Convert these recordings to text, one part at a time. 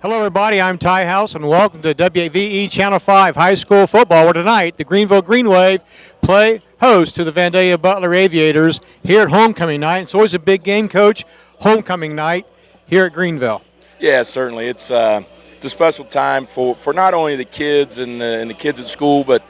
Hello, everybody. I'm Ty House, and welcome to WAVE Channel 5 High School Football, where tonight the Greenville Green Wave play host to the Vandalia Butler Aviators here at homecoming night. It's always a big game, Coach, homecoming night here at Greenville. Yeah, certainly. It's a special time for not only the kids and the kids at school, but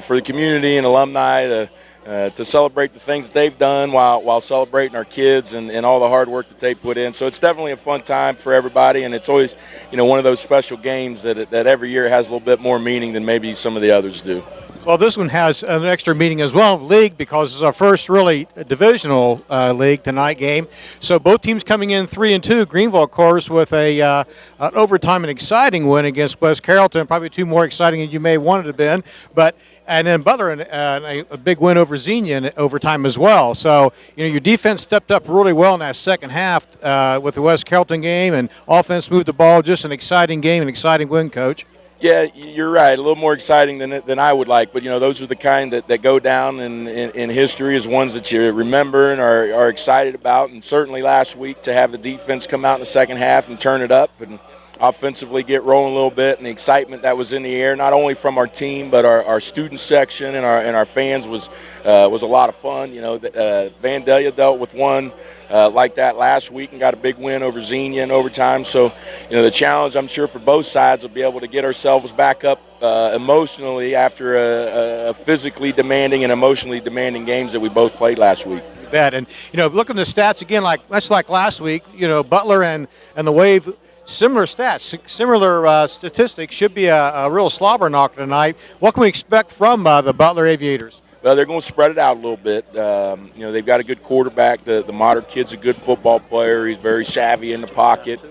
for the community and alumni to celebrate the things that they've done while celebrating our kids and all the hard work that they put in. So it's definitely a fun time for everybody, and it's always one of those special games that every year has a little bit more meaning than maybe some of the others do. Well, this one has an extra meaning as well, league, because it's our first really divisional league tonight game. So both teams coming in 3-2. Greenville, of course, with an overtime and exciting win against West Carrollton. Probably two more exciting than you may have wanted to have been. And then Butler, a big win over Xenia in overtime as well. So, your defense stepped up really well in that second half with the West Carrollton game, and offense moved the ball. Just an exciting game, an exciting win, Coach. Yeah, you're right. A little more exciting than I would like. But, those are the kind that go down in history as ones that you remember and are excited about. And certainly last week to have the defense come out in the second half and turn it up and offensively get rolling a little bit, and the excitement that was in the air, not only from our team but our student section and our fans was a lot of fun. Vandalia dealt with one like that last week and got a big win over Xenia in overtime. So, the challenge, I'm sure, for both sides will be able to get ourselves back up emotionally after a physically demanding and emotionally demanding games that we both played last week. You bet. And look at the stats again, much like last week. Butler and the Wave. Similar stats, similar statistics. Should be a real slobber knocker tonight. What can we expect from the Butler Aviators? Well, they're going to spread it out a little bit. They've got a good quarterback. The Modern kid's a good football player. He's very savvy in the pocket.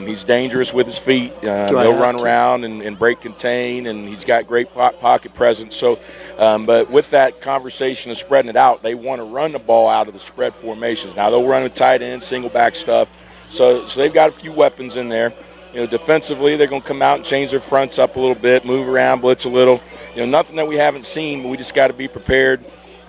He's dangerous with his feet. He'll run around and break contain, and he's got great pocket presence. So, but with that conversation of spreading it out, they want to run the ball out of the spread formations. Now, they'll run a tight end, single back stuff. So they've got a few weapons in there. Defensively, they're going to come out and change their fronts up a little bit, move around, blitz a little. Nothing that we haven't seen, but we just got to be prepared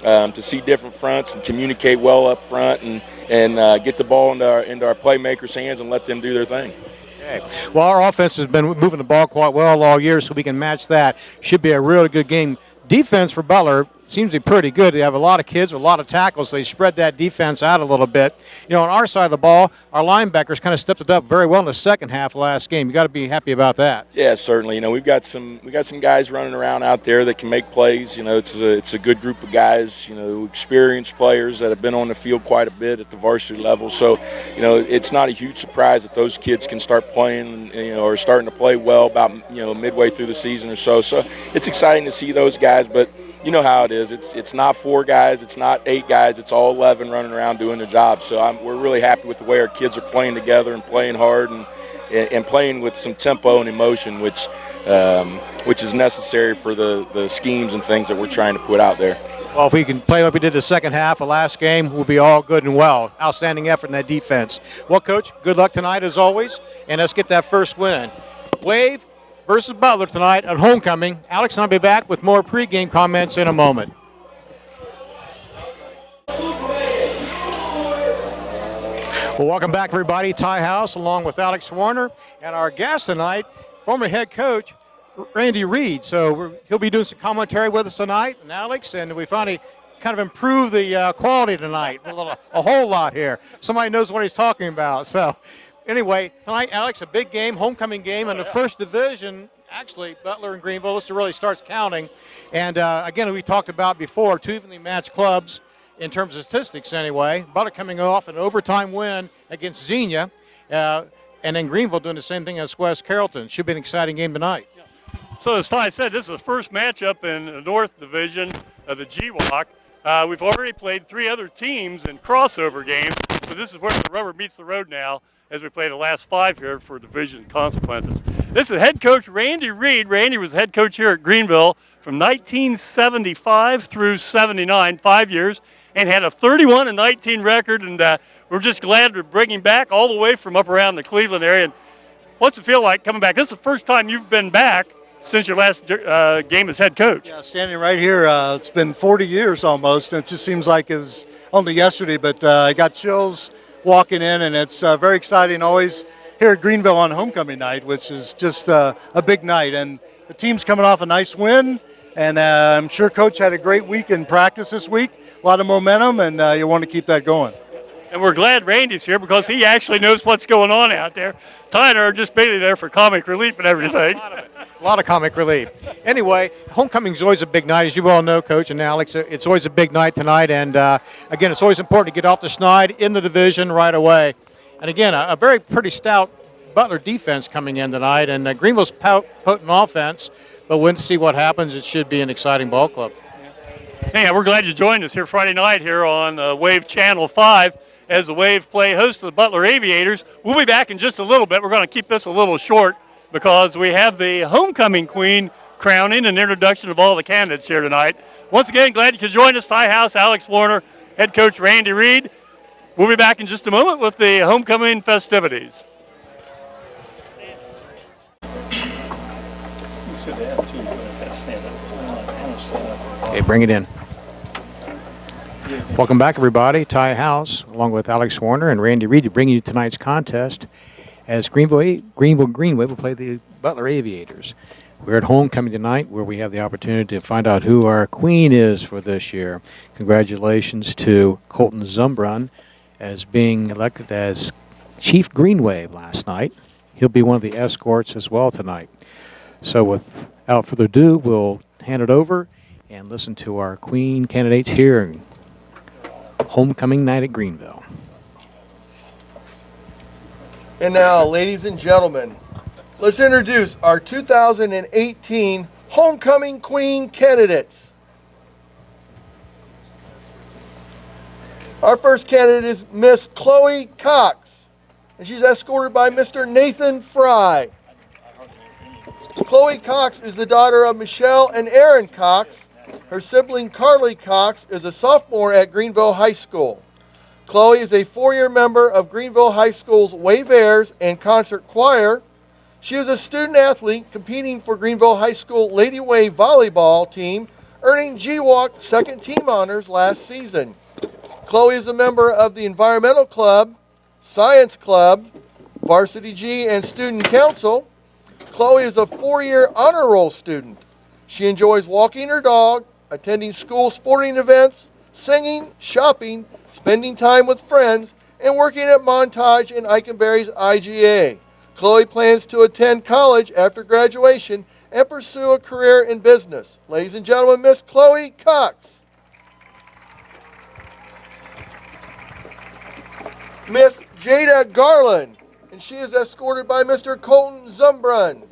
to see different fronts and communicate well up front and get the ball into our playmakers' hands and let them do their thing. Okay. Well, our offense has been moving the ball quite well all year, so we can match that. Should be a really good game. Defense for Butler seems to be pretty good. They have a lot of kids with a lot of tackles. They spread that defense out a little bit. On our side of the ball, our linebackers kind of stepped it up very well in the second half of last game. You got to be happy about that. Yeah, certainly. We've got some guys running around out there that can make plays. It's a good group of guys. Experienced players that have been on the field quite a bit at the varsity level. So, it's not a huge surprise that those kids can start playing, or starting to play well about midway through the season or so. So it's exciting to see those guys, but. You know how it is. It's not 4 guys. It's not 8 guys. It's all 11 running around doing their job. So we're really happy with the way our kids are playing together and playing hard and playing with some tempo and emotion, which is necessary for the schemes and things that we're trying to put out there. Well, if we can play like we did the second half of last game, we'll be all good and well. Outstanding effort in that defense. Well, Coach, good luck tonight as always, and let's get that first win. Wave versus Butler tonight at homecoming. Alex and I'll be back with more pregame comments in a moment. Well, welcome back, everybody. Ty House along with Alex Warner and our guest tonight, former head coach Randy Reed. So he'll be doing some commentary with us tonight, and Alex, and we finally kind of improved the quality tonight a whole lot here. Somebody knows what he's talking about. So. Anyway, tonight, Alex, a big game, homecoming game in the first division. Actually, Butler and Greenville, this really starts counting. And, again, we talked about before, 2 evenly matched clubs in terms of statistics anyway. Butler coming off an overtime win against Xenia, and then Greenville doing the same thing as West Carrollton. Should be an exciting game tonight. So as Ty said, this is the first matchup in the North Division of the GWAC. We've already played 3 other teams in crossover games, so this is where the rubber meets the road now, as we play the last 5 here for division consequences. This is head coach Randy Reed. Randy was head coach here at Greenville from 1975 through 79, 5 years, and had a 31-19 record, and we're just glad to bring him back all the way from up around the Cleveland area. And what's it feel like coming back? This is the first time you've been back since your last game as head coach. Yeah, standing right here, it's been 40 years almost, and it just seems like it was only yesterday, but I got chills walking in, and it's very exciting. Always here at Greenville on homecoming night, which is just a big night. And the team's coming off a nice win, and I'm sure Coach had a great week in practice this week. A lot of momentum, and you want to keep that going. And we're glad Randy's here because he actually knows what's going on out there. Tyler are just basically there for comic relief and everything. A lot of comic relief. Anyway, homecoming's always a big night, as you well know, Coach and Alex. It's always a big night tonight, and again, it's always important to get off the schneid in the division right away. And again, a very pretty stout Butler defense coming in tonight, and Greenville's potent offense. But we'll see what happens. It should be an exciting ball club. Hey, we're glad you joined us here Friday night here on Wave Channel 5. As the Wave play host of the Butler Aviators. We'll be back in just a little bit. We're going to keep this a little short because we have the homecoming queen crowning and introduction of all the candidates here tonight. Once again, glad you could join us. Ty House, Alex Warner, head coach Randy Reed. We'll be back in just a moment with the homecoming festivities. Okay, bring it in. Welcome back, everybody. Ty House, along with Alex Warner and Randy Reed, to bring you tonight's contest as Greenville Greenway will play the Butler Aviators. We're at homecoming tonight, where we have the opportunity to find out who our queen is for this year. Congratulations to Colton Zumbrun as being elected as Chief Greenway last night. He'll be one of the escorts as well tonight. So without further ado, we'll hand it over and listen to our queen candidates here. Homecoming night at Greenville. And now, ladies and gentlemen, let's introduce our 2018 Homecoming Queen candidates. Our first candidate is Miss Chloe Cox, and she's escorted by Mr. Nathan Fry. Chloe Cox is the daughter of Michelle and Aaron Cox. Her sibling Carly Cox is a sophomore at Greenville High School. Chloe is a four-year member of Greenville High School's Wave Airs and Concert Choir. She is a student athlete competing for Greenville High School Lady Wave volleyball team, earning GWalk second team honors last season. Chloe is a member of the Environmental Club, Science Club, Varsity G, and Student Council. Chloe is a four-year honor roll student. She enjoys walking her dog, attending school sporting events, singing, shopping, spending time with friends, and working at Montage and Eikenberry's IGA. Chloe plans to attend college after graduation and pursue a career in business. Ladies and gentlemen, Miss Chloe Cox. Miss Jada Garland, and she is escorted by Mr. Colton Zumbrun.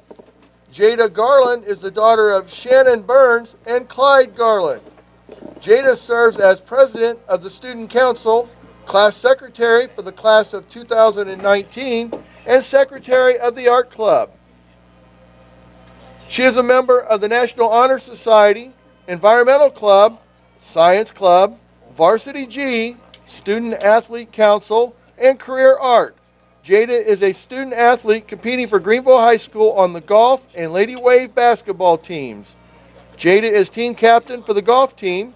Jada Garland is the daughter of Shannon Burns and Clyde Garland. Jada serves as president of the Student Council, class secretary for the class of 2019, and secretary of the Art Club. She is a member of the National Honor Society, Environmental Club, Science Club, Varsity G, Student Athlete Council, and Career Art. Jada is a student athlete competing for Greenville High School on the golf and Lady Wave basketball teams. Jada is team captain for the golf team.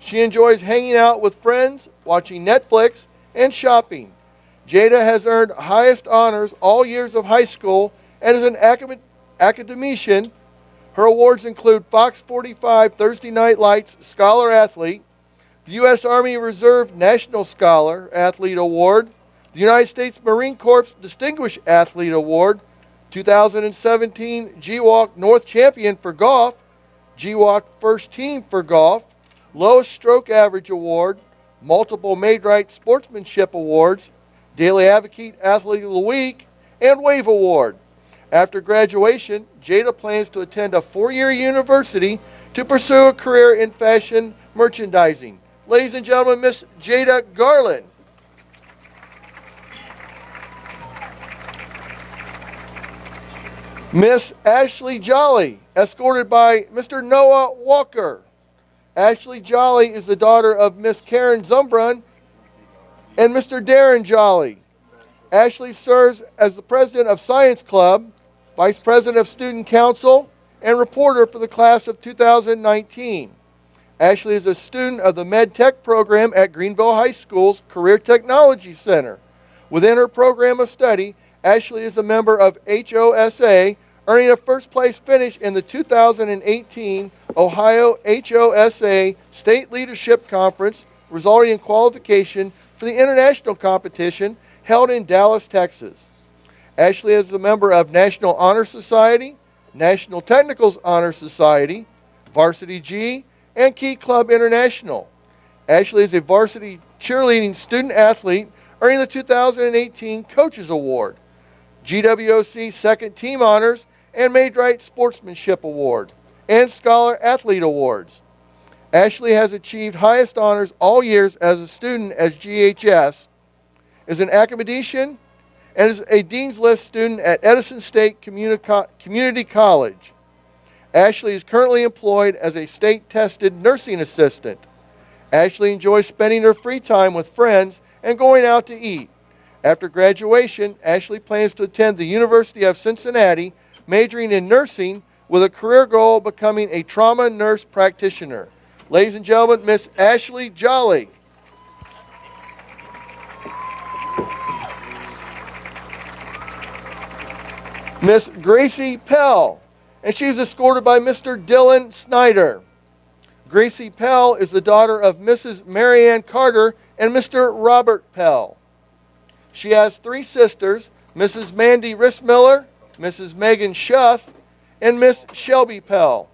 She enjoys hanging out with friends, watching Netflix, and shopping. Jada has earned highest honors all years of high school and is an academician. Her awards include Fox 45 Thursday Night Lights Scholar Athlete, the U.S. Army Reserve National Scholar Athlete Award, the United States Marine Corps Distinguished Athlete Award, 2017 GWalk North Champion for golf, GWalk First Team for golf, Lowest Stroke Average Award, multiple Maid-Right Sportsmanship Awards, Daily Advocate Athlete of the Week, and Wave Award. After graduation, Jada plans to attend a four-year university to pursue a career in fashion merchandising. Ladies and gentlemen, Miss Jada Garland. Miss Ashley Jolly, escorted by Mr. Noah Walker. Ashley Jolly is the daughter of Miss Karen Zumbrun and Mr. Darren Jolly. Ashley serves as the president of Science Club, vice president of Student Council, and reporter for the class of 2019. Ashley is a student of the Med Tech program at Greenville High School's Career Technology Center. Within her program of study, Ashley is a member of HOSA, earning a first-place finish in the 2018 Ohio HOSA State Leadership Conference, resulting in qualification for the international competition held in Dallas, Texas. Ashley is a member of National Honor Society, National Technicals Honor Society, Varsity G, and Key Club International. Ashley is a varsity cheerleading student athlete, earning the 2018 Coaches Award, GWOC Second Team Honors, and Made Right Sportsmanship Award, and Scholar Athlete Awards. Ashley has achieved highest honors all years as a student as GHS, is an academician, and is a Dean's List student at Edison State Community College. Ashley is currently employed as a state-tested nursing assistant. Ashley enjoys spending her free time with friends and going out to eat. After graduation, Ashley plans to attend the University of Cincinnati, majoring in nursing with a career goal of becoming a trauma nurse practitioner. Ladies and gentlemen, Miss Ashley Jolly. Miss Gracie Pell, and she's escorted by Mr. Dylan Snyder. Gracie Pell is the daughter of Mrs. Marianne Carter and Mr. Robert Pell. She has three sisters, Mrs. Mandy Rissmiller, Mrs. Megan Schuff, and Miss Shelby Pell.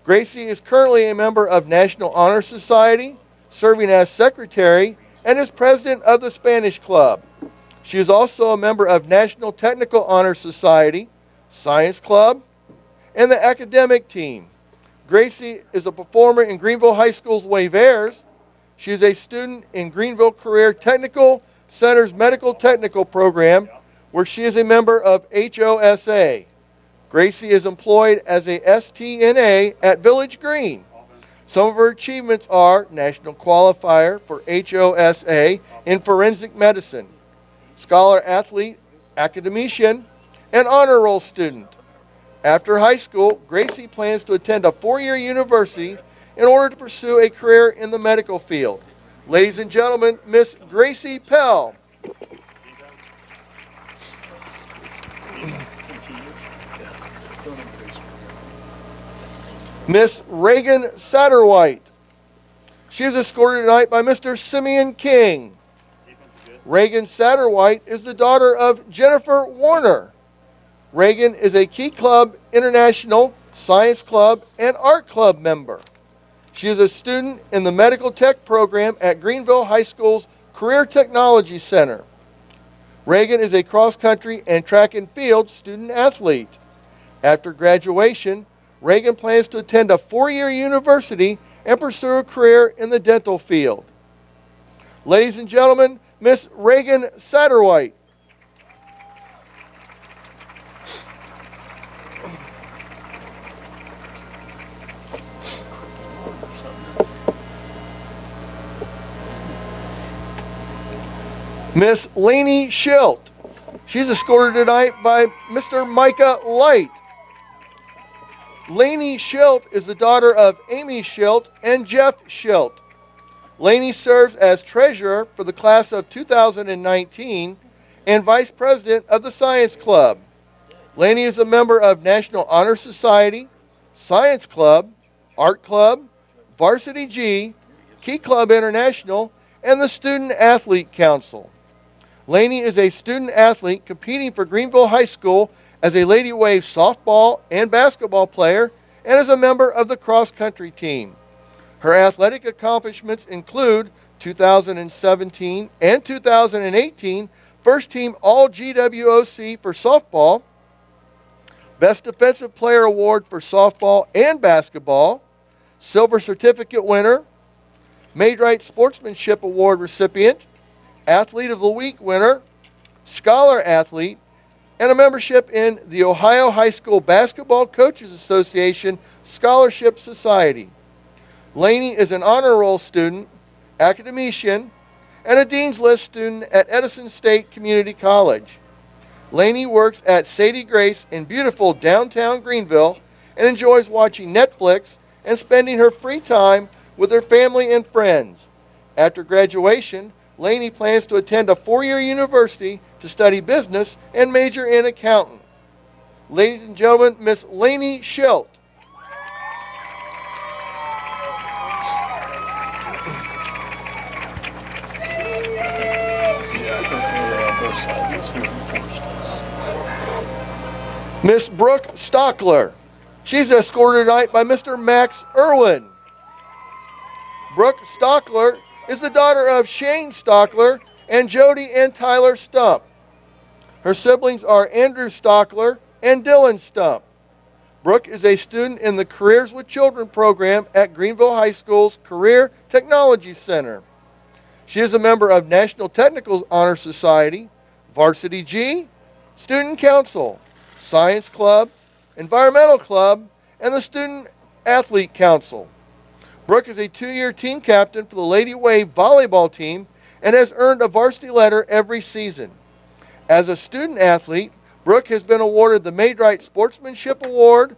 Gracie is currently a member of National Honor Society, serving as secretary, and is president of the Spanish Club. She is also a member of National Technical Honor Society, Science Club, and the academic team. Gracie is a performer in Greenville High School's Wave Airs. She is a student in Greenville Career Technical Center's Medical Technical Program, where she is a member of HOSA. Gracie is employed as a STNA at Village Green. Some of her achievements are National Qualifier for HOSA in Forensic Medicine, Scholar Athlete, Academician, and Honor Roll student. After high school, Gracie plans to attend a 4-year university in order to pursue a career in the medical field. Ladies and gentlemen, Miss Gracie Pell. Miss Reagan Satterwhite. She is escorted tonight by Mr. Simeon King. Reagan Satterwhite is the daughter of Jennifer Warner. Reagan is a Key Club International, Science Club, and Art Club member. She is a student in the Medical Tech program at Greenville High School's Career Technology Center. Reagan is a cross-country and track and field student athlete. After graduation, Reagan plans to attend a 4-year university and pursue a career in the dental field. Ladies and gentlemen, Miss Reagan Satterwhite. Miss Lainey Schilt. She's escorted tonight by Mr. Micah Light. Lainey Schilt is the daughter of Amy Schilt and Jeff Schilt. Lainey serves as treasurer for the class of 2019 and vice president of the Science Club. Lainey is a member of National Honor Society, Science Club, Art Club, Varsity G, Key Club International, and the Student Athlete Council. Lainey is a student athlete competing for Greenville High School as a Lady Wave softball and basketball player and as a member of the cross-country team. Her athletic accomplishments include 2017 and 2018 First Team All-GWOC for softball, Best Defensive Player Award for softball and basketball, Silver Certificate winner, Made Right Sportsmanship Award recipient, Athlete of the Week winner, Scholar Athlete, and a membership in the Ohio High School Basketball Coaches Association Scholarship Society. Lainey is an honor roll student, academician, and a Dean's List student at Edison State Community College. Lainey works at Sadie Grace in beautiful downtown Greenville and enjoys watching Netflix and spending her free time with her family and friends. After graduation, Lainey plans to attend a 4-year university to study business and major in accounting. Ladies and gentlemen, Miss Lainey Schilt. Miss Brooke Stockler. She's escorted tonight by Mr. Max Irwin. Brooke Stockler is the daughter of Shane Stockler and Jody and Tyler Stump. Her siblings are Andrew Stockler and Dylan Stump. Brooke is a student in the Careers with Children program at Greenville High School's Career Technology Center. She is a member of National Technical Honor Society, Varsity G, Student Council, Science Club, Environmental Club, and the Student Athlete Council. Brooke is a 2-year team captain for the Lady Wave volleyball team and has earned a varsity letter every season. As a student athlete, Brooke has been awarded the Maidrite Sportsmanship Award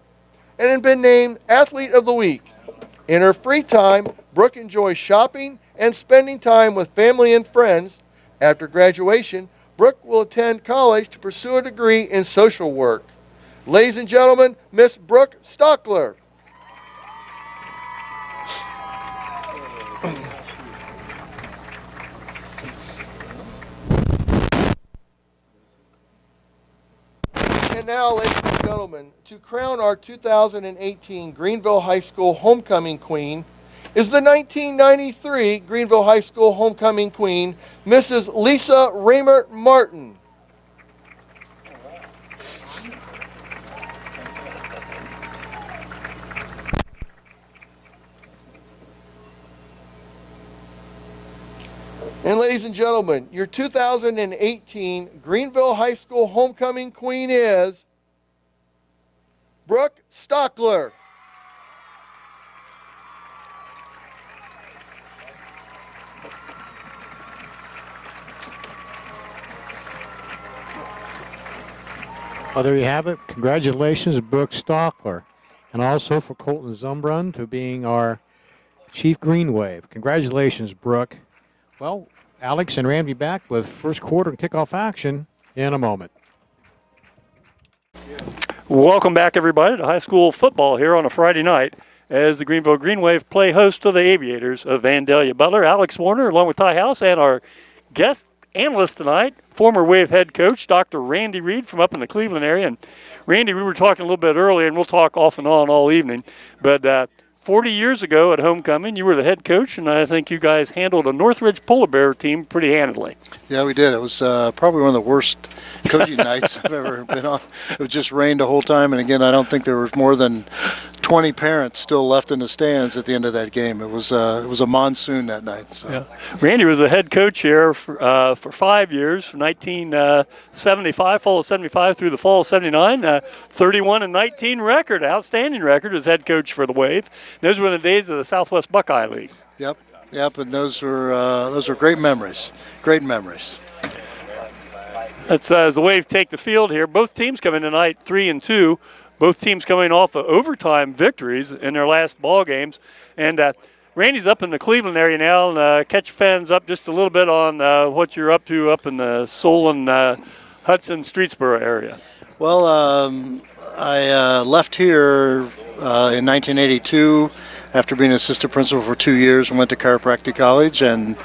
and has been named Athlete of the Week. In her free time, Brooke enjoys shopping and spending time with family and friends. After graduation, Brooke will attend college to pursue a degree in social work. Ladies and gentlemen, Miss Brooke Stockler. And now, ladies and gentlemen, to crown our 2018 Greenville High School Homecoming Queen is the 1993 Greenville High School Homecoming Queen, Mrs. Lisa Raymer Martin. And ladies and gentlemen, your 2018 Greenville High School Homecoming Queen is Brooke Stockler. Well, there you have it. Congratulations, Brooke Stockler. And also for Colton Zumbrun to being our Chief Green Wave. Congratulations, Brooke. Well, Alex and Randy back with first quarter and kickoff action in a moment. Welcome back, everybody, to high school football here on a Friday night as the Greenville Green Wave play host to the Aviators of Vandalia. Butler, Alex Warner, along with Ty House, and our guest analyst tonight, former Wave head coach, Dr. Randy Reed from up in the Cleveland area. And Randy, we were talking a little bit earlier, and we'll talk off and on all evening, but 40 years ago at homecoming, you were the head coach, and I think you guys handled a Northridge Polar Bear team pretty handily. Yeah, we did. It was probably one of the worst coaching nights I've ever been on. It just rained the whole time, and again, I don't think there was more than 20 parents still left in the stands at the end of that game. It was a monsoon that night. So. Yeah. Randy was the head coach here for 5 years, from 1975, fall of 75 through the fall of 79. 31-19 record, outstanding record as head coach for the Wave. Those were the days of the Southwest Buckeye League. Yep, and those were great memories. Great memories. That's as the Wave take the field here. Both teams come in tonight 3-2. Both teams coming off of overtime victories in their last ball games. And Randy's up in the Cleveland area now, and catch fans up just a little bit on what you're up to up in the Solon, Hudson, Streetsboro area. Well, I left here in 1982 after being assistant principal for 2 years and went to chiropractic college and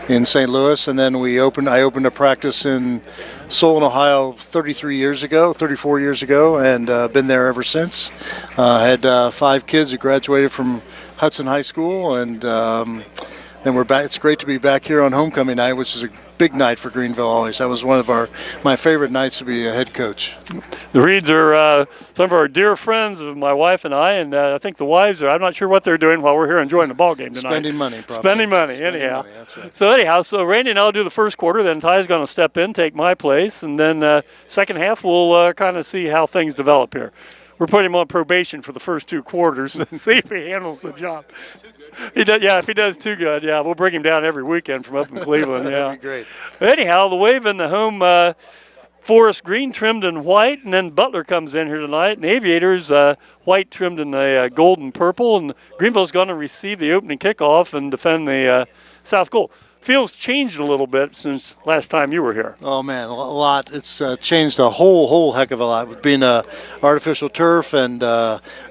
in St. Louis, and then I opened a practice in Solon, Ohio 34 years ago, and been there ever since. Had 5 kids who graduated from Hudson High School, and then we're back. It's great to be back here on homecoming night, which is a big night for Greenville always. That was one of my favorite nights to be a head coach. The Reeds are some of our dear friends of my wife and I think the wives are. I'm not sure what they're doing while we're here enjoying the ball game tonight. Spending money, probably. Spending money, anyhow. Money, that's right. So Randy and I'll do the first quarter, then Ty's going to step in, take my place, and then second half we'll kind of see how things develop here. We're putting him on probation for the first 2 quarters to see if he handles the job. He does, if he does too good, we'll bring him down every weekend from up in Cleveland. That'd be great. Anyhow, the Wave in the home forest green trimmed in white, and then Butler comes in here tonight, and the Aviators white trimmed in the gold and purple, and Greenville's going to receive the opening kickoff and defend the south goal. field's changed a little bit since last time you were here. Oh man, a lot. It's changed a whole heck of a lot with being artificial turf and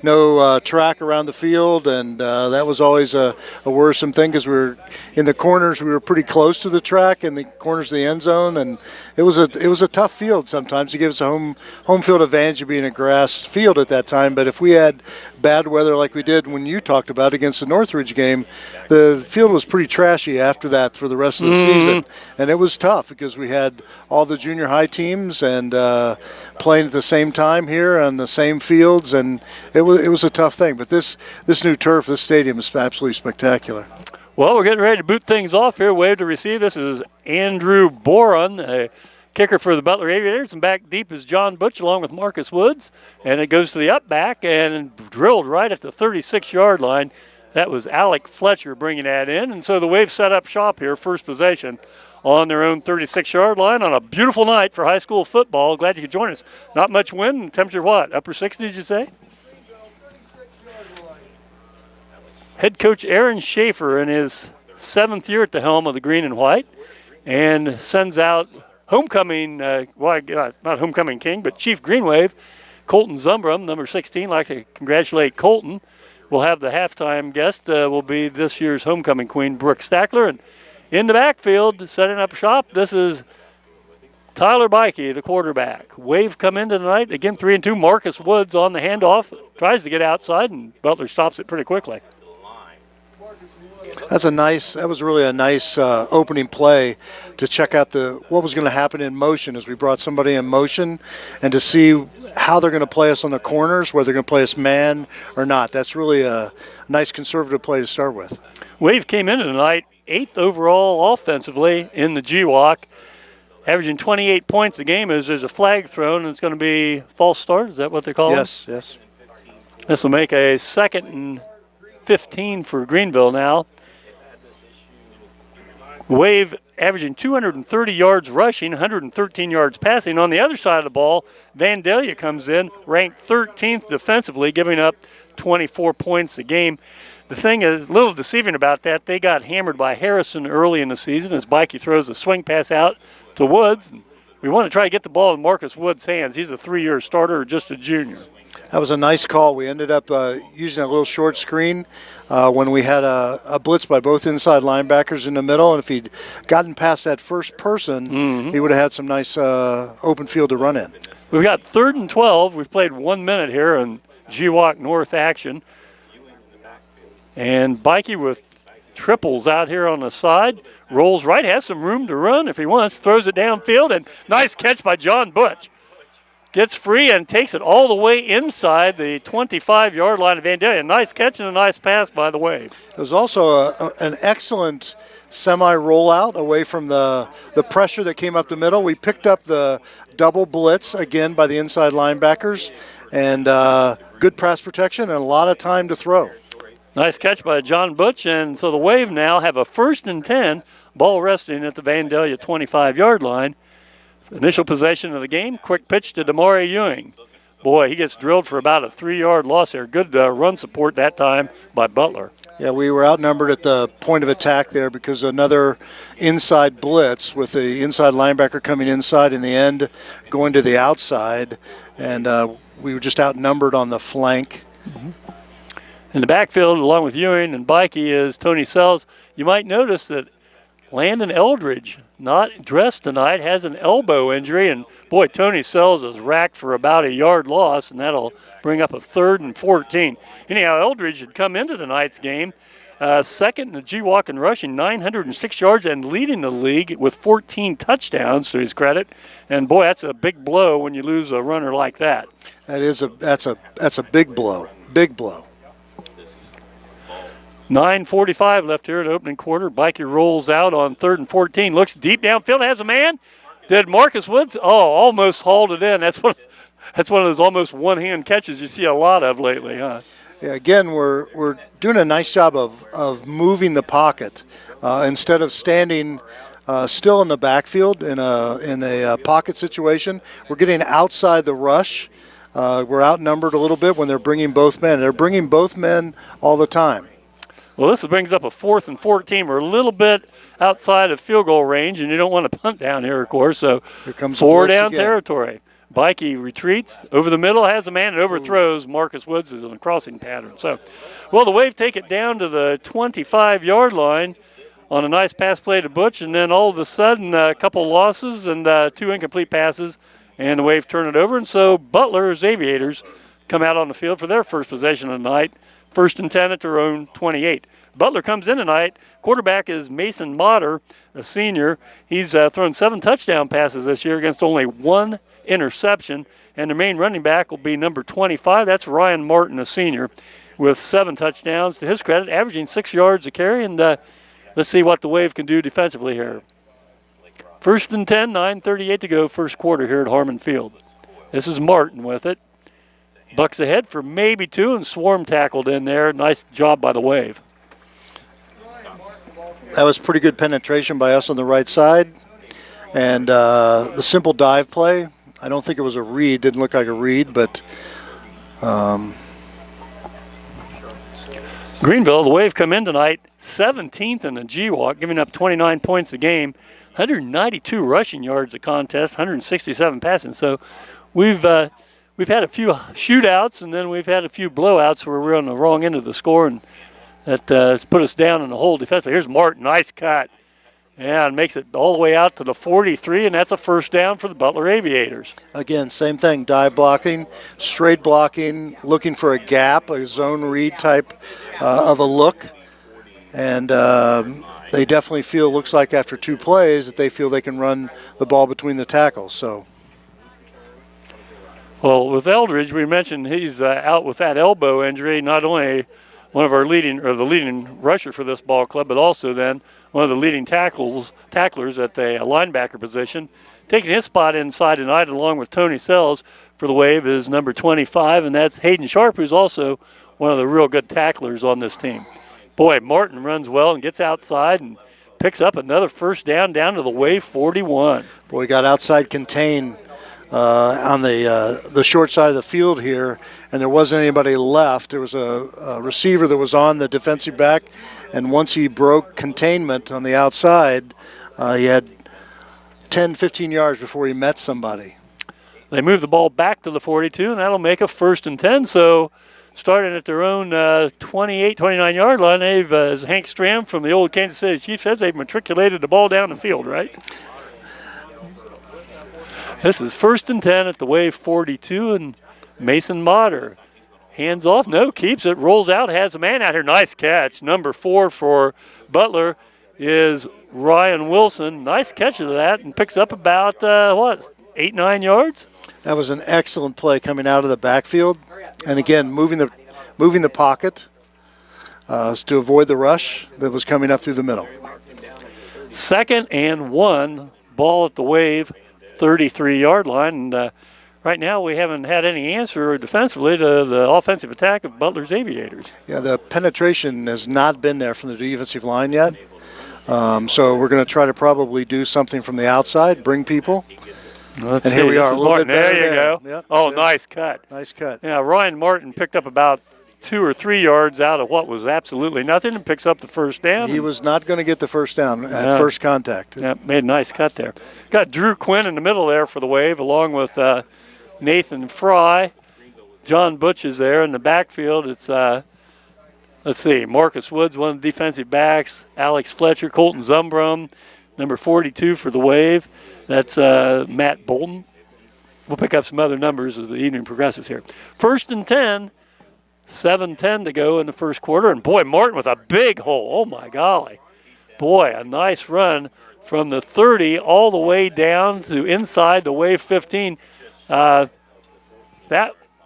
no track around the field, and that was always a worrisome thing because we were in the corners. We were pretty close to the track in the corners of the end zone, and it was a tough field sometimes to give us a home field advantage of being a grass field at that time. But if we had bad weather like we did when you talked about against the Northridge game, the field was pretty trashy after that for the rest of the season, and it was tough because we had all the junior high teams and playing at the same time here on the same fields, and it was a tough thing. But this new turf, this stadium is absolutely spectacular. Well, we're getting ready to boot things off here. Wave to receive. This is Andrew Boron, a kicker for the Butler Aviators, and back deep is John Butch along with Marcus Woods, and it goes to the up back and drilled right at the 36-yard line. That was Alec Fletcher bringing that in, and so the Wave set up shop here, first possession, on their own 36-yard line on a beautiful night for high school football. Glad you could join us. Not much wind. Temperature what? Upper 60s, did you say? Head coach Aaron Schaefer in his 7th year at the helm of the green and white, and sends out homecoming, not homecoming king, but Chief Green Wave, Colton Zumbrum, number 16. I'd like to congratulate Colton. We'll have the halftime guest will be this year's homecoming queen, Brooke Stackler. And in the backfield, setting up shop, this is Tyler Bikey, the quarterback. Wave come in tonight. Again, 3-2. Marcus Woods on the handoff. Tries to get outside, and Butler stops it pretty quickly. That was really a nice opening play to check out what was going to happen in motion as we brought somebody in motion, and to see how they're going to play us on the corners, whether they're going to play us man or not. That's really a nice conservative play to start with. Wave came into tonight 8th overall offensively in the GWAC, averaging 28 points a game. As there's a flag thrown, and it's going to be false start. Is that what they call it? Yes. This will make a 2nd and 15 for Greenville now. Wave averaging 230 yards rushing, 113 yards passing. On the other side of the ball, Vandalia comes in, ranked 13th defensively, giving up 24 points a game. The thing is a little deceiving about that, they got hammered by Harrison early in the season as Bikey throws a swing pass out to Woods. We want to try to get the ball in Marcus Woods' hands. He's a 3-year starter or just a junior. That was a nice call. We ended up using a little short screen when we had a blitz by both inside linebackers in the middle, and if he'd gotten past that first person, he would have had some nice open field to run in. We've got 3rd and 12. We've played 1 minute here in GWAC North action. And Bikey with triples out here on the side, rolls right, has some room to run if he wants, throws it downfield, and nice catch by John Butch. Gets free and takes it all the way inside the 25-yard line of Vandalia. Nice catch and a nice pass by the Wave. It was also an excellent semi-rollout away from the pressure that came up the middle. We picked up the double blitz again by the inside linebackers, and good pass protection and a lot of time to throw. Nice catch by John Butch, and so the Wave now have a 1st and 10, ball resting at the Vandalia 25-yard line. Initial possession of the game, quick pitch to Damari Ewing. Boy, he gets drilled for about a 3-yard loss there. Good run support that time by Butler. Yeah, we were outnumbered at the point of attack there because another inside blitz with the inside linebacker coming inside in the end, going to the outside, and we were just outnumbered on the flank. In the backfield, along with Ewing and Bikey, is Tony Sells. You might notice that Landon Eldridge, not dressed tonight, has an elbow injury, and boy, Tony Sells is racked for about a yard loss, and that'll bring up a 3rd and 14. Anyhow, Eldridge had come into tonight's game 2nd in the GWAC in rushing, 906 yards, and leading the league with 14 touchdowns to his credit. And boy, that's a big blow when you lose a runner like that. That's a big blow. Big blow. 9:45 left here in the opening quarter. Bikey rolls out on 3rd and 14. Looks deep downfield, has a man. Did Marcus Woods? Oh, almost hauled it in. That's one of those almost one-hand catches you see a lot of lately, huh? Yeah, again, we're doing a nice job of moving the pocket instead of standing still in the backfield in a pocket situation. We're getting outside the rush. We're outnumbered a little bit when they're bringing both men. They're bringing both men all the time. Well, this brings up a 4th and 14. We're a little bit outside of field goal range, and you don't want to punt down here, of course. So Here comes 4 down again. territory. Bikey retreats over the middle, has a man, and overthrows. Marcus Woods is in a crossing pattern. So, well, the Wave take it down to the 25-yard line on a nice pass play to Butch, and then all of a sudden a couple losses and 2 incomplete passes, and the Wave turn it over. And so Butler's Aviators come out on the field for their first possession of the night, 1st and 10 at their own 28. Butler comes in tonight. Quarterback is Mason Motter, a senior. He's thrown 7 touchdown passes this year against only 1 interception, and the main running back will be number 25. That's Ryan Martin, a senior, with 7 touchdowns to his credit, averaging 6 yards a carry. And let's see what the Wave can do defensively here. 1st and 10, 9:38 to go, first quarter here at Harmon Field. This is Martin with it. Bucks ahead for maybe 2, and Swarm tackled in there. Nice job by the Wave. That was pretty good penetration by us on the right side. And the simple dive play, I don't think it was a read. Didn't look like a read, but Greenville, the Wave come in tonight 17th in the GWalk, giving up 29 points a game, 192 rushing yards a contest, 167 passing. So we've had a few shootouts, and then we've had a few blowouts where we're on the wrong end of the score, and that has put us down in the hole defensively. Here's Martin, nice cut. Yeah, and makes it all the way out to the 43, and that's a first down for the Butler Aviators. again, same thing, dive blocking, straight blocking, looking for a gap, a zone read type of a look. And they definitely feel, looks like after 2 plays, that they feel they can run the ball between the tackles. So, Well, with Eldridge, we mentioned he's out with that elbow injury, not only one of the leading rusher for this ball club, but also then one of the leading tacklers at the linebacker position. Taking his spot inside tonight along with Tony Sells for the Wave is number 25, and that's Hayden Sharp, who's also one of the real good tacklers on this team. Boy, Martin runs well and gets outside and picks up another first down to the Wave 41. boy, got outside contain on the short side of the field here, and there wasn't anybody left. There was a receiver that was on the defensive back, and once he broke containment on the outside, he had 10, 15 yards before he met somebody. They move the ball back to the 42, and that'll make a 1st and 10. So starting at their own 28, 29-yard line, they've, as Hank Stram from the old Kansas City Chiefs says, they've matriculated the ball down the field, right? This is 1st and 10 at the Wave 42, and Mason Motter hands off, no, keeps it, rolls out, has a man out here. Nice catch. Number 4 for Butler is Ryan Wilson. Nice catch of that, and picks up about, 8, 9 yards? That was an excellent play coming out of the backfield, and again, moving the pocket to avoid the rush that was coming up through the middle. 2nd and 1, ball at the Wave 33-yard line, and right now we haven't had any answer defensively to the offensive attack of Butler's Aviators. Yeah, the penetration has not been there from the defensive line yet, so we're going to try to probably do something from the outside, bring people. Let's and see. here we This are. is A little Martin. bit better There you there. go. Yep, oh, sure. nice cut. Nice cut. Yeah, Ryan Martin picked up about 2 or 3 yards out of what was absolutely nothing and picks up the first down. He was not going to get the first down at first contact. Yeah, made a nice cut there. Got Drew Quinn in the middle there for the Wave, along with Nathan Fry. John Butch is there in the backfield. It's, let's see, Marcus Woods, one of the defensive backs, Alex Fletcher, Colton Zumbrum, number 42 for the Wave. That's Matt Bolton. We'll pick up some other numbers as the evening progresses here. 1st and 10, 7:10 to go in the first quarter. And, boy, Martin with a big hole. Oh, my golly. Boy, a nice run from the 30 all the way down to inside the Wave 15. That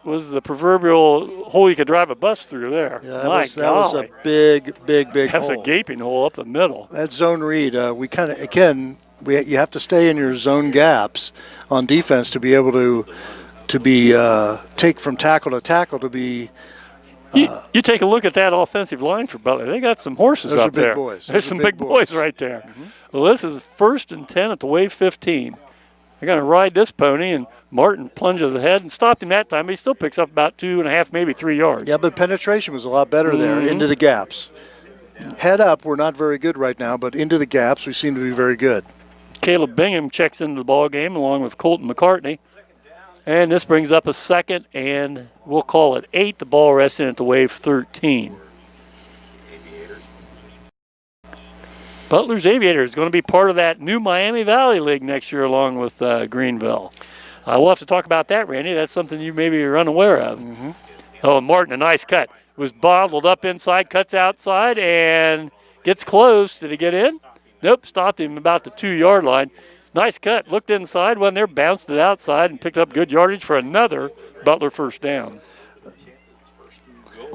was the proverbial hole you could drive a bus through there. Yeah, that was a big That's hole. a gaping hole up the middle. That zone read, we kind of, again, you have to stay in your zone gaps on defense to be able to take from tackle to tackle to be. You take a look at that offensive line for Butler. They got some horses Those up are big there. boys. There's some big boys right there. Mm-hmm. Well, this is 1st and 10 at the Wave 15. They're going to ride this pony, and Martin plunges ahead and stopped him that time. But he still picks up about 2.5, maybe 3 yards. Yeah, but penetration was a lot better there into the gaps. Head up, we're not very good right now, but into the gaps, we seem to be very good. Caleb Bingham checks into the ball game along with Colton McCartney. And this brings up a second, and we'll call it 8. The ball rests in at the wave 13. Butler's Aviators is going to be part of that new Miami Valley League next year along with Greenville. We'll have to talk about that, Randy. That's something you maybe are unaware of. Mm-hmm. Oh, Martin, a nice cut. Was bottled up inside, cuts outside, and gets close. Did he get in? Nope, stopped him about the 2-yard line. Nice cut. Looked inside, wasn't there, bounced it outside, and picked up good yardage for another Butler first down.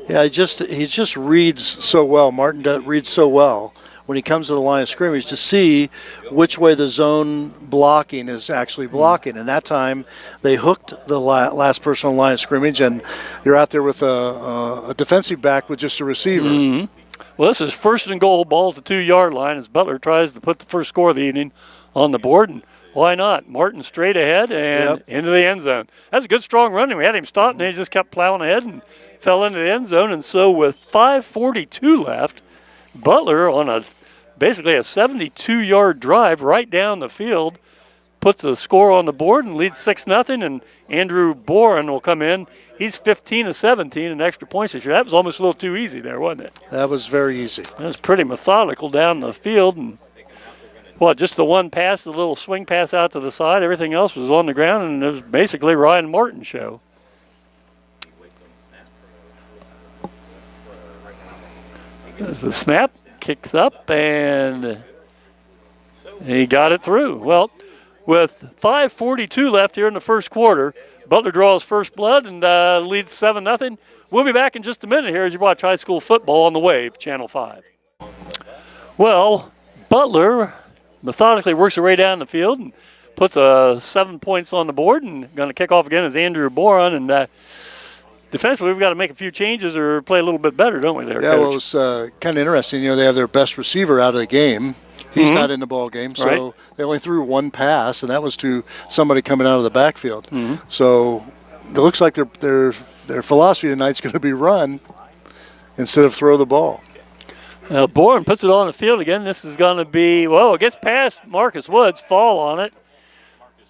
Yeah, he just reads so well. Martin reads so well when he comes to the line of scrimmage to see which way the zone blocking is actually blocking. And that time they hooked the last person on the line of scrimmage, and you're out there with a defensive back with just a receiver. Mm-hmm. Well, this is first and goal, ball at the 2-yard line as Butler tries to put the first score of the evening on the board. And why not? Martin straight ahead and into the end zone. That's a good, strong run. We had him stopped, and he just kept plowing ahead and fell into the end zone. And so with 5:42 left, Butler on basically a 72-yard drive right down the field puts the score on the board and leads 6-0. And Andrew Boren will come in. He's 15 of 17 in extra points this year. That was almost a little too easy there, wasn't it? That was very easy. That was pretty methodical down the field. And just the one pass, the little swing pass out to the side. Everything else was on the ground, and it was basically Ryan Martin's show. As the snap kicks up, and he got it through. Well, with 5:42 left here in the first quarter, Butler draws first blood and leads 7-0. We'll be back in just a minute here as you watch high school football on the Wave, Channel 5. Well, Butler methodically works their way down the field and puts 7 points on the board, and going to kick off again is Andrew Boron. And defensively, we've got to make a few changes or play a little bit better, don't we there, Yeah, Coach? well, it was kind of interesting. They have their best receiver out of the game. He's not in the ball game, so they only threw one pass, and that was to somebody coming out of the backfield. So it looks like their philosophy tonight is going to be run instead of throw the ball. Bourne puts it on the field again. This is going to be, it gets past Marcus Woods, fall on it.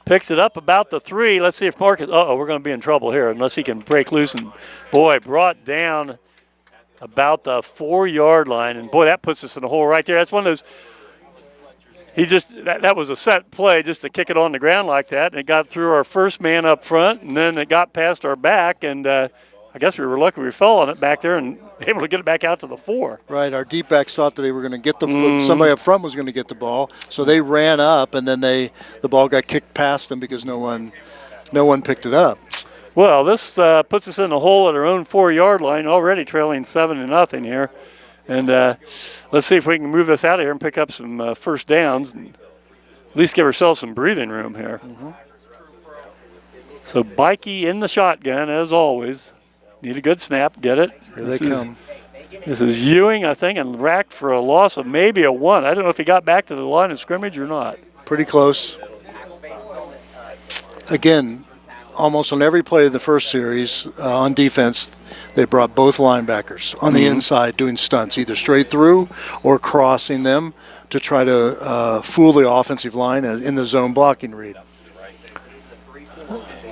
Picks it up about the 3. Let's see if Marcus, we're going to be in trouble here unless he can break loose. And, brought down about the 4-yard line. And, that puts us in the hole right there. That's one of those, that was a set play just to kick it on the ground like that. And it got through our first man up front, and then it got past our back. And I guess we were lucky we fell on it back there and able to get it back out to the 4. Right, our deep backs thought that they were going to get somebody up front was going to get the ball, so they ran up, and then the ball got kicked past them because no one picked it up. Well, this puts us in the hole at our own 4-yard line, already trailing 7-0 here. And let's see if we can move this out of here and pick up some first downs and at least give ourselves some breathing room here. So Bikey in the shotgun, as always. Need a good snap, get it. Here they come. This is Ewing, I think, and racked for a loss of maybe a 1. I don't know if he got back to the line of scrimmage or not. Pretty close. Again, almost on every play of the first series on defense, they brought both linebackers on the inside doing stunts, either straight through or crossing them to try to fool the offensive line in the zone blocking read.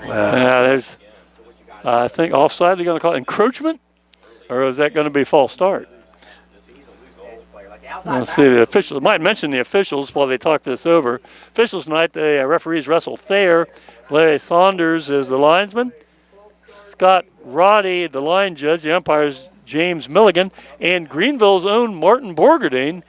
There's, I think, offside. They're going to call it encroachment, or is that going to be false start? Let's see. The officials might mention the officials while they talk this over. Officials tonight: the referees Russell Thayer, Larry Saunders is the linesman, Scott Roddy the line judge, the umpires James Milligan, and Greenville's own Martin Borgerding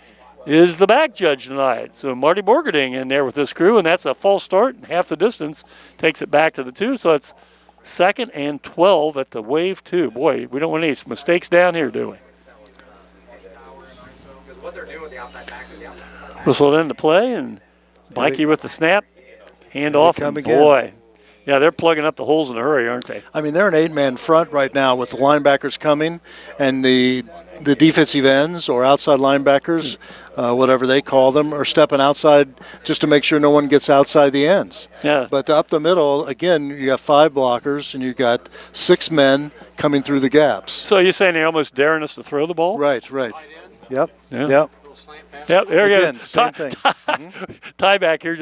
is the back judge tonight. So Marty Borgerding in there with this crew, and that's a false start. Half the distance takes it back to the 2, so it's 2nd and 12 at the wave 2. Boy, we don't want any mistakes down here, do we? Whistle in the play, and Mikey with the snap. Hand off, and boy. Yeah, they're plugging up the holes in a hurry, aren't they? I mean, they're an 8-man front right now with the linebackers coming and the defensive ends or outside linebackers, whatever they call them, are stepping outside just to make sure no one gets outside the ends. Yeah. But up the middle, again, you got 5 blockers and you got 6 men coming through the gaps. So you're saying they're almost daring us to throw the ball? Right, right. Yep. Yeah. Yep. Yep, there you Again, go. same thing. Ty back here,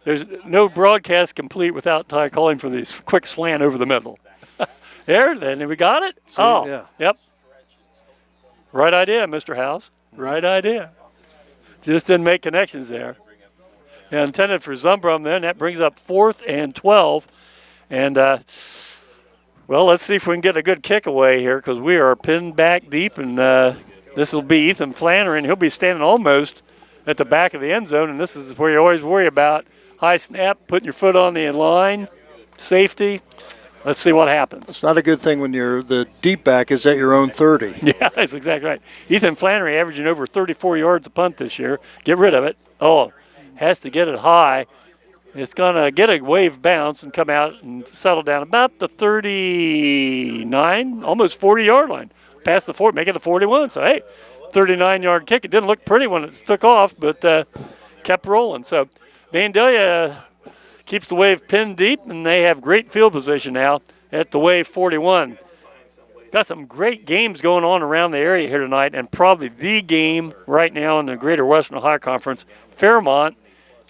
there's no broadcast complete without Ty calling for this quick slant over the middle. There, and we got it? See, oh, yeah. Yep. Right idea, Mr. House. Right idea. Just didn't make connections there. Yeah, intended for Zumbrum then. That brings up 4th and 12. And, well, let's see if we can get a good kick away here because we are pinned back deep. And this will be Ethan Flannery. He'll be standing almost at the back of the end zone. And this is where you always worry about high snap, putting your foot on the line, safety. Let's see what happens. It's not a good thing when the deep back is at your own 30. Yeah, that's exactly right. Ethan Flannery averaging over 34 yards a punt this year. Get rid of it. Oh, has to get it high. It's going to get a wave bounce and come out and settle down about the 39, almost 40-yard line. Past the 40, make it a 41. So, hey, 39-yard kick. It didn't look pretty when it took off, but kept rolling. So, Vandalia keeps the wave pinned deep, and they have great field position now at the wave 41. Got some great games going on around the area here tonight, and probably the game right now in the Greater Western Ohio Conference. Fairmont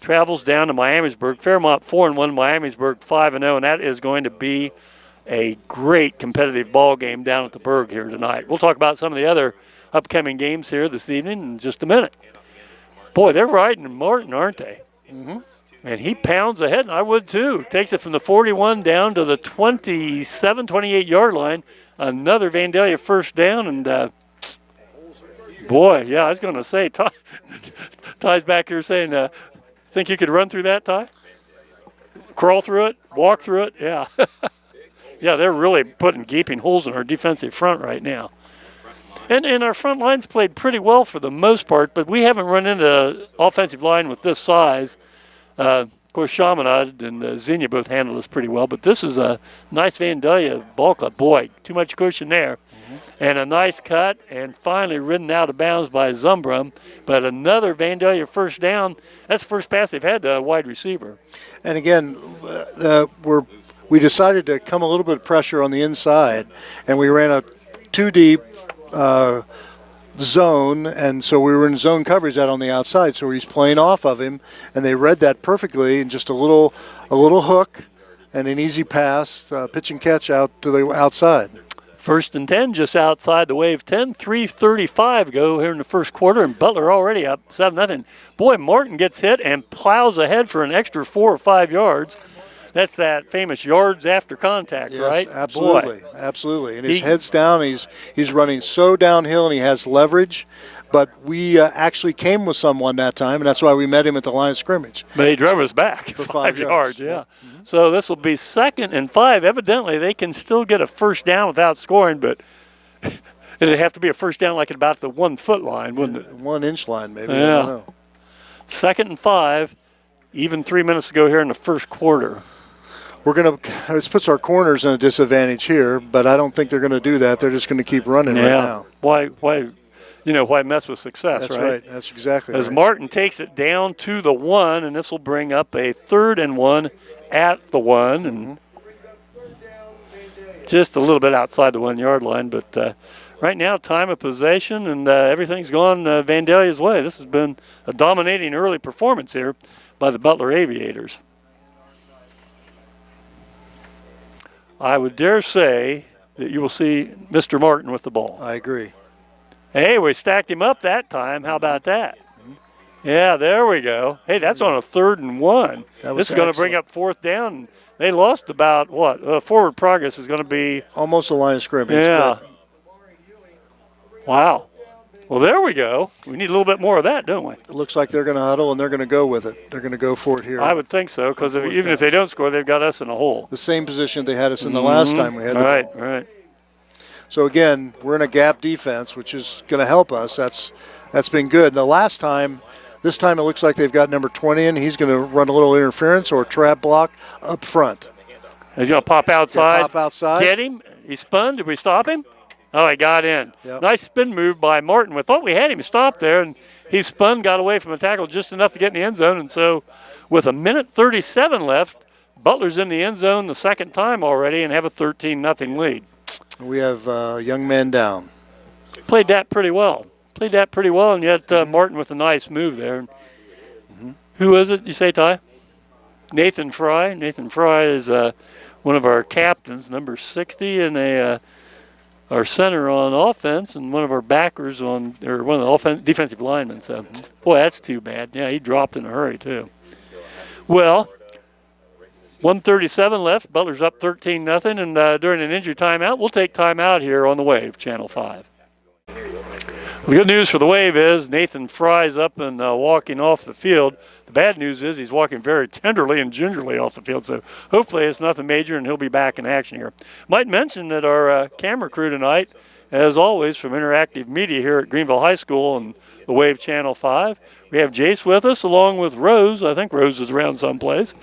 travels down to Miamisburg. Fairmont 4-1, Miamisburg 5-0, and that is going to be a great competitive ball game down at the Berg here tonight. We'll talk about some of the other upcoming games here this evening in just a minute. Boy, they're riding Martin, aren't they? Mm-hmm. And he pounds ahead, and I would too. Takes it from the 41 down to the 27, 28-yard line. Another Vandalia first down, and boy, yeah, I was going to say, Ty's back here saying, think you could run through that, Ty? Crawl through it? Walk through it? Yeah. Yeah, they're really putting gaping holes in our defensive front right now. And our front line's played pretty well for the most part, but we haven't run into an offensive line with this size. Of course, Chaminade and Xenia both handled us pretty well, but this is a nice Vandalia ball club. Boy, too much cushion there. Mm-hmm. And a nice cut, and finally ridden out of bounds by Zumbrum. But another Vandalia first down. That's the first pass they've had to a wide receiver. And again, we decided to come a little bit of pressure on the inside, and we ran a too deep zone, and so we were in zone coverage out on the outside, so he's playing off of him, and they read that perfectly, and just a little hook and an easy pass, pitch and catch out to the outside. 1st and 10 just outside the wave 10, 3:35 go here in the first quarter, and Butler already up 7-0. Boy, Martin gets hit and plows ahead for an extra 4 or 5 yards. That's that famous yards after contact, yes, right? Absolutely, Boy. absolutely. And his head's down. He's running so downhill, and he has leverage. But we actually came with someone that time, and that's why we met him at the line of scrimmage. But he drove us back for 5 yards, yeah. Mm-hmm. So this will be 2nd and 5. Evidently, they can still get a first down without scoring, but it'd have to be a first down like at about the 1 foot line, wouldn't it? 1 inch line, maybe. Yeah. I don't know. 2nd and 5, even 3 minutes to go here in the first quarter. It puts our corners in a disadvantage here, but I don't think they're going to do that. They're just going to keep running right now. Why mess with success, That's right? That's exactly As right. Martin takes it down to the 1, and this will bring up a 3rd and 1 at the 1, and just a little bit outside the 1 yard line. But right now, time of possession, and everything's gone Vandalia's way. This has been a dominating early performance here by the Butler Aviators. I would dare say that you will see Mr. Martin with the ball. I agree. Hey, we stacked him up that time. How about that? Yeah, there we go. Hey, that's on a 3rd and 1. This is going to bring up 4th down. They lost about, forward progress is going to be. Almost a line of scrimmage. Yeah. Wow. Well, there we go. We need a little bit more of that, don't we? It looks like they're going to huddle, and they're going to go with it. They're going to go for it here. I would think so, because even if they don't score, they've got us in a hole. The same position they had us in the last time we had the ball. Right. So, again, we're in a gap defense, which is going to help us. That's been good. And this time it looks like they've got number 20 in. He's going to run a little interference or trap block up front. He's going to pop outside. Pop outside. Get him. He spun. Did we stop him? Oh, he got in. Yep. Nice spin move by Martin. We thought we had him stopped there, and he spun, got away from a tackle just enough to get in the end zone. And so with 1:37 left, Butler's in the end zone the second time already and have a 13-0 lead. We have a young man down. Played that pretty well. played that pretty well, and yet Martin with a nice move there. Who is it, you say, Ty? Nathan Fry. Nathan Fry is one of our captains, number 60, and our center on offense, and one of our backers one of the defensive linemen. So, boy, that's too bad. Yeah, he dropped in a hurry, too. Well, 1:37 left. Butler's up 13-0, and during an injury timeout, we'll take timeout here on the Wave, Channel 5. The good news for the Wave is Nathan Fry's up and walking off the field. The bad news is he's walking very tenderly and gingerly off the field, so hopefully it's nothing major and he'll be back in action here. Might mention that our camera crew tonight, as always, from Interactive Media here at Greenville High School and the Wave Channel 5, we have Jace with us along with Rose. I think Rose is around someplace.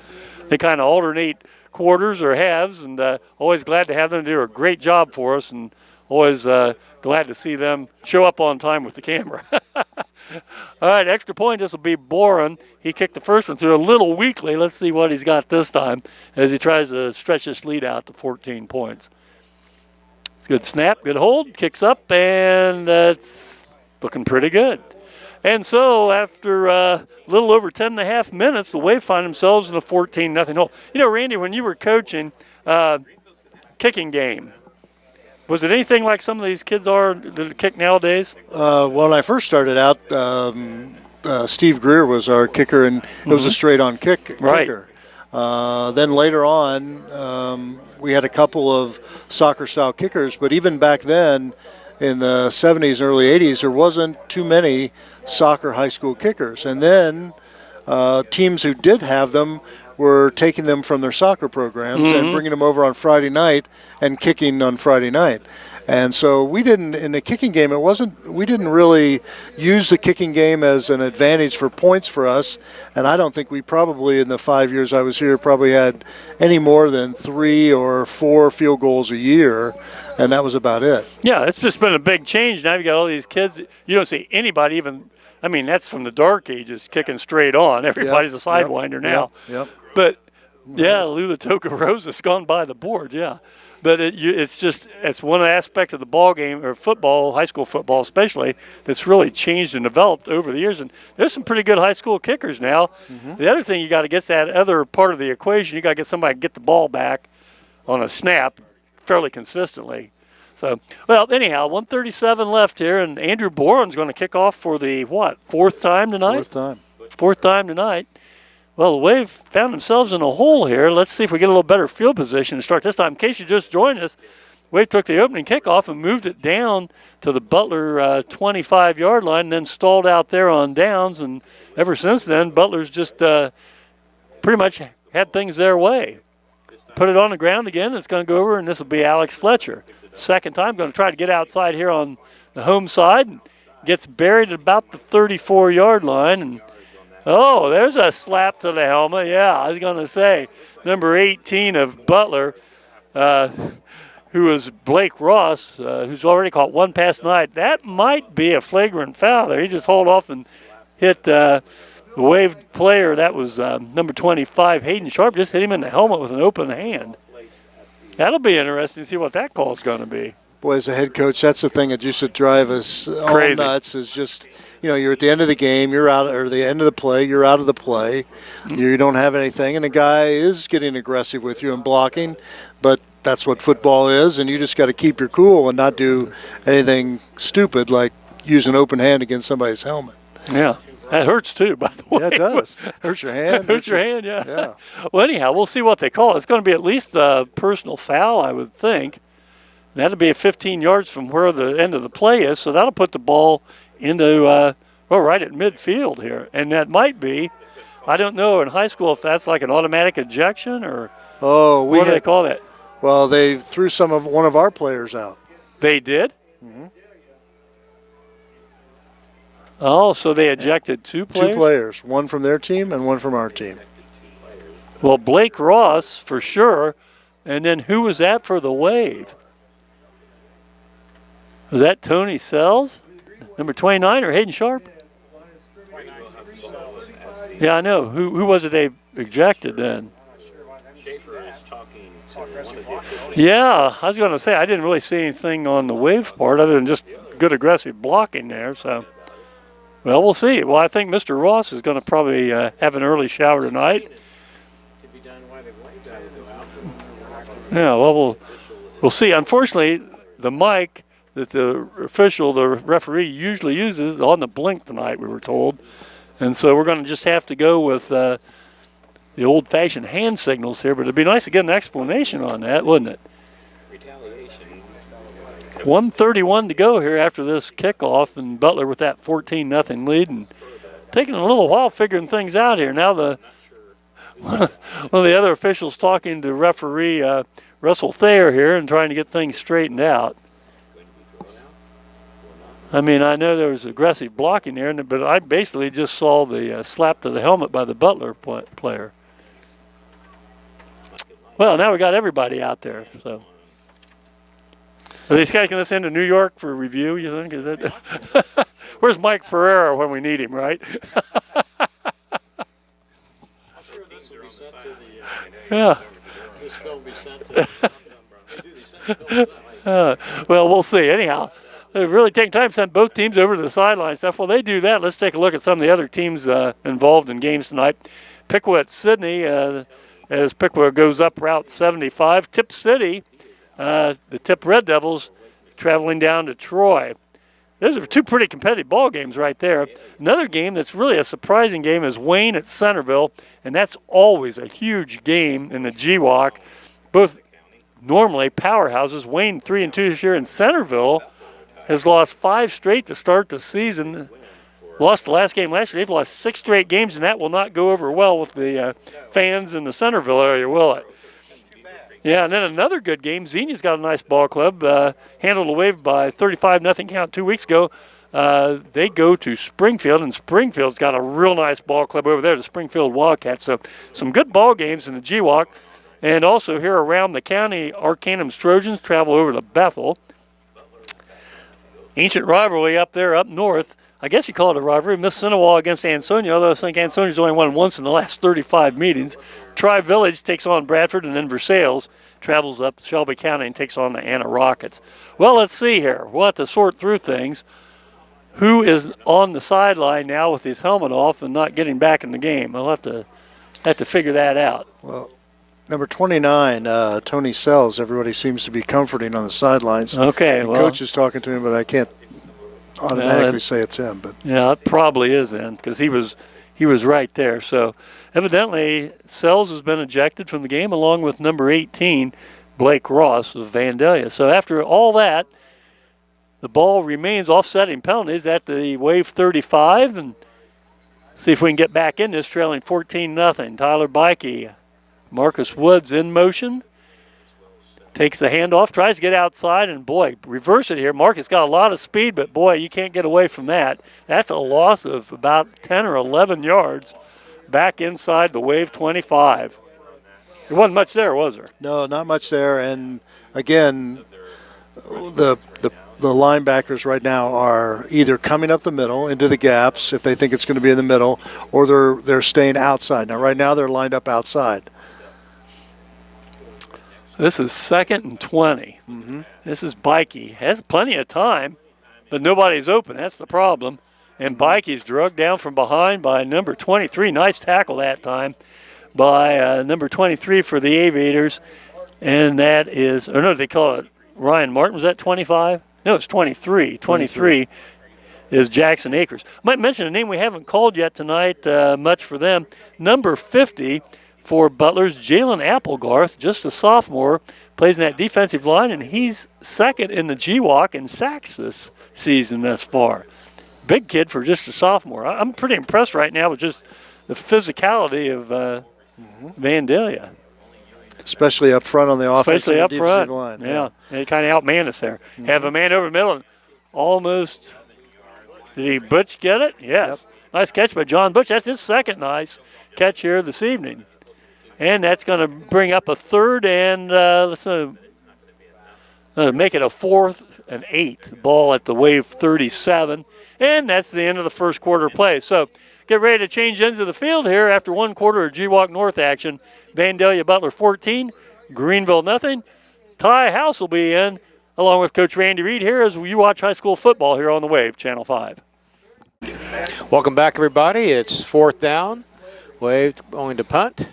They kind of alternate quarters or halves, and always glad to have them do a great job for us, and always glad to see them show up on time with the camera. All right, extra point. This will be Boren. He kicked the first one through a little weakly. Let's see what he's got this time as he tries to stretch this lead out to 14 points. It's a good snap, good hold, kicks up, and it's looking pretty good. And so after a little over 10.5 minutes, the Wave find themselves in a 14-0 hole. You know, Randy, when you were coaching kicking game, was it anything like some of these kids are that kick nowadays? When I first started out, Steve Greer was our kicker, and it was a straight-on kicker. Then later on, we had a couple of soccer-style kickers, but even back then, in the 70s, early 80s, there wasn't too many soccer high school kickers. And then teams who did have them were taking them from their soccer programs and bringing them over on Friday night and kicking on Friday night. And so we didn't, in the kicking game, we didn't really use the kicking game as an advantage for points for us. And I don't think we probably, in the 5 years I was here, probably had any more than 3 or 4 field goals a year. And that was about it. Yeah, it's just been a big change. Now you've got all these kids. You don't see anybody even, I mean, that's from the dark ages, kicking straight on. Everybody's a sidewinder now. But, yeah, Lula Toka Rose has gone by the board, yeah. But it's one aspect of the ball game, or football, high school football especially, that's really changed and developed over the years. And there's some pretty good high school kickers now. The other thing you got to get is that other part of the equation. You got to get somebody to get the ball back on a snap fairly consistently. So, well, anyhow, 1:37 left here, and Andrew Boren's going to kick off for the, fourth time tonight? Fourth time tonight. Well, the Wave found themselves in a hole here. Let's see if we get a little better field position to start this time. In case you just joined us, Wave took the opening kickoff and moved it down to the Butler 25-yard line and then stalled out there on downs. And ever since then, Butler's just pretty much had things their way. Put it on the ground again. It's going to go over, and this will be Alex Fletcher. Second time, going to try to get outside here on the home side. Gets buried at about the 34-yard line. And oh, there's a slap to the helmet. Yeah, I was going to say, number 18 of Butler, who is Blake Ross, who's already caught one pass tonight. That might be a flagrant foul there. He just hauled off and hit the Wave player. That was number 25, Hayden Sharp, just hit him in the helmet with an open hand. That'll be interesting to see what that call is going to be. Boy, as a head coach, that's the thing that used to drive us all nuts, is just, you know, you're at the end of the game, you're out, or the end of the play, you're out of the play, you don't have anything, and the guy is getting aggressive with you and blocking, but that's what football is, and you just got to keep your cool and not do anything stupid like use an open hand against somebody's helmet. Yeah. That hurts too, by the way. Yeah, it does. Hurts your hand. Hurts your hand, yeah. Well, anyhow, we'll see what they call it. It's going to be at least a personal foul, I would think. And that'll be 15 yards from where the end of the play is, so that'll put the ball into, right at midfield here. And that might be, I don't know in high school if that's like an automatic ejection or what do they call that? Well, they threw one of our players out. They did? Mm-hmm. Oh, so they ejected 2 players? 2 players, one from their team and one from our team. Well, Blake Ross for sure, and then who was that for the Wave? Was that Tony Sells, number 29, or Hayden Sharp? Yeah, I know. Who was it they ejected then? Yeah, I was going to say I didn't really see anything on the Wave part other than just good aggressive blocking there. So, well, we'll see. Well, I think Mr. Ross is going to probably have an early shower tonight. Yeah, well, we'll see. Unfortunately, the mic that the referee usually uses on the blink tonight, we were told. And so we're going to just have to go with the old-fashioned hand signals here. But it'd be nice to get an explanation on that, wouldn't it? 1:31 to go here after this kickoff, and Butler with that 14-0 lead, and taking a little while figuring things out here. Now one of the other officials talking to referee Russell Thayer here and trying to get things straightened out. I mean, I know there was aggressive blocking there, but I basically just saw the slap to the helmet by the Butler player. Well, now we got everybody out there, so. Are they taking us into New York for review, you think? Is that Where's Mike Pereira when we need him, right? I'm sure this will be sent to the. Yeah. This film will be sent to. Well, we'll see. Anyhow, they've really taken time to send both teams over to the sideline stuff. While they do that, let's take a look at some of the other teams involved in games tonight. Piqua Sydney, as Piqua goes up Route 75. Tip City. The Tip Red Devils traveling down to Troy. Those are two pretty competitive ball games right there. Another game that's really a surprising game is Wayne at Centerville, and that's always a huge game in the GWAC. Both normally powerhouses. Wayne 3-2 this year, and Centerville has lost 5 straight to start the season. Lost the last game last year. They've lost 6 straight games, and that will not go over well with the fans in the Centerville area, will it? Yeah, and then another good game. Xenia's got a nice ball club. Handled a Wave by 35-0 count 2 weeks ago. They go to Springfield, and Springfield's got a real nice ball club over there, the Springfield Wildcats. So some good ball games in the GWAC. And also here around the county, Arcanum's Trojans travel over to Bethel. Ancient rivalry up there, up north. I guess you call it a rivalry. Miss Sinawal against Ansonia, although I think Ansonia's only won once in the last 35 meetings. Tri-Village takes on Bradford, and then Versailles travels up Shelby County and takes on the Anna Rockets. Well, let's see here. We'll have to sort through things. Who is on the sideline now with his helmet off and not getting back in the game? I'll have to figure that out. Well, number 29, Tony Sells, everybody seems to be comforting on the sidelines. Okay, the well. Coach is talking to him, but I can't automatically say it's him. But yeah, it probably is then, because he was right there. So evidently, Sells has been ejected from the game along with number 18, Blake Ross of Vandalia. So after all that, the ball remains offsetting penalties at the Wave 35, and see if we can get back in this, trailing 14-0. Tyler Bikey, Marcus Woods in motion. Takes the handoff, tries to get outside, and boy, reverse it here. Marcus got a lot of speed, but boy, you can't get away from that. That's a loss of about 10 or 11 yards back inside the Wave 25. There wasn't much there, was there? no, not much there. And again, the linebackers right now are either coming up the middle into the gaps if they think it's going to be in the middle, or they're staying outside. Now, right now, they're lined up outside. This is 2nd and 20. Mm-hmm. This is Bikey. Has plenty of time, but nobody's open. That's the problem. And Bikey's drugged down from behind by number 23. Nice tackle that time by number 23 for the Aviators. And that is, or no, they call it Ryan Martin. Was that 25? No, it's 23. 23 is Jackson Akers. Might mention a name we haven't called yet tonight, much for them. Number 50 for Butler's Jalen Applegarth, just a sophomore, plays in that defensive line, and he's 2nd in the GWAC in sacks this season thus far. Big kid for just a sophomore. I'm pretty impressed right now with just the physicality of Vandalia. Especially up front on the offensive Especially up defensive front. line. Yeah, they kind of outman us there. Have a man over the middle and almost. Did he Butch get it? Yes. Yep. Nice catch by John Butch. That's his 2nd nice catch here this evening. And that's going to bring up a 3rd and let's make it a 4th and 8th ball at the Wave 37. And that's the end of the first quarter play. So get ready to change into the field here after 1 quarter of GWAC North action. Vandalia Butler 14, Greenville nothing. Ty House will be in along with Coach Randy Reed here as you watch high school football here on the Wave, Channel 5. Welcome back, everybody. It's 4th down. Wave going to punt.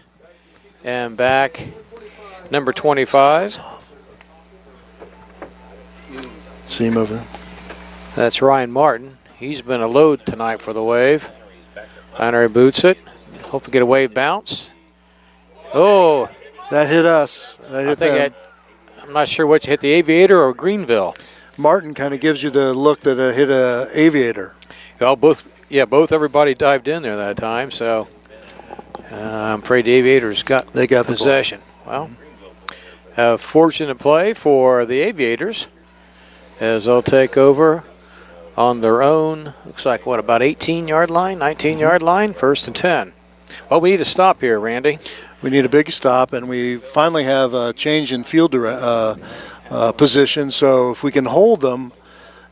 And back, number 25. See him over there. That's Ryan Martin. He's been a load tonight for the Wave. Binary boots it. Hope to get a Wave bounce. Oh. That hit us. That hit them. I'm not sure which hit, the Aviator or Greenville. Martin kind of gives you the look that it hit a Aviator. Well, both everybody dived in there that time, so I'm afraid the Aviators got possession. Well, fortunate play for the Aviators as they'll take over on their own, looks like, what, about 18-yard line, 19-yard line, 1st and 10. Well, we need to stop here, Randy. We need a big stop, and we finally have a change in field position. So if we can hold them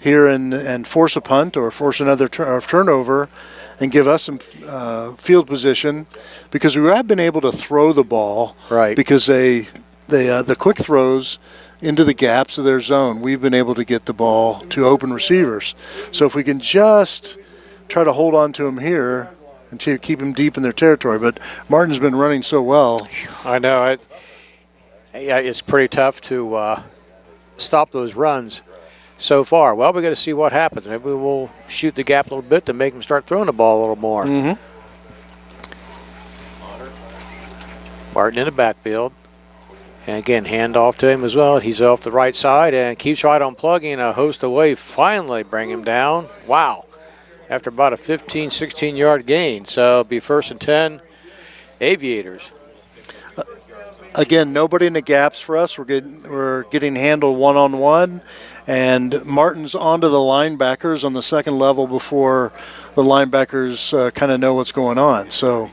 here and force a punt or force another turnover and give us some field position, because we have been able to throw the ball, right? Because the quick throws into the gaps of their zone, we've been able to get the ball to open receivers. So if we can just try to hold on to them here and to keep them deep in their territory. But Martin's been running so well. I know. It's pretty tough to stop those runs so far. Well, we got to see what happens. Maybe we'll shoot the gap a little bit to make them start throwing the ball a little more. Mm-hmm. Martin in the backfield. And again, hand off to him as well. He's off the right side and keeps right on plugging. A host away, finally bring him down. Wow. After about a 15, 16-yard gain. So it'll be 1st and 10, Aviators. Again, nobody in the gaps for us. We're getting handled one-on-one. And Martin's onto the linebackers on the second level before the linebackers kind of know what's going on. So,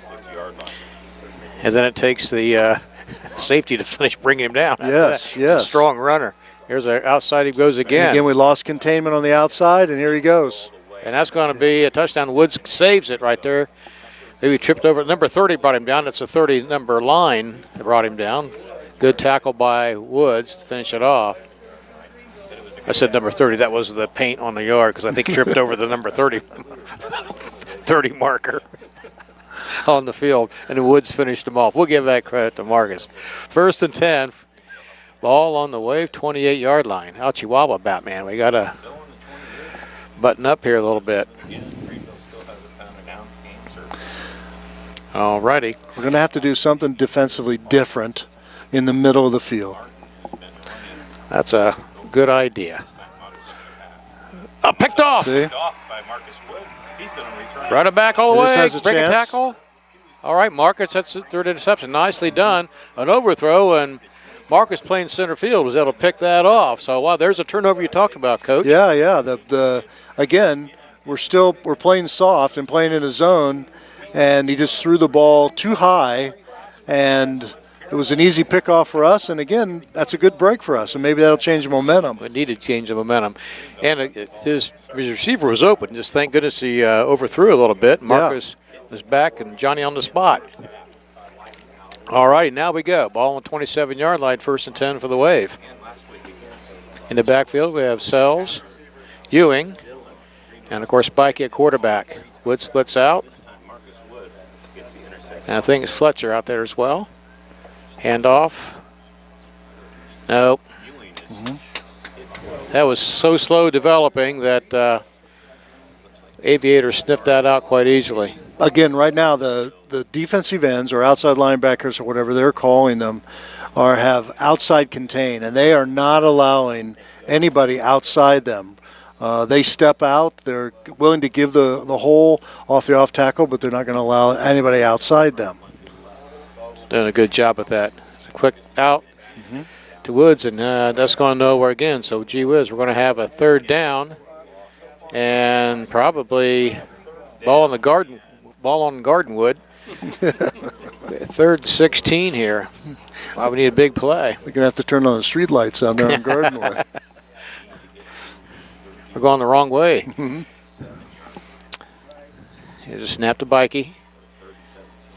and then it takes the safety to finish bringing him down. Yes. A strong runner. Here's our outside. He goes again. And again, we lost containment on the outside, and here he goes. And that's going to be a touchdown. Woods saves it right there. Maybe tripped over. Number 30 brought him down. It's a 30 number line that brought him down. Good tackle by Woods to finish it off. I said number 30. That was the paint on the yard because I think he tripped over the number 30 marker on the field. And Woods finished him off. We'll give that credit to Marcus. 1st and 10. Ball on the Wave, 28-yard line. Ouchie wobble, Batman. We got to button up here a little bit. All righty. We're going to have to do something defensively different in the middle of the field. That's a good idea. Picked off. See? Right it back all the way. Has a Break a chance. tackle. All right, Marcus, that's the 3rd interception. Nicely done. An overthrow, and Marcus playing center field was able to pick that off. So, wow, there's a turnover you talked about, Coach. Yeah. Again, we're playing soft and playing in a zone, and he just threw the ball too high, and it was an easy pickoff for us. And again, that's a good break for us, and maybe that'll change the momentum. We need to change the momentum. And his receiver was open. Just thank goodness he overthrew a little bit. Marcus was back, and Johnny on the spot. All right, now we go. Ball on the 27-yard line, 1st and 10 for the Wave. In the backfield, we have Sells, Ewing, and, of course, Spikey at quarterback. Wood splits out. And I think it's Fletcher out there as well. Handoff. Nope. That was so slow developing that Aviator sniffed that out quite easily. Again, right now, the defensive ends or outside linebackers or whatever they're calling them have outside contain, and they are not allowing anybody outside them. They step out. They're willing to give the hole off the off tackle, but they're not going to allow anybody outside them. Doing a good job with that. It's a quick out to Woods, and that's going nowhere again. So, gee whiz, we're going to have a 3rd down and probably ball on Gardenwood. 3rd and 16 here. Wow, we need a big play. We're going to have to turn on the street lights down there in Gardenwood. We're going the wrong way. You just snap the bikey.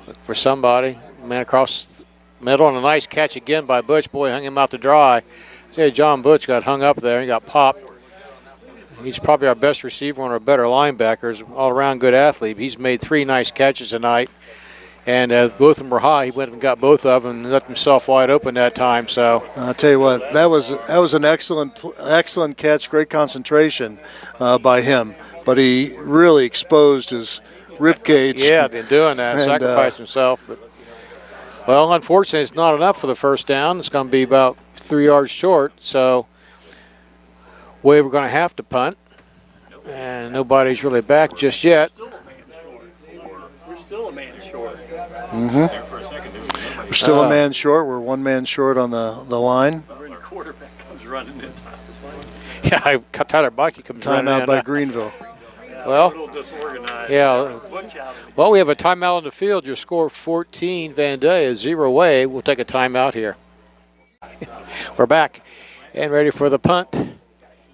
Look for somebody. Man across the middle, and a nice catch again by Butch. Boy, hung him out to dry. Say John Butch got hung up there. He got popped. He's probably our best receiver, one of our better linebackers, all-around good athlete. He's made 3 nice catches tonight, and both of them were high. He went and got both of them and left himself wide open that time. So I'll tell you what, that was an excellent catch, great concentration by him. But he really exposed his rib cage. Yeah, been doing that, and, sacrificed himself. But well, unfortunately, it's not enough for the first down. It's going to be about 3 yards short. So we're going to have to punt, and nobody's really back just yet. We're still a man short. We're still a man short. We're 1 man short on the line. When the quarterback comes running in time. Yeah, I got Tyler Bucky comes running Timeout in. by Greenville. Well, A little disorganized. yeah. Well, we have a timeout on the field. Your score 14, Vandalia, 0 away. We'll take a timeout here. We're back and ready for the punt.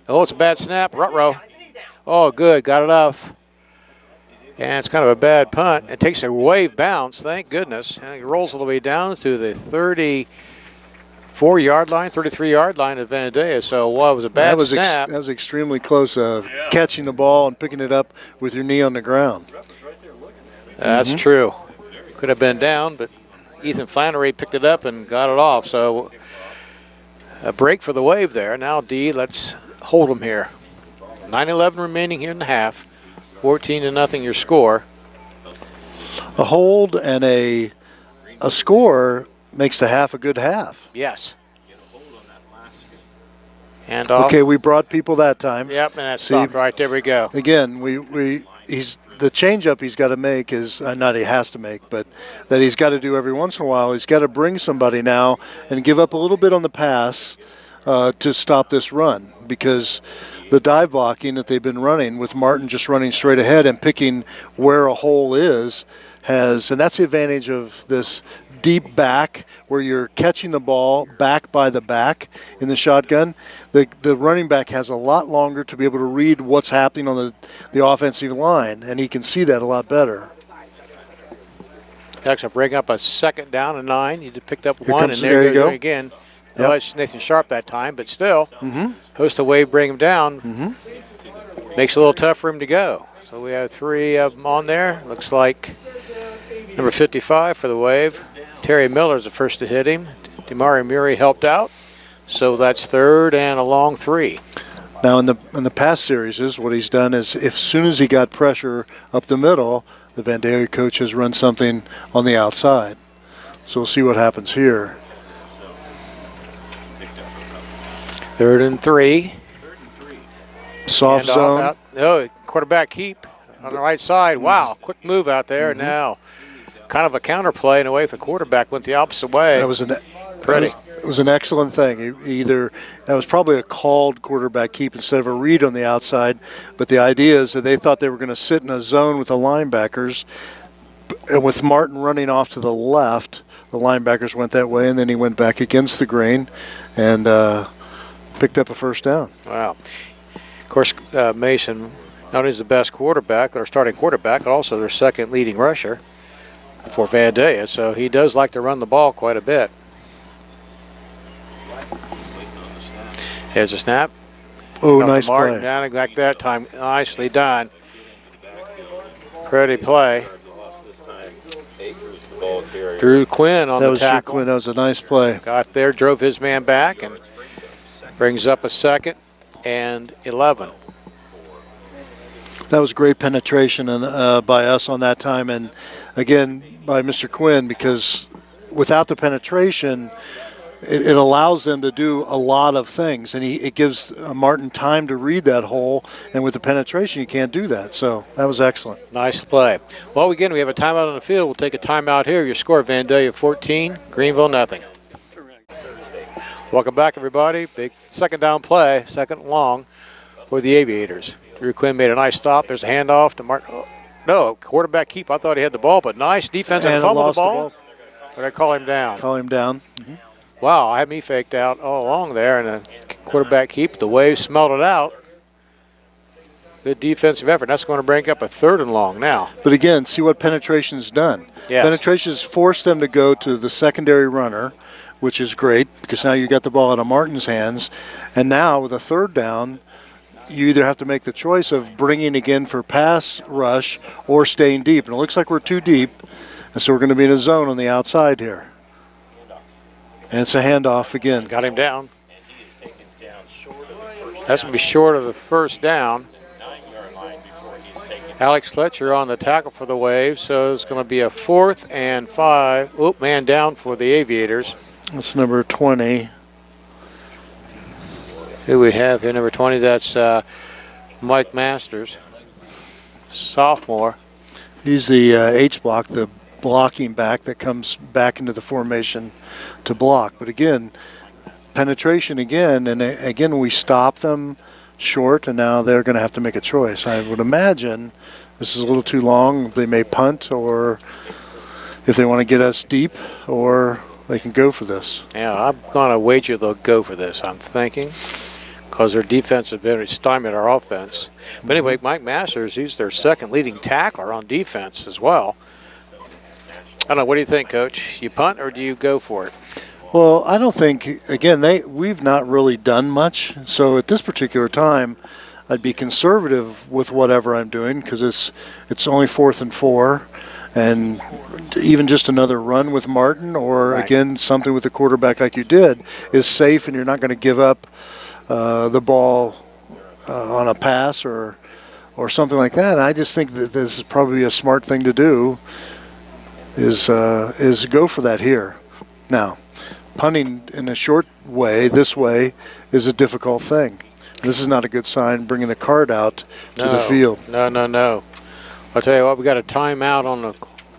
Oh, it's a bad snap. Ruh-roh. Oh, good. Got it off. And it's kind of a bad punt. It takes a wave bounce, thank goodness. And it rolls all the way down to the 34-yard line, 33-yard line of Vandalia. So, well, it was a bad snap. That was extremely close, catching the ball and picking it up with your knee on the ground. That's true. Could have been down, but Ethan Flannery picked it up and got it off. So, a break for the wave there. Now, D, let's hold them here. 9:11 remaining here in the half. 14-0 your score. A hold and a score makes the half a good half. Yes. And off. Okay, we brought people that time. Yep, and that stopped right there. We go. Again, he's the changeup he's got to make is not he has to make, but that he's got to do every once in a while. He's got to bring somebody now and give up a little bit on the pass to stop this run, because the dive blocking that they've been running with Martin just running straight ahead and picking where a hole is and that's the advantage of this deep back where you're catching the ball back by the back in the shotgun. The running back has a lot longer to be able to read what's happening on the offensive line, and he can see that a lot better. Next, I'll bring up a 2nd down and 9. You just picked up Here one, comes, and there you go go. again. Yep. No, it's Nathan Sharp that time, but still, host a wave, bring him down. Makes it a little tough for him to go. So we have 3 of them on there. Looks like number 55 for the wave. Terry Miller's the first to hit him. Demari Murray helped out. So that's 3rd and a long 3. Now in the past series, what he's done is, as soon as he got pressure up the middle, the Vandalia coach has run something on the outside. So we'll see what happens here. 3rd and 3. Soft Hand off zone. out. Oh, quarterback keep on the right side. Wow, quick move out there. Now, kind of a counterplay in a way if the quarterback went the opposite way. That was an Pretty. It was an excellent thing. That was probably a called quarterback keep instead of a read on the outside. But the idea is that they thought they were going to sit in a zone with the linebackers, and with Martin running off to the left, the linebackers went that way, and then he went back against the grain and picked up a first down. Wow. Of course, Mason not only is the best quarterback, their starting quarterback, but also their 2nd leading rusher for Vandalia. So he does like to run the ball quite a bit. Here's a snap. Oh, Up to nice Martin play. down back that time. Nicely done. Pretty play. Drew Quinn on That the was Drew tackle. Quinn. That was a nice play. Got there, drove his man back, and brings up a 2nd and 11. That was great penetration by us on that time, and again by Mr. Quinn, because without the penetration, it allows them to do a lot of things, and it gives Martin time to read that hole, and with the penetration you can't do that. So that was excellent. Nice play. Well, again, we have a timeout on the field. We'll take a timeout here. Your score, Vandalia 14, Greenville nothing. Welcome back, everybody. Big 2nd down play, 2nd and long for the Aviators. Drew Quinn made a nice stop. There's a handoff to Martin. Oh, no, quarterback keep. I thought he had the ball, but nice defense and fumbled the ball. But I call him down. Call him down. Wow, I had me faked out all along there, and a quarterback keep. The Waves smelled it out. Good defensive effort. That's going to bring up a 3rd and long now. But again, see what penetration's done. Yes. Penetration's forced them to go to the secondary runner, which is great because now you got the ball out of Martin's hands. And now with a third down, you either have to make the choice of bringing again for pass rush or staying deep. And it looks like we're too deep, and so we're going to be in a zone on the outside here. And it's a handoff again. Got him down. That's going to be short of the first down. Alex Fletcher on the tackle for the Wave, so it's going to be a 4th and 5. Oop, man down for the Aviators. That's number 20. Who we have here, number 20, that's Mike Masters, sophomore. He's the H-block, the blocking back that comes back into the formation to block. But again, penetration again, and again we stop them short, and now they're going to have to make a choice. I would imagine this is a little too long. They may punt, or if they want to get us deep, or they can go for this. Yeah, I'm going to wager they'll go for this, I'm thinking, because their defense has been stymied our offense. But anyway, Mike Masters, he's their second leading tackler on defense as well. I don't know, what do you think, Coach? You punt or do you go for it? Well, I don't think, again, we've not really done much. So at this particular time, I'd be conservative with whatever I'm doing because it's only 4th and 4. And even just another run with Martin or, again, something with the quarterback like you did is safe, and you're not going to give up the ball on a pass or something like that. And I just think that this is probably a smart thing to do is go for that here. Now, punting in a short way, this way, is a difficult thing. This is not a good sign, bringing the card out to the field. No. I'll tell you what, we got a timeout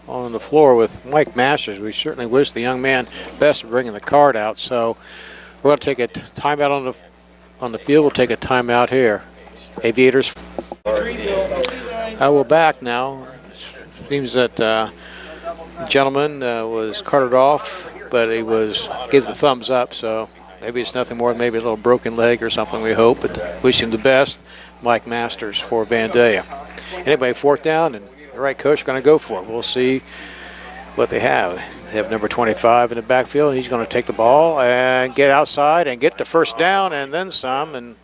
on the floor with Mike Masters. We certainly wish the young man best for bringing the card out. So we're going to take a timeout on the field. We'll take a timeout here. Aviators. We're back now. Seems that gentleman was carted off, but he gives the thumbs up. So maybe it's nothing more than maybe a little broken leg or something, we hope. But wish him the best. Mike Masters for Vandalia. Anyway, 4th down, and the right coach is going to go for it. We'll see what they have. They have number 25 in the backfield, and he's going to take the ball and get outside and get the first down and then some. And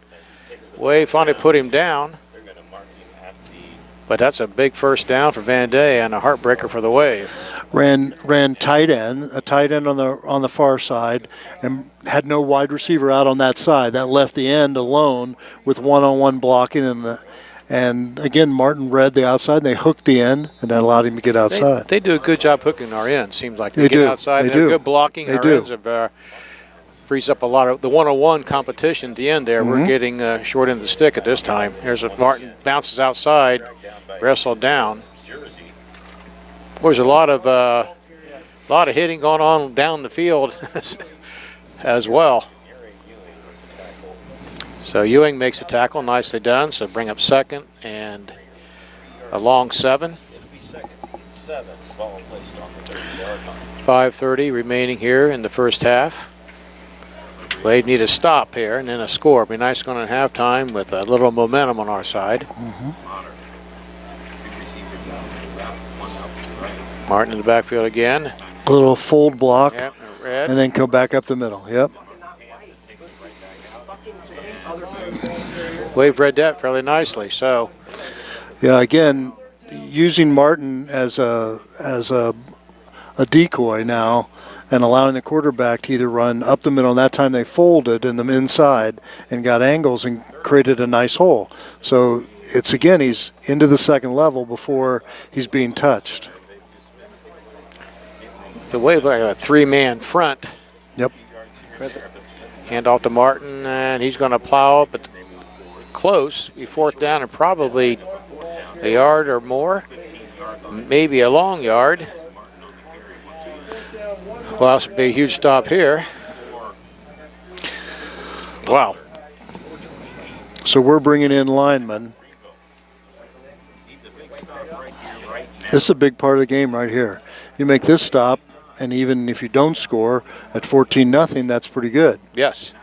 Wade finally put him down. But that's a big first down for Vandalia and a heartbreaker for the Wave. Ran tight end, a tight end on the far side, and had no wide receiver out on that side. That left the end alone with one-on-one blocking, and again Martin read the outside and they hooked the end, and that allowed him to get outside. They do a good job hooking our ends. Seems like they get outside. They have good blocking. Our ends have frees up a lot of the one-on-one competition at the end there. We're getting short end of the stick at this time. Here's a Martin bounces outside, wrestled down. There's a lot of hitting going on down the field as well. So Ewing makes a tackle, nicely done. So bring up 2nd and a long 7. 5:30 remaining here in the first half. Wade need a stop here and then a score. Be nice going at halftime with a little momentum on our side. Martin in the backfield again. A little fold block, red. And then go back up the middle. Yep. Wade read that fairly nicely. So, yeah, again, using Martin as a decoy now, and allowing the quarterback to either run up the middle. And that time they folded in the inside and got angles and created a nice hole. So it's again, he's into the 2nd level before he's being touched. It's a Wave like a 3-man front. Yep. Hand off to Martin, and he's going to plow up, but close. Be 4th down and probably a yard or more, maybe a long yard. Well, this would be a huge stop here. Wow. So we're bringing in linemen. This is a big part of the game right here. You make this stop, and even if you don't score at 14-0, that's pretty good. Yes.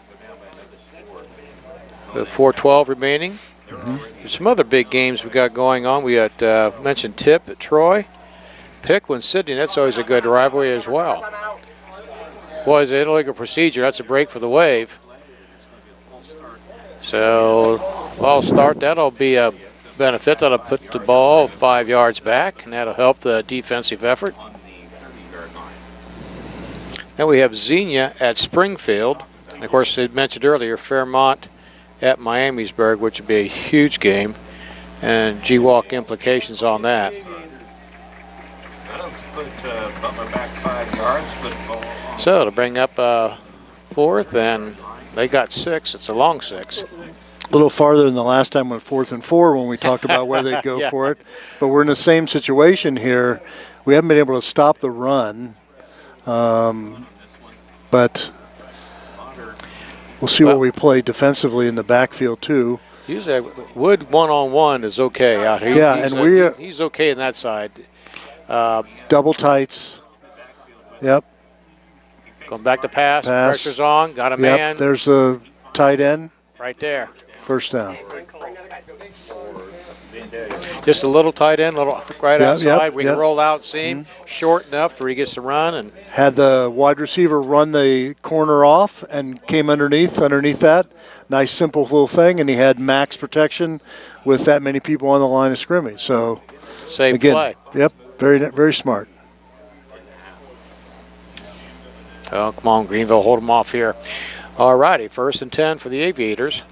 With 4:12 remaining. There's some other big games we got going on. We got mentioned Tip at Troy. Piqua and Sydney, that's always a good rivalry as well. was an illegal procedure. That's a break for the Wave. So, false start. That'll be a benefit. That'll put the ball 5 yards back, and that'll help the defensive effort. Then we have Xenia at Springfield. And of course, they mentioned earlier Fairmont at Miamisburg, which would be a huge game, and GWalk implications on that. Butler back 5 yards, So to bring up fourth, and they got 6. It's a long 6. A little farther than the last time on 4th and 4 when we talked about where they'd go Yeah. for it. But we're in the same situation here. We haven't been able to stop the run. But we'll see what we play defensively in the backfield, too. Usually, Wood one-on-one is okay out here. Yeah, and he's okay on that side. Double tights. Yep. Going back to pass. Pass. Pressure's on. Got a Yep, man there's a tight end. right there. First down. Just a little tight end, little right Yep, outside. yep, We can yep. roll out seam, short enough where he gets to run. And Had the wide receiver run the corner off and came underneath that. Nice, simple little thing. And he had max protection with that many people on the line of scrimmage. So, save again, play. yep, very, very smart. Oh, come on, Greenville, hold them off here. All righty, 1st and 10 for the Aviators.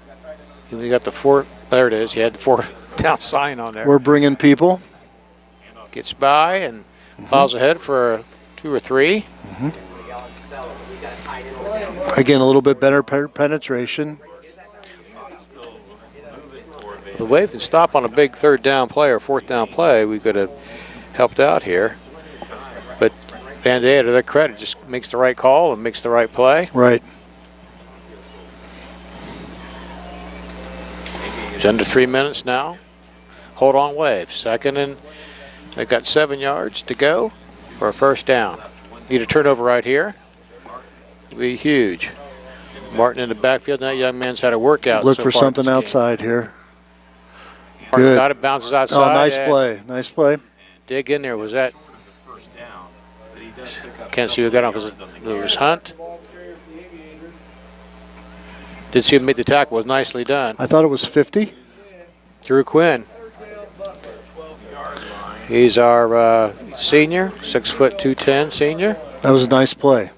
We got the 4. There it is. You had the 4 down sign on there. We're bringing people. Gets by and plows ahead for 2 or 3. Again, a little bit better penetration. The Wave can stop on a big 3rd down play or 4th down play. We could have helped out here. But Vandalia, to their credit, just makes the right call and makes the right play. Right. It's under 3 minutes now. Hold on, Wave. 2nd and they've got 7 yards to go for a 1st down. Need a turnover right here. It'll be huge. Martin in the backfield. That young man's had a workout. Look so for far in something this game. outside here. Martin Good. got it, bounces outside. Oh, nice and play. Nice play. Dig in there. Was that? Can't see who got off. It was Hunt. Did see him make the tackle. Was nicely done. I thought it was 50. Drew Quinn. He's our senior, 6 foot 210 senior. That was a nice play.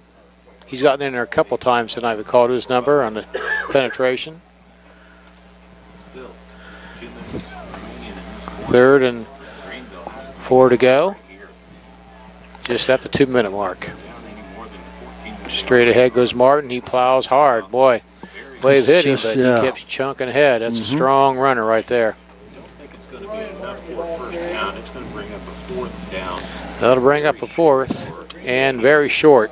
He's gotten in there a couple times tonight. We called his number on the penetration. 3rd and 4 to go. Just at the 2-minute mark. Straight ahead goes Martin. He plows hard. Boy, Wave hit him, but yeah. he keeps chunking ahead. That's a strong runner right there. That'll bring up a 4th and very short.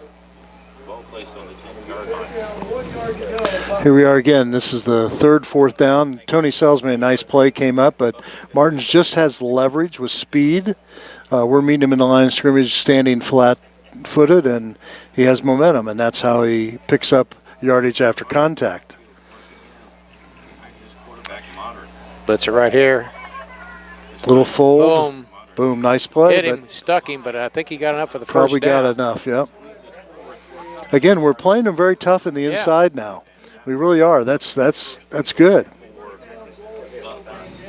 Here we are again. This is the 3rd, 4th down. Tony Sells made a nice play, came up, but Martins just has leverage with speed. We're meeting him in the line of scrimmage standing flat-footed, and he has momentum, and that's how he picks up yardage after contact. Blitzer right here. Little fold. Boom. Boom. Nice play. Hit him, but stuck him, but I think he got enough for the probably first down. got enough, yep. Again, we're playing them very tough in the inside now. We really are. That's good.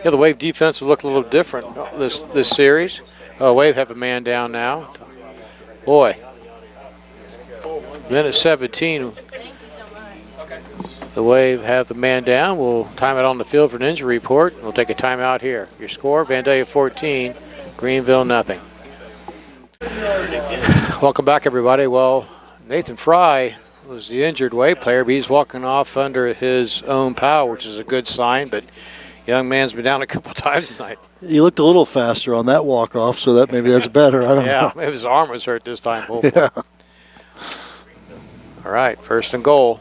Yeah, the Wave defense will look a little different this series. Wave have a man down now. Boy. Minute 17. The Wave have the man down. We'll time it on the field for an injury report. We'll take a timeout here. Your score, Vandalia 14, Greenville nothing. Welcome back, everybody. Well, Nathan Fry was the injured Wave player, but he's walking off under his own power, which is a good sign, but young man's been down a couple times tonight. He looked a little faster on that walk-off, so that maybe that's better. I don't know. Yeah, maybe his arm was hurt this time, hopefully. Yeah. All right, 1st and goal.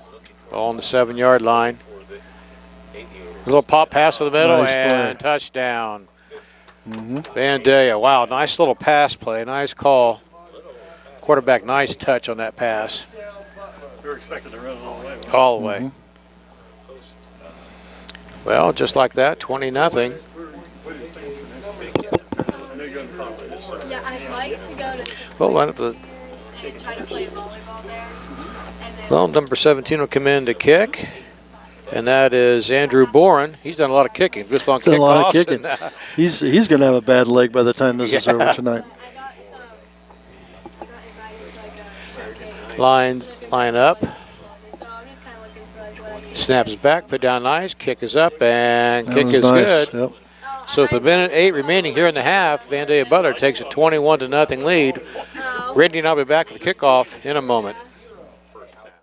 Ball on the 7-yard line. A little pop pass for the middle Nice and play. touchdown. Vandalia. Wow, nice little pass play. Nice call. Quarterback, nice touch on that pass. We were expecting to run it all the way. All the way. Well, just like that, 20-0. Yeah, I'd like to go to Well, one of the and try to play volleyball there. Well, number 17 will come in to kick, and that is Andrew Boren. He's done a lot of kicking, just on Done a lot of kickoffs. kicking. And, He's going to have a bad leg by the time this is over tonight. line up. Snaps back, put down nice, kick is up, and That kick was is nice. good. Yep. So with a minute 8 remaining here in the half, Vandalia Butler takes a 21-0 lead. Randy and I'll be back for the kickoff in a moment.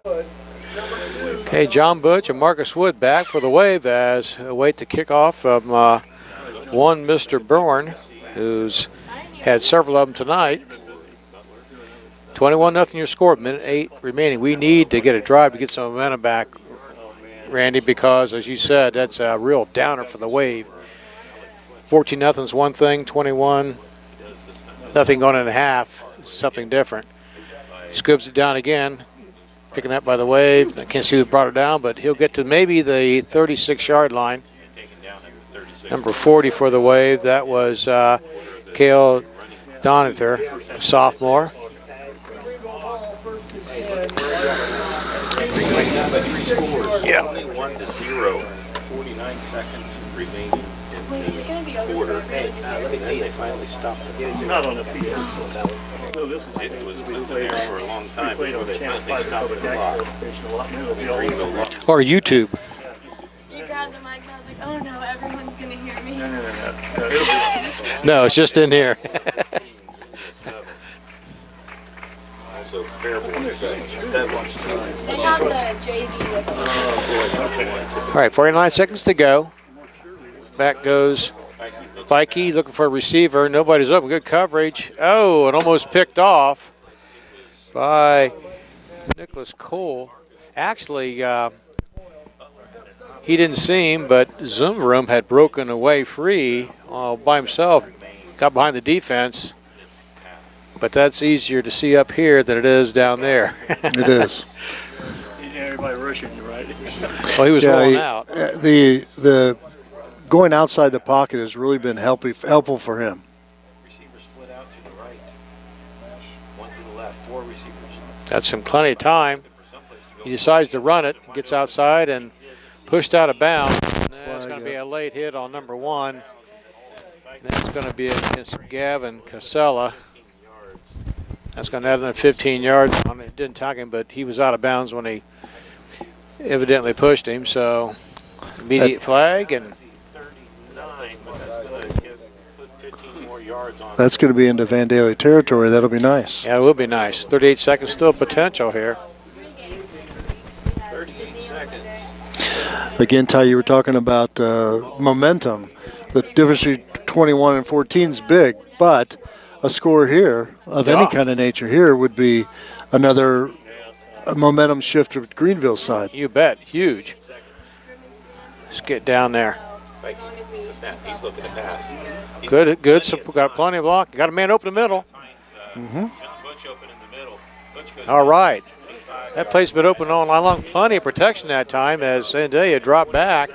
Okay, John Butch and Marcus Wood back for the wave as await the kickoff from one Mr. Bourne, who's had several of them tonight. 21-0 your score, minute 8 remaining. We need to get a drive to get some momentum back, Randy, because as you said, that's a real downer for the wave. 14-0 is one thing, 21-0 going in a half is something different. Scoobs it down again, picking up by the wave. I can't see who brought it down, but he'll get to maybe the 36-yard line. Number 40 for the wave, that was Cale Donather, sophomore. Yeah. 21-0, 49 seconds remaining in the quarter. Let me see. They finally stopped it. Not on the field. So this is It was moving there for a long time played before on they Channel finally 5 stopped public the clock. access station a lot more. It'll be all Or YouTube. You grabbed the mic and I was like, oh no, everyone's going to hear me. No, it'll be No, it's just in here. Also, Fairborn says Devon Stevens. They have the JV with them. All right, 49 seconds to go. Back goes Vikey looking for a receiver. Nobody's open. Good coverage. Oh, and almost picked off by Nicholas Cole. Actually, he didn't see him, but Zumvarum had broken away free by himself. Got behind the defense. But that's easier to see up here than it is down there. It is. everybody rushing you, right? Well, he was rolling out. The going outside the pocket has really been helpful for him. Receivers split out to the right. One to the left. 4 receivers. That's some plenty of time. He decides to run it, gets outside and pushed out of bounds. That's going to be a late hit on number 1. And that's going to be against Gavin Casella. That's going to add another 15 yards on it. Didn't tag him, but he was out of bounds when he evidently pushed him. So immediate flag, and 39, but that's going to put 15 more yards on. That's going to be into Vandalia territory. That'll be nice. yeah, it will be nice. 38 seconds, still potential here. 38 seconds. Again, Ty, you were talking about momentum. The difference between 21 and 14 is big, but a score here of any kind of nature here would be another momentum shift to Greenville's side. You bet, huge. Let's get down there. He's looking to pass. Good. So got plenty of block. Got a man open the middle. Butch open in the middle. All right. That play's been open all night long. Plenty of protection that time as Vandalia dropped back.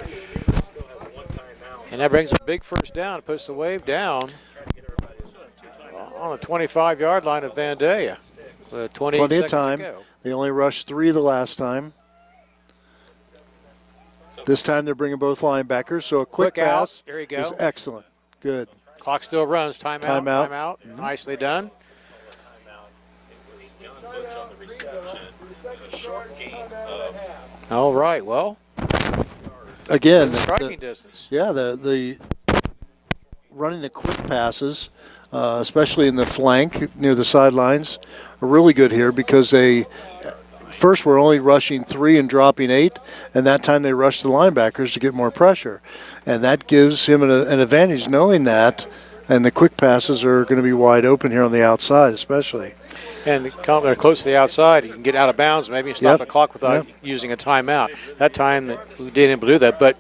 And that brings a big first down. It puts the wave down on the 25-yard line of Vandalia. With 28 Plenty of seconds time. to go. They only rushed 3 the last time. This time they're bringing both linebackers, so a quick Quick out. pass There you go. is excellent. Good. Clock still runs. Timeout. Timeout. Nicely done. All right. Well, Again, striking distance. yeah, the running the quick passes, especially in the flank near the sidelines, are really good here because they first were only rushing 3 and dropping 8, and that time they rushed the linebackers to get more pressure, and that gives him an advantage knowing that. And the quick passes are going to be wide open here on the outside, especially. And they're close to the outside. You can get out of bounds, maybe stop the clock without using a timeout. That time we didn't able to do that, but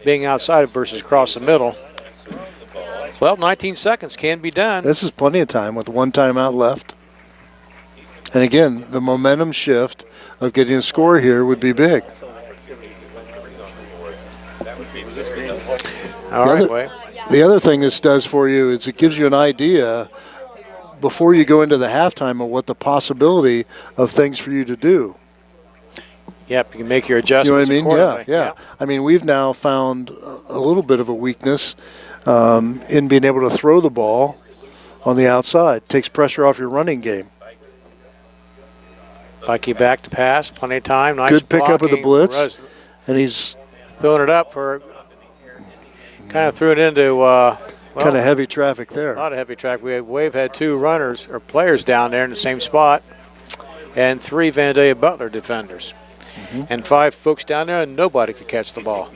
being outside versus across the middle. Well, 19 seconds can be done. This is plenty of time with 1 timeout left. And again, the momentum shift of getting a score here would be big. All right, Wade. The other thing this does for you is it gives you an idea before you go into the halftime of what the possibility of things for you to do. Yep, you can make your You know what adjustments I mean? accordingly. Yeah. I mean, we've now found a little bit of a weakness in being able to throw the ball on the outside. Takes pressure off your running game. Bucky back to pass, plenty of time. Nice Good pickup of the blocking. blitz, and he's throwing it up for, kind of threw it into, kind of heavy traffic there. A lot of heavy traffic. We've had 2 runners or players down there in the same spot, and 3 Vandalia Butler defenders, and 5 folks down there, and nobody could catch the ball.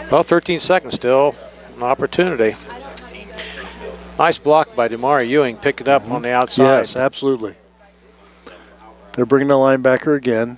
Well, 13 seconds still, an opportunity. Nice block by Damari Ewing, pick it up on the outside. Yes, absolutely. They're bringing the linebacker again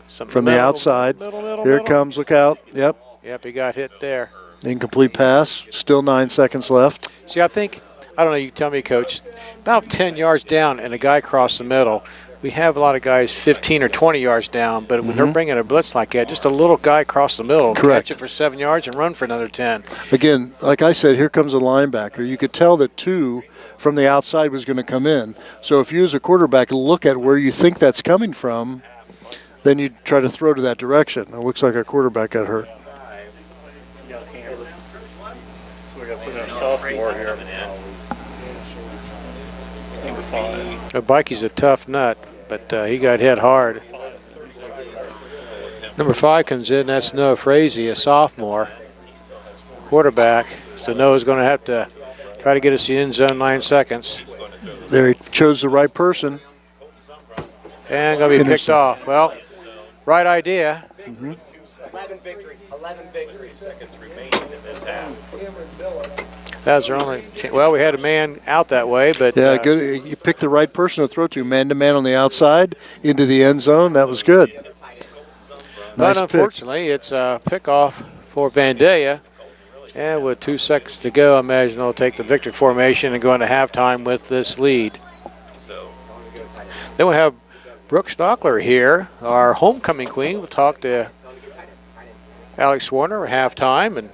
from the outside. Here it comes, look out. Yep. Yep, he got hit there. Incomplete pass, still 9 seconds left. See, I don't know, you tell me, Coach, about 10 yards down and a guy across the middle. We have a lot of guys 15 or 20 yards down, but when they're bringing a blitz like that, just a little guy across the middle, Correct. catch it for 7 yards and run for another 10. Again, like I said, here comes a linebacker. You could tell that 2 from the outside was going to come in. So if you as a quarterback look at where you think that's coming from, then you try to throw to that direction. It looks like our quarterback got hurt. So we got to put in a sophomore here. Bikey's a tough nut, but he got hit hard. Number 5 comes in, that's Noah Frazee, a sophomore quarterback. So Noah's going to have to try to get us the end zone 9 seconds. There, he chose the right person. And going to be picked off. Well, right idea. 11 victory seconds remaining in this half. That was their only well, we had a man out that way, but Yeah, good. You picked the right person to throw to, man-to-man on the outside into the end zone. That was good. But Nice unfortunately, it's a pickoff for Vandalia. And with 2 seconds to go, I imagine they'll take the victory formation and go into halftime with this lead. Then we have Brooke Stockler here, our homecoming queen. We'll talk to Alex Warner at halftime, and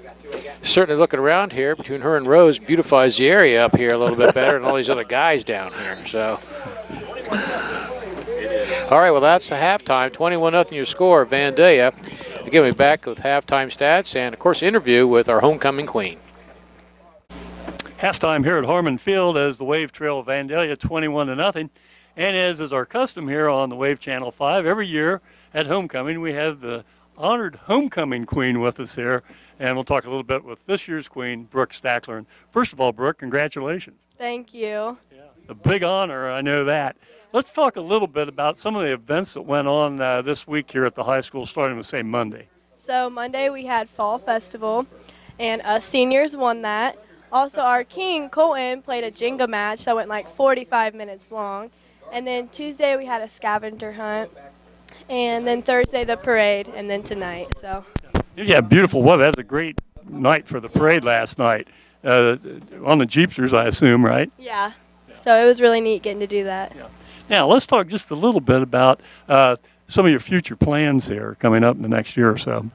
certainly looking around here between her and Rose beautifies the area up here a little bit better than all these other guys down here. So, all right, well, that's the halftime. 21-0 your score, Vandalia. Again, we'll be back with halftime stats and, of course, interview with our homecoming queen. Halftime here at Harmon Field as the Wave Trail Vandalia 21-0. And as is our custom here on the Wave Channel 5, every year at homecoming we have the honored homecoming queen with us here. And we'll talk a little bit with this year's queen, Brooke Stackler. And first of all, Brooke, congratulations. Thank you. Yeah, a big honor, I know that. Let's talk a little bit about some of the events that went on this week here at the high school, starting with, say, Monday. So Monday we had Fall Festival, and us seniors won that. Also, our king, Colton, played a Jenga match that went like 45 minutes long. And then Tuesday we had a scavenger hunt. And then Thursday the parade, and then tonight. So. Yeah, beautiful weather. That was a great night for the parade last night. On the Jeepsters, I assume, right? Yeah. So it was really neat getting to do that. Yeah. Now, let's talk just a little bit about some of your future plans here coming up in the next year or so.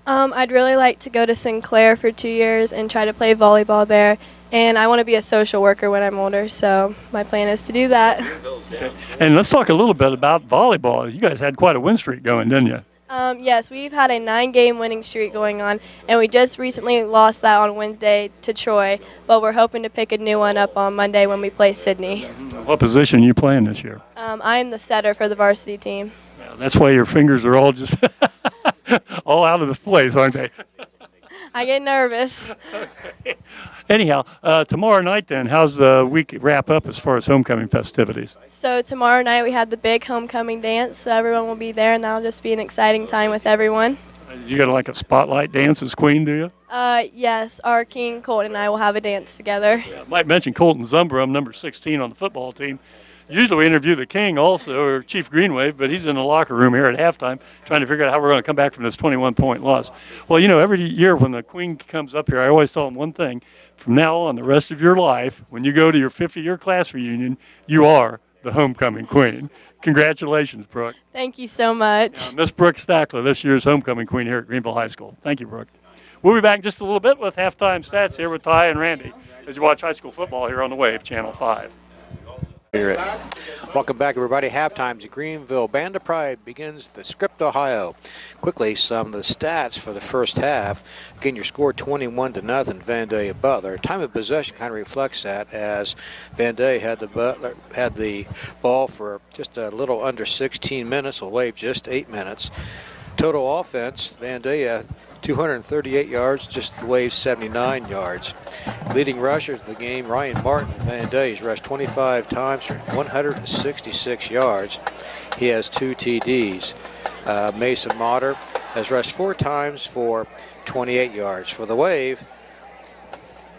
I'd really like to go to Sinclair for 2 years and try to play volleyball there. And I want to be a social worker when I'm older, so my plan is to do that. Okay. And let's talk a little bit about volleyball. You guys had quite a win streak going, didn't you? Yes, we've had a 9-game winning streak going on, and we just recently lost that on Wednesday to Troy, but we're hoping to pick a new one up on Monday when we play Sydney. What position are you playing this year? I am the setter for the varsity team. Yeah, that's why your fingers are all just all out of this place, aren't they? I get nervous. Okay. Anyhow, tomorrow night then, how's the week wrap up as far as homecoming festivities? So tomorrow night we have the big homecoming dance, so everyone will be there, and that'll just be an exciting time with everyone. You got like a spotlight dance as queen, do you? Yes, our king, Colton, and I will have a dance together. Yeah, I might mention Colton Zumbrum, number 16 on the football team. Usually we interview the king also, or Chief Greenwave, but he's in the locker room here at halftime trying to figure out how we're going to come back from this 21-point loss. Well, you know, every year when the queen comes up here, I always tell them one thing. From now on, the rest of your life, when you go to your 50-year class reunion, you are the homecoming queen. Congratulations, Brooke. Thank you so much. Miss Brooke Stackler, this year's homecoming queen here at Greenville High School. Thank you, Brooke. We'll be back in just a little bit with halftime stats here with Ty and Randy as you watch high school football here on the Wave, Channel 5. Welcome back, everybody. Halftime's Greenville Band of Pride begins the script, Ohio. Quickly, some of the stats for the first half. Again, your score 21-0, Vandalia Butler. Time of possession kind of reflects that, as Vandalia had the ball for just a little under 16 minutes, away just 8 minutes. Total offense, Vandalia 238 yards, just the Waves 79 yards. Leading rushers of the game, Ryan Martin from Vandalia, has rushed 25 times for 166 yards. He has 2 TDs. Mason Motter has rushed 4 times for 28 yards. For the Wave,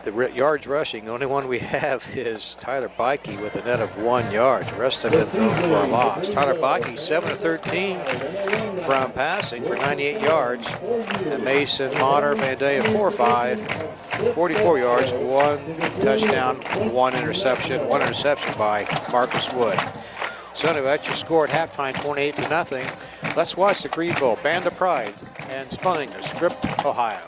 the yards rushing, the only one we have is Tyler Bikey with a net of 1 yard. The rest of it thrown for a loss. Tyler Bikey, 7 of 13 from passing for 98 yards. And Mason Motter, Vandalia, 4 of 5, 44 yards, 1 touchdown, 1 interception. 1 interception by Marcus Wood. So anyway, that's your score at halftime, 28-0. Let's watch the Greenville Band of Pride and spelling the script, Ohio.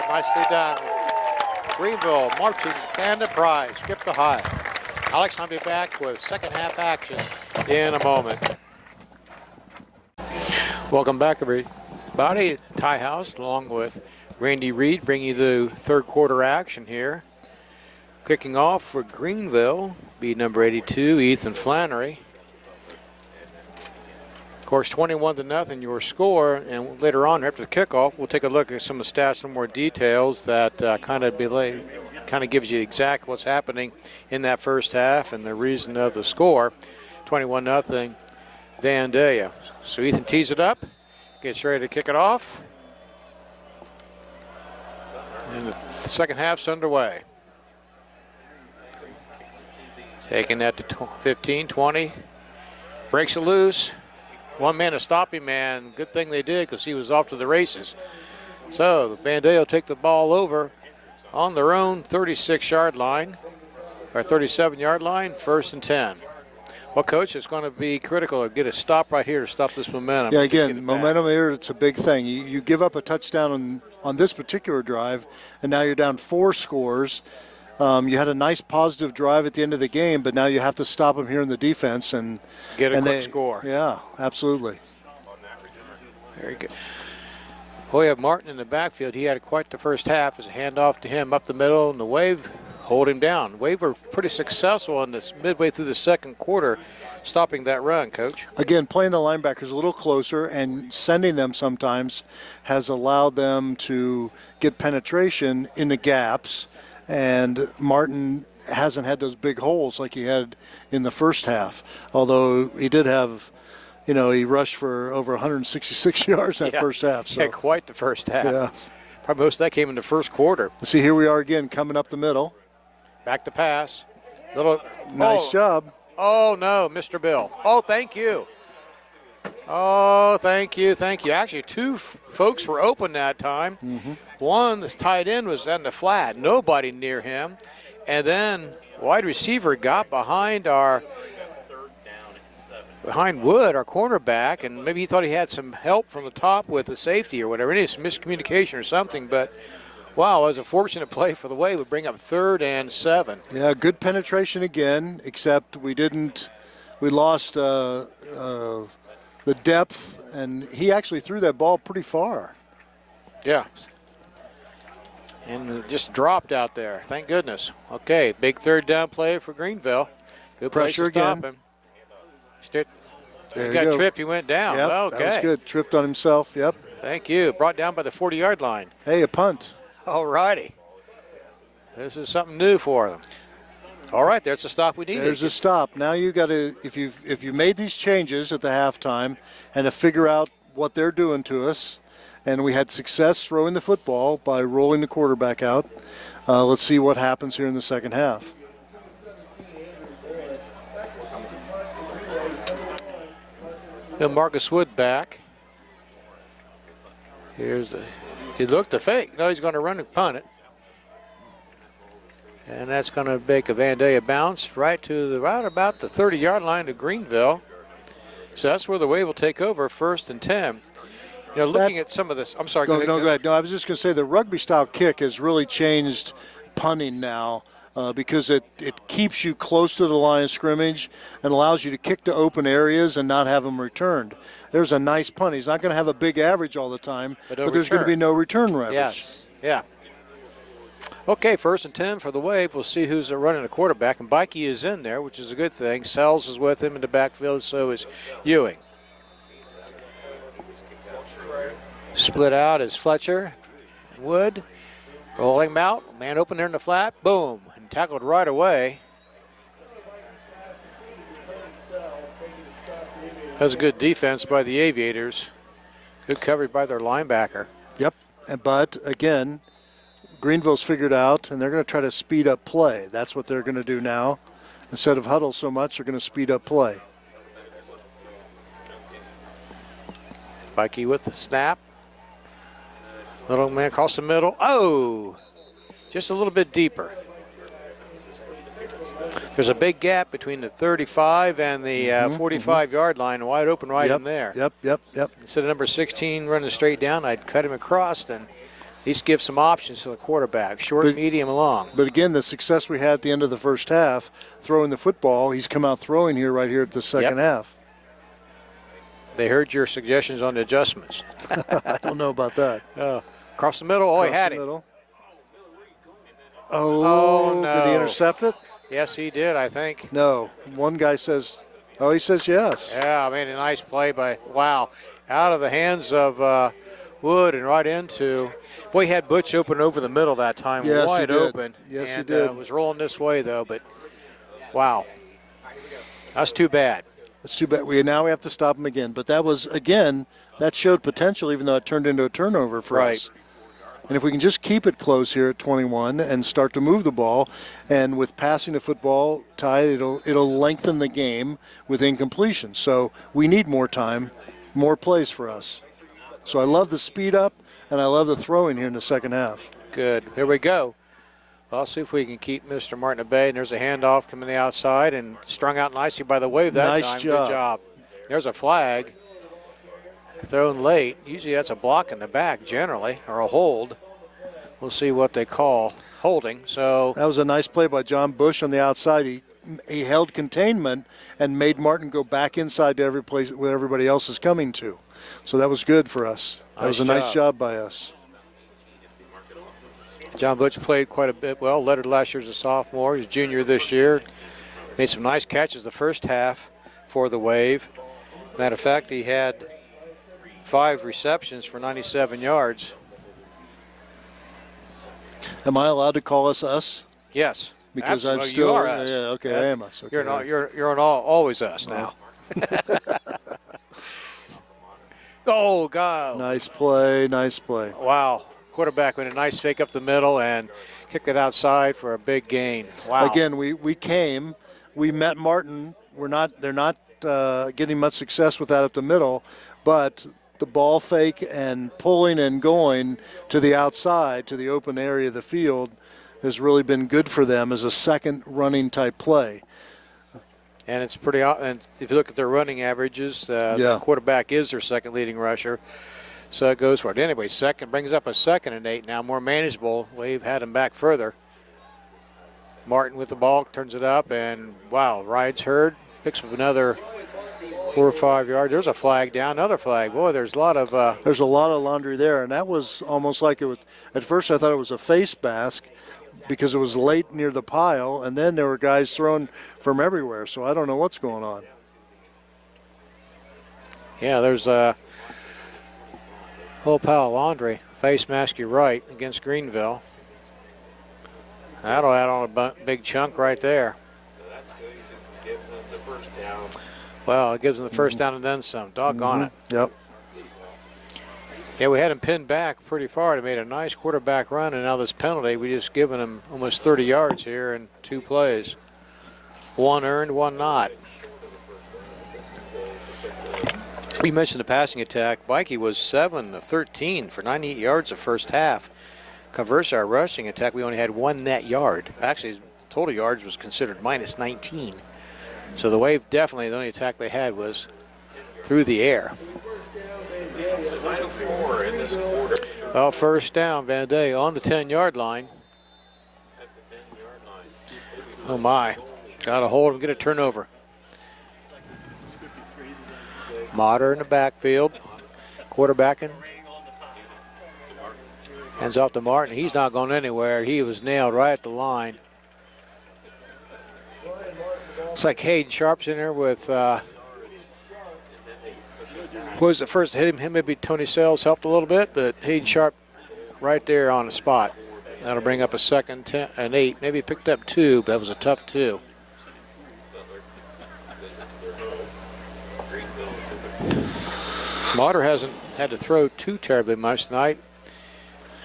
Nicely done. Greenville marching Band of Pride, script Ohio. Alex, I'll be back with second half action in a moment. Welcome back, everybody. Ty House, along with Randy Reed, bringing you the third quarter action here. Kicking off for Greenville, be number 82, Ethan Flannery. Of course, 21-0 your score, and later on after the kickoff, we'll take a look at some of the stats and more details that kind of gives you exactly what's happening in that first half and the reason of the score. 21-0 Vandalia. So Ethan tees it up, gets ready to kick it off, and the second half's underway. Taking that to 15, 20, breaks it loose. One man to stop him, man. Good thing they did, because he was off to the races. So the Vandalia will take the ball over on their own 36-yard line, or 37-yard line, 1st and 10. Well, Coach, it's going to be critical to get a stop right here to stop this momentum. Yeah, again, momentum here, it's a big thing. You give up a touchdown on this particular drive, and now you're down 4 scores. You had a nice positive drive at the end of the game, but now you have to stop them here in the defense and get a quick score. Yeah, absolutely. Very good. Well, we have Martin in the backfield. He had quite the first half as a handoff to him up the middle, and the Wave hold him down. Wave were pretty successful in this midway through the second quarter, stopping that run, Coach. Again, playing the linebackers a little closer and sending them sometimes has allowed them to get penetration in the gaps, and Martin hasn't had those big holes like he had in the first half, although he did have, he rushed for over 166 yards that first half. So. Yeah, quite the first half. Yeah. Probably most of that came in the first quarter. See, here we are again coming up the middle. Back to pass. Nice job. Oh, no, Mr. Bill. Oh, thank you. Oh, thank you. Actually, two folks were open that time. One, this tight end, was in the flat. Nobody near him. And then wide receiver got behind Wood, our cornerback, and maybe he thought he had some help from the top with the safety or whatever. It is miscommunication or something, but wow, it was a fortunate play for the Wave. We bring up 3rd and 7. Yeah, good penetration again, except we lost the depth, and he actually threw that ball pretty far. Yeah. And it just dropped out there. Thank goodness. Okay, big 3rd down play for Greenville. Good Pressure place to stop again. him. There He got tripped. He went down. Yep, Well, okay. that was good. Tripped on himself. Yep. Thank you. Brought down by the 40-yard line. Hey, a punt. All righty. This is something new for them. All right, there's the stop we needed. There's a stop. Now you got to, if you made these changes at the halftime, and to figure out what they're doing to us, and we had success throwing the football by rolling the quarterback out. Let's see what happens here in the second half. And Marcus Wood back. He looked to fake. No, he's going to run and punt it. And that's going to make a Vandalia bounce right about the 30-yard line to Greenville. So that's where the Wave will take over, 1st and 10. Looking at some of this, I'm sorry. Go ahead. No, I was just going to say the rugby-style kick has really changed punting now because it keeps you close to the line of scrimmage and allows you to kick to open areas and not have them returned. There's a nice punt. He's not going to have a big average all the time, but there's going to be no return average. Yes, yeah. Okay, 1st and 10 for the Wave. We'll see who's running the quarterback, and Bikey is in there, which is a good thing. Sells is with him in the backfield, so is Ewing. Split out is Fletcher and Wood. Rolling him out. Man open there in the flat. Boom. And tackled right away. That was a good defense by the Aviators. Good coverage by their linebacker. Yep. But, again, Greenville's figured out, and they're going to try to speed up play. That's what they're going to do now. Instead of huddle so much, they're going to speed up play. Bikey with the snap. Little man across the middle. Oh, just a little bit deeper. There's a big gap between the 35 and the 45-yard line, wide open in there. Yep. Instead of number 16 running straight down, I'd cut him across and at least give some options to the quarterback, short, medium, long. But again, the success we had at the end of the first half, throwing the football, he's come out throwing here right here at the second half. They heard your suggestions on the adjustments. I don't know about that. Across the middle. Oh, he had him. Oh, no. Did he intercept it? Yes, he did, I think. No. One guy says, he says yes. Yeah, I mean, a nice play by, out of the hands of Wood and right into, boy, he had Butch open over the middle that time, yes, wide open. Yes, and, he did. Was rolling this way, though, but wow. That's too bad. That's too bad. Now we have to stop him again. But that was, again, that showed potential, even though it turned into a turnover for us. And if we can just keep it close here at 21 and start to move the ball, and with passing the football, Ty, it'll lengthen the game with incompletion. So we need more time, more plays for us. So I love the speed up, and I love the throwing here in the second half. Good. Here we go. Well, I'll see if we can keep Mr. Martin at bay. And there's a handoff coming the outside and strung out nicely by the Wave that time. Nice job. Good job. There's a flag. Thrown late. Usually that's a block in the back generally, or a hold. We'll see what they call holding. So that was a nice play by John Bush on the outside. He held containment and made Martin go back inside to every place where everybody else is coming to. So that was good for us. That was a nice job by us. John Butch played quite a bit well, led it last year as a sophomore. He's a junior this year. Made some nice catches the first half for the Wave. Matter of fact, he had 5 receptions for 97 yards. Am I allowed to call us? Yes. Because absolutely. I'm still. You are us. Yeah, okay, I am us. Okay. You're always us now. Oh, God. Nice play, nice play. Wow. Quarterback with a nice fake up the middle and kicked it outside for a big gain. Wow. Again, we met Martin. They're not getting much success with that up the middle, but the ball fake and pulling and going to the outside, to the open area of the field, has really been good for them as a second running type play. And it's pretty. And if you look at their running averages, the quarterback is their second leading rusher. So it goes for it. Anyway, second brings up a 2nd and 8 now, more manageable. Wave had him back further. Martin with the ball, turns it up, and wow, rides herd, picks up another 4 or 5 yards. There's a flag down, another flag. Boy, there's a lot of laundry there, and that was almost like it was. At first, I thought it was a face mask because it was late near the pile, and then there were guys thrown from everywhere. So I don't know what's going on. Yeah, there's a whole pile of laundry. Face mask, you're right, against Greenville. That'll add on a big chunk right there. That's good. You give them the first down. Well, it gives them the first down and then some. Doggone it. Yep. Yeah, we had him pinned back pretty far. He made a nice quarterback run, and now this penalty, we just given him almost 30 yards here in 2 plays. 1 earned, 1 not. We mentioned the passing attack. Mikey was 7 of 13 for 98 yards the first half. Conversely, our rushing attack, we only had 1 net yard. Actually, his total yards was considered minus 19. So the Wave definitely, the only attack they had was through the air. So 94 in this quarter. Well, first down, Vandalia on the 10-yard line. At the 10-yard line. Oh, my. Got a hold and get a turnover. Motter in the backfield. Quarterbacking. Hands off to Martin. He's not going anywhere. He was nailed right at the line. Looks like Hayden Sharp's in there with, who was the first to hit him? Maybe Tony Sales helped a little bit, but Hayden Sharp right there on the spot. That'll bring up a 2nd and 8. Maybe he picked up 2, but that was a tough 2. Motter hasn't had to throw too terribly much tonight.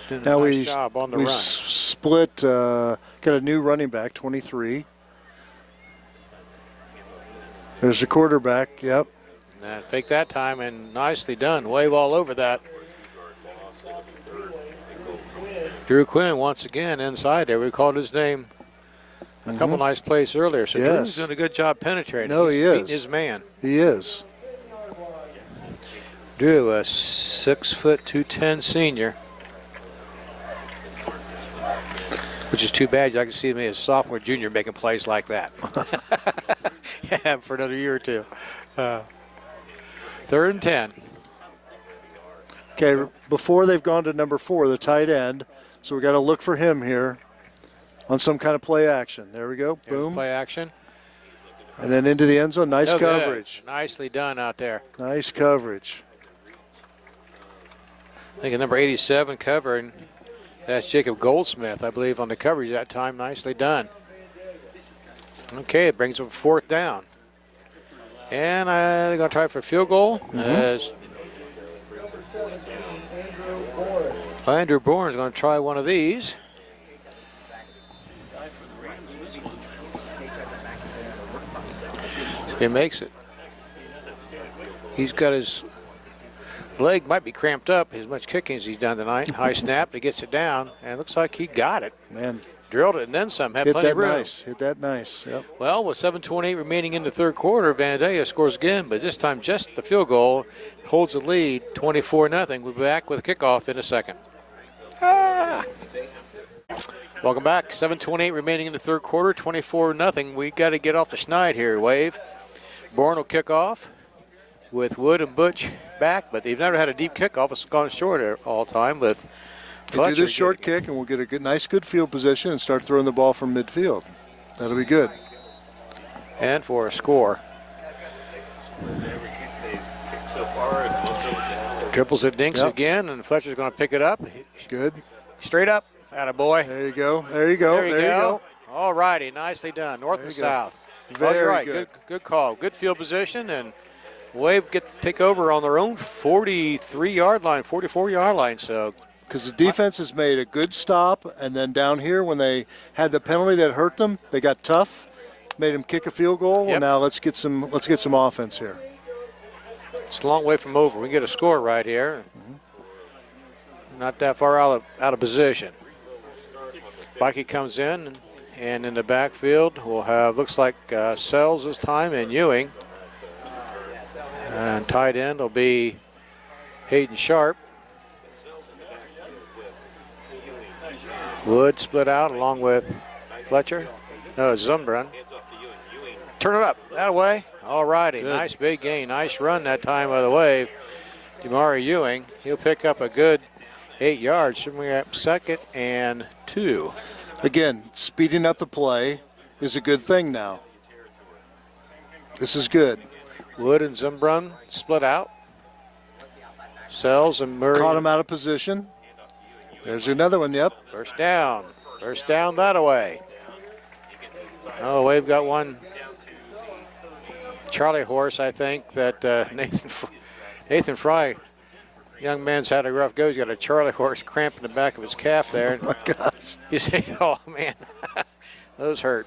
Doing a nice job on the run. Split, got a new running back, 23. There's the quarterback, yep. And fake that time, and nicely done. Wave all over that. Drew Quinn once again inside there. We called his name a couple nice plays earlier. So Drew's doing a good job penetrating. No, he is. Beating his man. He is. Drew, a 6'2", 210 senior. Which is too bad. I can see me as sophomore, junior making plays like that. Yeah, for another year or two. 3rd and 10. Okay, before they've gone to number 4, the tight end. So we got to look for him here on some kind of play action. There we go. Boom. Play action. And then into the end zone. Nice coverage. Good. Nicely done out there. Nice coverage. I think at number 87 covering. That's Jacob Goldsmith, I believe, on the coverage that time. Nicely done. Okay, it brings up 4th down. And they're going to try for a field goal. As Andrew Bourne is going to try one of these. So he makes it. He's got his leg might be cramped up as much kicking as he's done tonight. High snap, he gets it down, and it looks like he got it. Man. Drilled it and then some. Had plenty of room. Hit that nice. Yep. Well, with 7:28 remaining in the 3rd quarter, Vandalia scores again, but this time just the field goal holds the lead, 24-0. We'll be back with a kickoff in a second. Welcome back. 7:28 remaining in the 3rd quarter, 24-0. We got to get off the schneid here, Wave. Bourne will kick off with Wood and Butch back, but they've never had a deep kickoff. It's gone short all time with They do this short kick, and we'll get a nice, good field position and start throwing the ball from midfield. That'll be good. And for a score. Triples it, dinks again, and Fletcher's going to pick it up. Good. Straight up. Attaboy. There you go. There you go. There you go. All righty. Nicely done. North and south. Very right. good. Good call. Good field position, and Wave take over on their own 43-yard line, 44-yard line. So, because the defense has made a good stop, and then down here when they had the penalty that hurt them, they got tough, made them kick a field goal. And now let's get some offense here. It's a long way from over. We can get a score right here. Not that far out of position. Bikey comes in, and in the backfield we'll have, looks like Sells this time and Ewing. And tight end will be Hayden Sharp. Wood split out along with Fletcher. No, Zumbrun. Turn it up, that way. All righty, nice big gain. Nice run that time by the Wave. Demari Ewing, he'll pick up a good 8 yards. Should we have 2nd and 2. Again, speeding up the play is a good thing now. This is good. Wood and Zumbrun split out. Sells and Murray. Caught him out of position. There's another one, yep. First down. First down that away. Oh, Wave got one. Charlie horse, I think, that Nathan Fry, young man's had a rough go. He's got a Charlie horse cramp in the back of his calf there. Oh, my gosh. You say, oh, man, those hurt.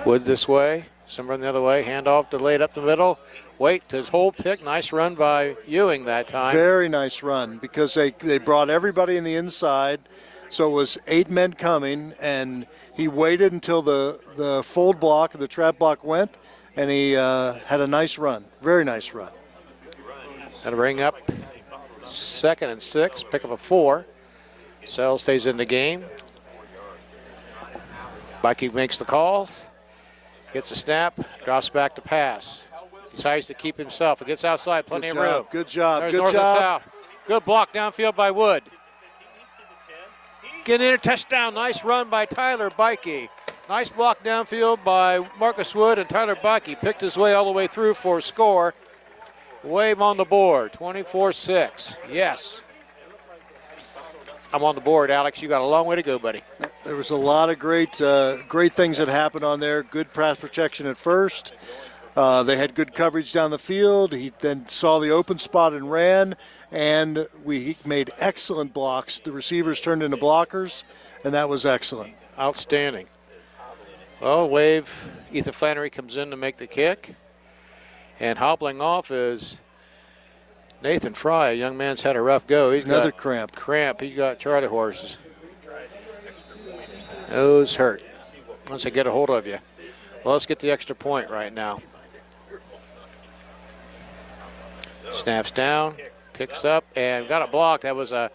Wood this way, Zumbrun the other way, handoff delayed up the middle. Wait to his whole pick. Nice run by Ewing that time. Very nice run because they brought everybody in the inside. So it was 8 men coming, and he waited until the fold block, the trap block went, and he had a nice run. Very nice run. That'll bring up 2nd and 6, pick up a 4. Sells stays in the game. Bikey makes the call, gets a snap, drops back to pass. Decides to keep himself. It gets outside, plenty of room. Good job. There's Good north job. and south. Good block downfield by Wood. Getting in a touchdown. Nice run by Tyler Bikey. Nice block downfield by Marcus Wood, and Tyler Bikey picked his way all the way through for a score. Wave on the board, 24-6. Yes. I'm on the board, Alex. You got a long way to go, buddy. There was a lot of great things that happened on there. Good pass protection at first. They had good coverage down the field. He then saw the open spot and ran, and we made excellent blocks. The receivers turned into blockers, and that was excellent. Outstanding. Well, Wave, Ethan Flannery comes in to make the kick, and hobbling off is Nathan Fry. A young man's had a rough go. He's Another got cramp. He's got Charlie horses. Those hurt once they get a hold of you. Well, let's get the extra point right now. Snaps down, picks up, and got it blocked. That was a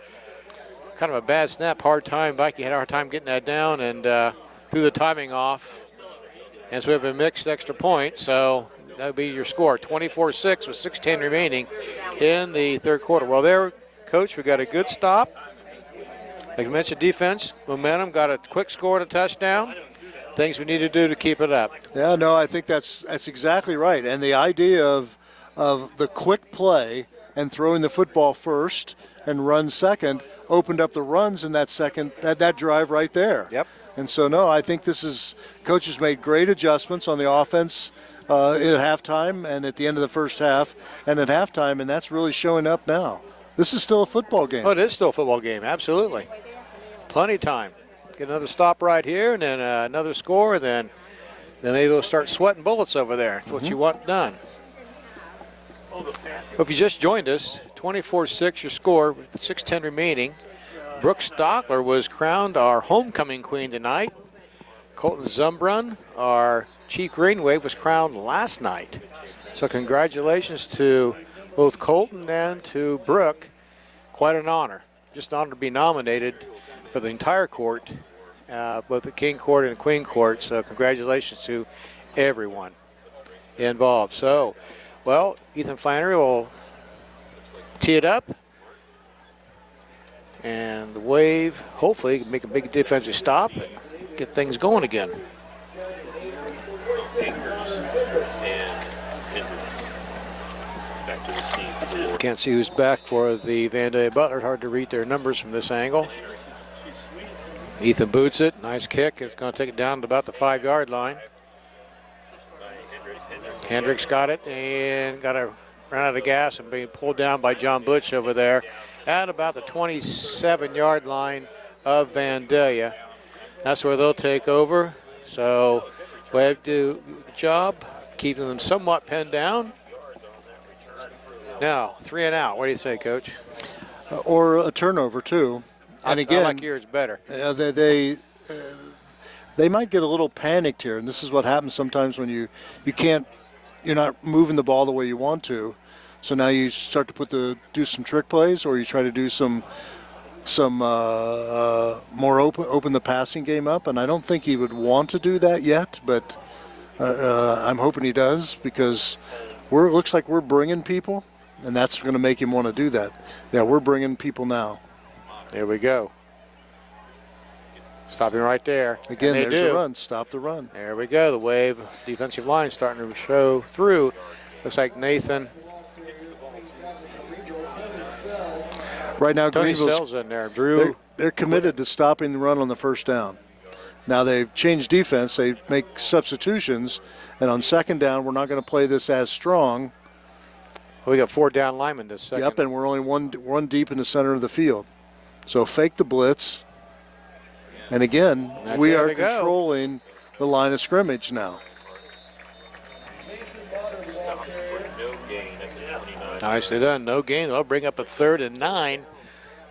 kind of a bad snap, hard time. Bikey had a hard time getting that down and threw the timing off. And so we have a mixed extra point, so that would be your score, 24-6 with 6:10 remaining in the third quarter. Well, there, Coach, we got a good stop. Like I mentioned, defense, momentum, got a quick score and a touchdown. Things we need to do to keep it up. Yeah, no, I think that's exactly right. And the idea of the quick play and throwing the football first and run second opened up the runs in that second, that drive right there. Yep. And so, no, I think Coach has made great adjustments on the offense at halftime and at the end of the first half and at halftime, and that's really showing up now. This is still a football game. Oh, it is still a football game, absolutely. Plenty of time. Get another stop right here, and then another score, and then maybe they'll start sweating bullets over there. That's what you want done. Well, if you just joined us, 24-6 your score with 6:10 remaining. Brooke Stockler was crowned our homecoming queen tonight. Colton Zumbrun, our Chief Green Wave, was crowned last night. So congratulations to both Colton and to Brooke. Quite an honor. Just an honor to be nominated for the entire court, both the King Court and the Queen Court. So congratulations to everyone involved. So, well, Ethan Flannery will tee it up. And the Wave, hopefully, can make a big defensive stop and get things going again. Akers and Hendrick. Back to receive for Can't see who's back for the Vandalia Butler. Hard to read their numbers from this angle. Ethan boots it. Nice kick. It's going to take it down to about the 5-yard line. Hendricks got it and got to run out of gas and being pulled down by John Butch over there at about the 27-yard line of Vandalia. That's where they'll take over. So Webb do a good job keeping them somewhat pinned down. Now 3 and out. What do you say, Coach? Or a turnover too. And again, I like yours better. They might get a little panicked here, and this is what happens sometimes when you're not moving the ball the way you want to. So now you start to do some trick plays, or you try to do some more open the passing game up. And I don't think he would want to do that yet, but I'm hoping he does, because it looks like we're bringing people, and that's going to make him want to do that. Yeah, we're bringing people now. There we go. Stopping right there. Again, there's a run. Stop the run. There we go. The Wave defensive line starting to show through. Looks like Nathan. Right now, Tony Greenville's Sells in there. Drew. They're committed to stopping the run on the first down. Now they've changed defense. They make substitutions, and on second down, we're not going to play this as strong. We got 4 down linemen this second. Yep, and we're only one deep in the center of the field. So fake the blitz. And again, we are controlling the line of scrimmage now. Nicely done. No gain. They'll bring up a 3rd and 9,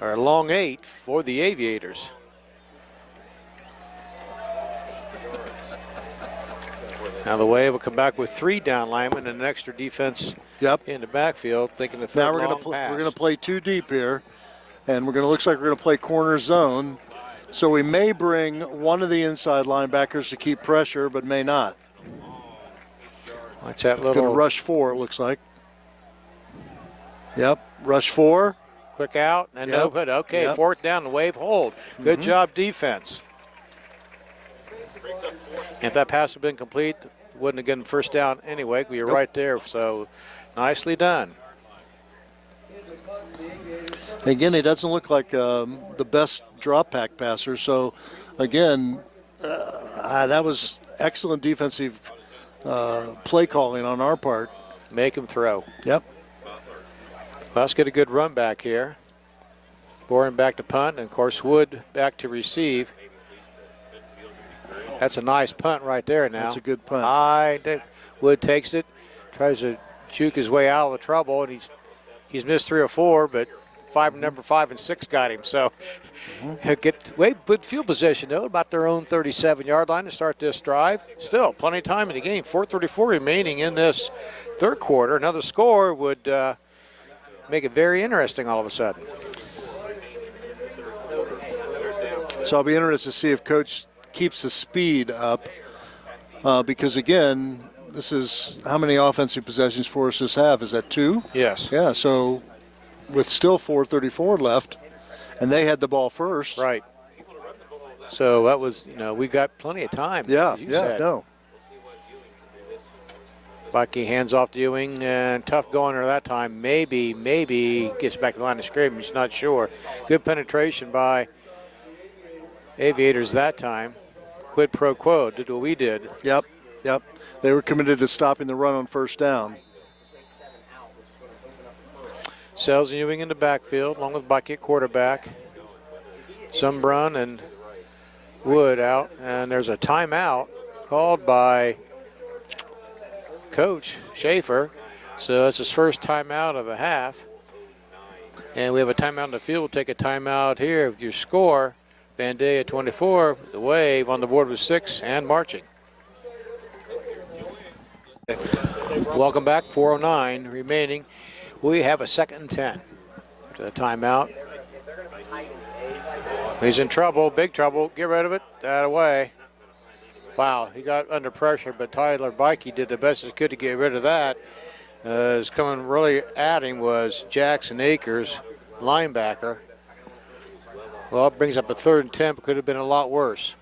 or a long 8 for the Aviators. Now the Wave will come back with 3 down linemen and an extra defense in the backfield, thinking the 3rd now we're going to play 2 deep here, and looks like we're going to play corner zone. So we may bring one of the inside linebackers to keep pressure, but may not. Watch that little. Going to rush 4, it looks like. Yep, rush 4. Quick out and no good. Okay, 4th down, the Wave hold. Good job defense. And if that pass had been complete, it wouldn't have gotten first down anyway. We were right there, so nicely done. Again, he doesn't look like the best drop back passer. So, again, that was excellent defensive play calling on our part. Make him throw. Yep. Well, let's get a good run back here. Boren back to punt, and of course Wood back to receive. That's a nice punt right there now. That's a good punt. Wood takes it, tries to juke his way out of the trouble, and he's missed 3 or 4, but number 5 and 6 got him. So he'll get good field position, though, about their own 37-yard line to start this drive. Still, plenty of time in the game. 4:34 remaining in this 3rd quarter. Another score would make it very interesting all of a sudden. So I'll be interested to see if Coach keeps the speed up, because, again, this is how many offensive possessions Foresters have? Is that 2? Yes. Yeah, so with still 4:34 left, and they had the ball first. Right. So that was, we got plenty of time. Yeah, said. no. Bucky hands off to Ewing, and tough going there that time. Maybe gets back to the line of scrimmage. Not sure. Good penetration by Aviators that time. Quid pro quo, did what we did. Yep. They were committed to stopping the run on first down. Sells and Ewing in the backfield, along with Bucky at quarterback. Sumbrun and Wood out, and there's a timeout called by Coach Schaefer. So that's his first timeout of the half. And we have a timeout in the field. We'll take a timeout here with your score. Vandalia 24, the Wave on the board with 6 and marching. Welcome back, 4:09 remaining. We have a 2nd and 10 after the timeout. He's in trouble, big trouble. Get rid of it, that away. Wow, he got under pressure, but Tyler Bikey did the best he could to get rid of that. Is coming really at him was Jackson Akers, linebacker. Well, it brings up a 3rd and 10, but could have been a lot worse.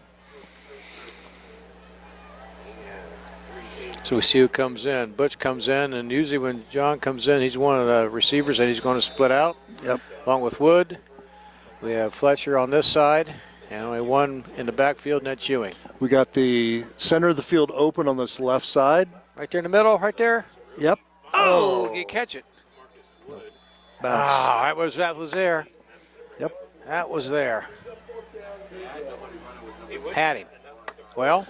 So we see who comes in. Butch comes in, and usually when John comes in, he's one of the receivers, and he's going to split out. Yep. Along with Wood. We have Fletcher on this side, and only one in the backfield, and that's Ewing. We got the center of the field open on this left side. Right there in the middle, right there. Yep. Oh, you catch it. Bounce. Ah, that was there. Yep. That was there. Had him. Well,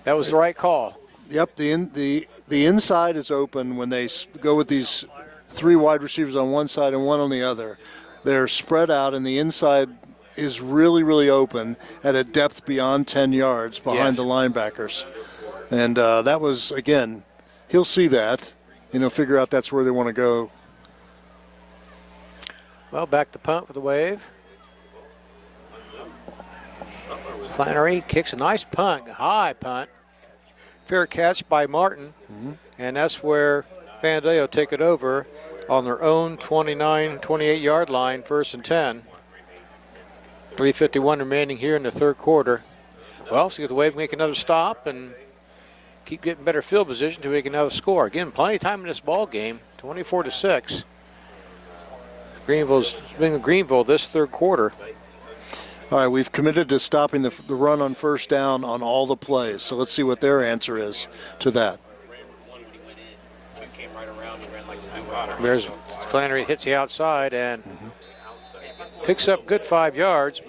that was the right call. Yep. The inside is open when they go with these 3 wide receivers on one side and one on the other. They're spread out, and the inside is really, really open at a depth beyond 10 yards behind the linebackers. And that was, again, he'll see that, figure out that's where they want to go. Well, back to punt with the wave. Flannery kicks a nice punt, high punt. Fair catch by Martin. And that's where Vandalia will take it over on their own 28-yard line, 1st and 10. 3:51 remaining here in the 3rd quarter. Well, see if the Wave make another stop and keep getting better field position to make another score. Again, plenty of time in this ball game, 24-6. Greenville's been Greenville this 3rd quarter. All right, we've committed to stopping the run on 1st down on all the plays. So let's see what their answer is to that. There's Flannery, hits the outside and picks up good 5 yards,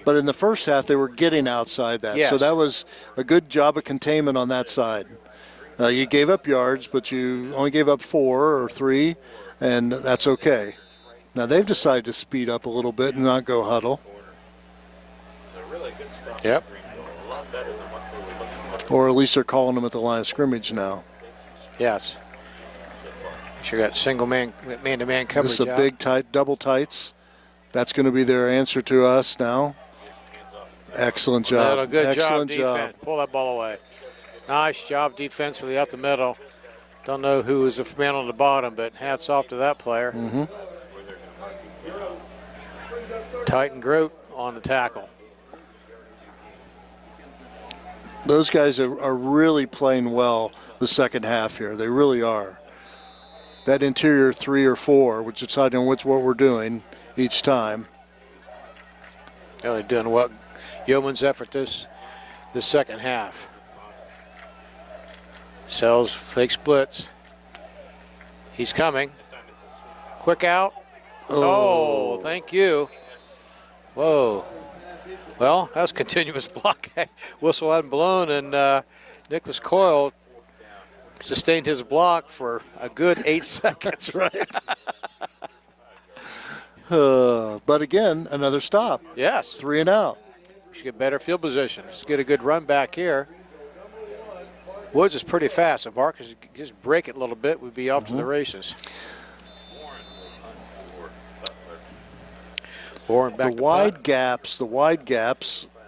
but in the first half they were getting outside that. Yes. So that was a good job of containment on that side. You gave up yards, but you only gave up 4 or 3, and that's okay. Now they've decided to speed up a little bit and not go huddle. Yep. Or at least they're calling them at the line of scrimmage now. Yes. Sure got single man-to-man coverage. This is a big tight, double tights. That's going to be their answer to us now. Excellent job. Good Excellent job, defense. Pull that ball away. Nice job defense for the up the middle. Don't know who was the man on the bottom, but hats off to that player. Tight and Grote on the tackle. Those guys are really playing well the second half here. They really are. That interior 3 or 4, which is deciding what we're doing each time. Yeah, they're doing what Yeoman's effort this second half. Sells fake splits. He's coming. Quick out. Oh, thank you. Whoa. Well, that was continuous block. Whistle hadn't blown, and Nicholas Coyle sustained his block for a good 8 seconds. Right. But again, another stop. Yes. 3 and out. Should get better field position. Let's get a good run back here. Woods is pretty fast. If Marcus just break it a little bit, we'd be off to the races. Back the wide gaps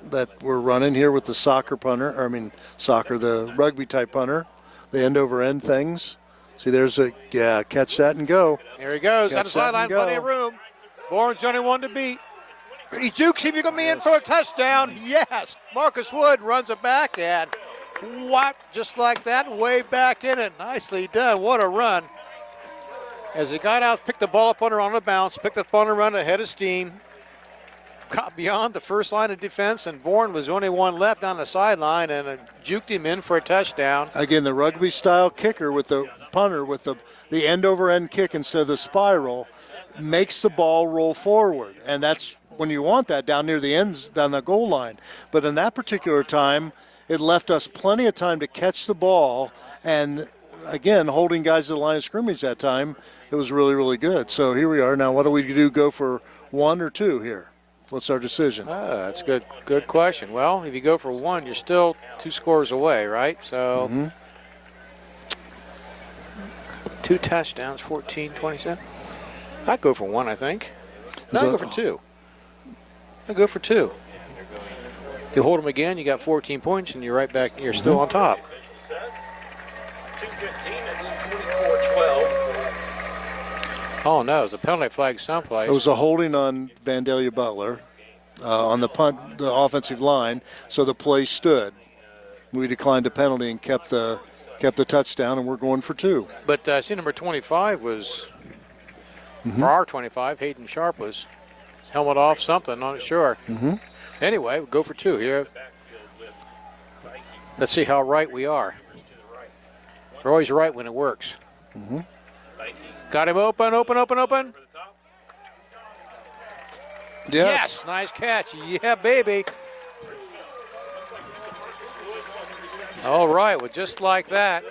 that we're running here with the the rugby type punter, the end over end things. See, there's catch that and go. There he goes. Catch On the sideline, plenty of room. Bourne's only one to beat. He jukes him. You're going to be in for a touchdown. Yes. Marcus Wood runs it back and whap, just like that, way back in it. Nicely done. What a run. As he got out, picked the ball up on the bounce, picked up on the run ahead of steam. Got beyond the first line of defense, and Bourne was the only one left on the sideline, and juked him in for a touchdown. Again, the rugby-style kicker with the punter with the end-over-end kick instead of the spiral makes the ball roll forward, and that's when you want that down near the ends, down the goal line. But in that particular time, it left us plenty of time to catch the ball, and again, holding guys at the line of scrimmage that time, it was really, really good. So here we are. Now, what do we do? Go for 1 or 2 here? What's our decision? That's a good question. Well, if you go for 1, you're still 2 scores away, right? So 2 touchdowns, 14-27. I'd go for 1, I think. No, I'd go for 2. I'd go for 2. If you hold them again, you got 14 points, and you're right back. You're still on top. 2:15, it's 24-12. Oh, no, it was a penalty flag someplace. It was a holding on Vandalia Butler on the punt, the offensive line, so the play stood. We declined a penalty and kept the touchdown, and we're going for 2. But I see number 25 was, for our 25, Hayden Sharp was helmet off something, not sure. Anyway, we'll go for 2 here. Let's see how right we are. We're always right when it works. Got him open. Yes, nice catch. Yeah, baby. All right, well, just like that,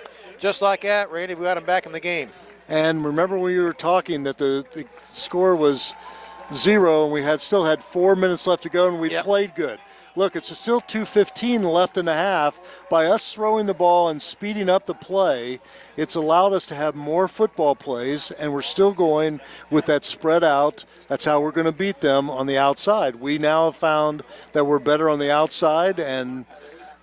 Randy, we got him back in the game. And remember when we were talking that the score was 0 and we still had 4 minutes left to go and we played good. Look, it's still 2:15 left in the half. By us throwing the ball and speeding up the play, it's allowed us to have more football plays, and we're still going with that spread out. That's how we're going to beat them on the outside. We now have found that we're better on the outside, and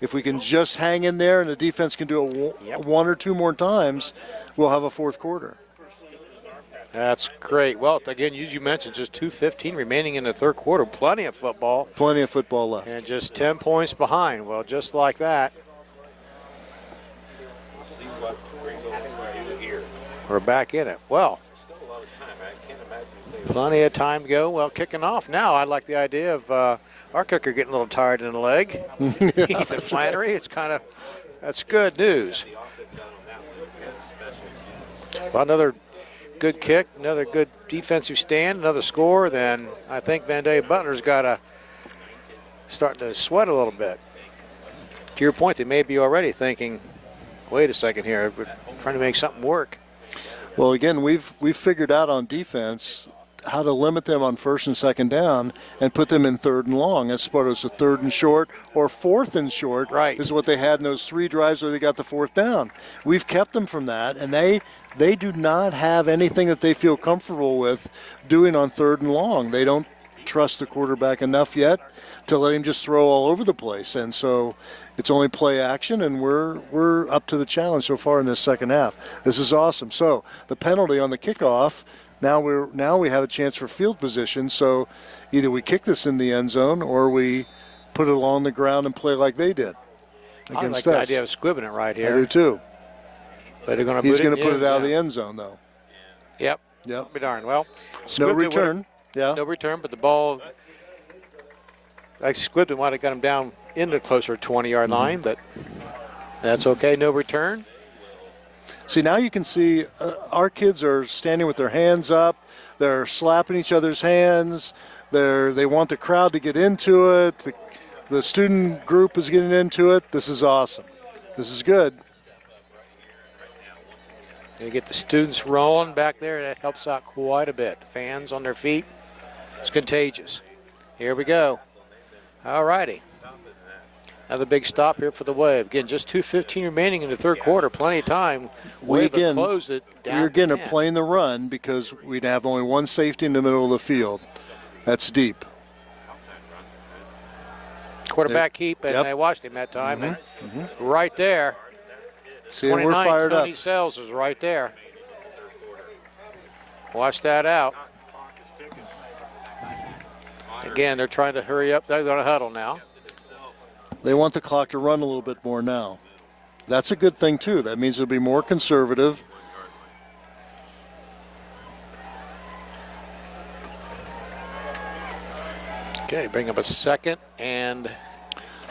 if we can just hang in there and the defense can do it 1 or 2 more times, we'll have a 4th quarter. That's great. Well, again, as you mentioned, just 2:15 remaining in the 3rd quarter. Plenty of football. Plenty of football left. And just 10 points behind. Well, just like that. We're back in it. Well, plenty of time to go. Well, kicking off now. I like the idea of our kicker getting a little tired in the leg. Ethan Flannery. That's good news. Well, another good kick, another good defensive stand, another score, then I think Vandalia Butler's got to start to sweat a little bit. To your point, they may be already thinking, wait a second here, we're trying to make something work. Well, again, we've figured out on defense how to limit them on 1st and 2nd down and put them in 3rd and long. As opposed to 3rd and short or 4th and short is what they had in those 3 drives where they got the 4th down. We've kept them from that, and they do not have anything that they feel comfortable with doing on 3rd and long. They don't trust the quarterback enough yet to let him just throw all over the place, and so it's only play action, and we're up to the challenge so far in this 2nd half. This is awesome. So the penalty on the kickoff. Now we have a chance for field position, so either we kick this in the end zone or we put it along the ground and play like they did against us. I like the idea of squibbing it right here. I do too. But he's going to put it out of the end zone, though. Yep. Be darned. Well, no return. No return, but the ball, like squibbed it, might have got him down in the closer 20-yard line, but that's okay. No return. See, now you can see our kids are standing with their hands up. They're slapping each other's hands. They want the crowd to get into it. The student group is getting into it. This is awesome. This is good. You get the students rolling back there. That helps out quite a bit. Fans on their feet. It's contagious. Here we go. All righty. Another big stop here for the Wave. Again, just 2:15 remaining in the 3rd quarter. Plenty of time. Wave have closed it down we again to are 10. playing the run because we'd have only one safety in the middle of the field. That's deep. Quarterback keep, and they watched him that time. And right there. See, we're fired up. Tony Sells is right there. Watch that out. Again, they're trying to hurry up. They're going to huddle now. They want the clock to run a little bit more now. That's a good thing, too. That means they'll be more conservative. Okay, bring up a 2nd and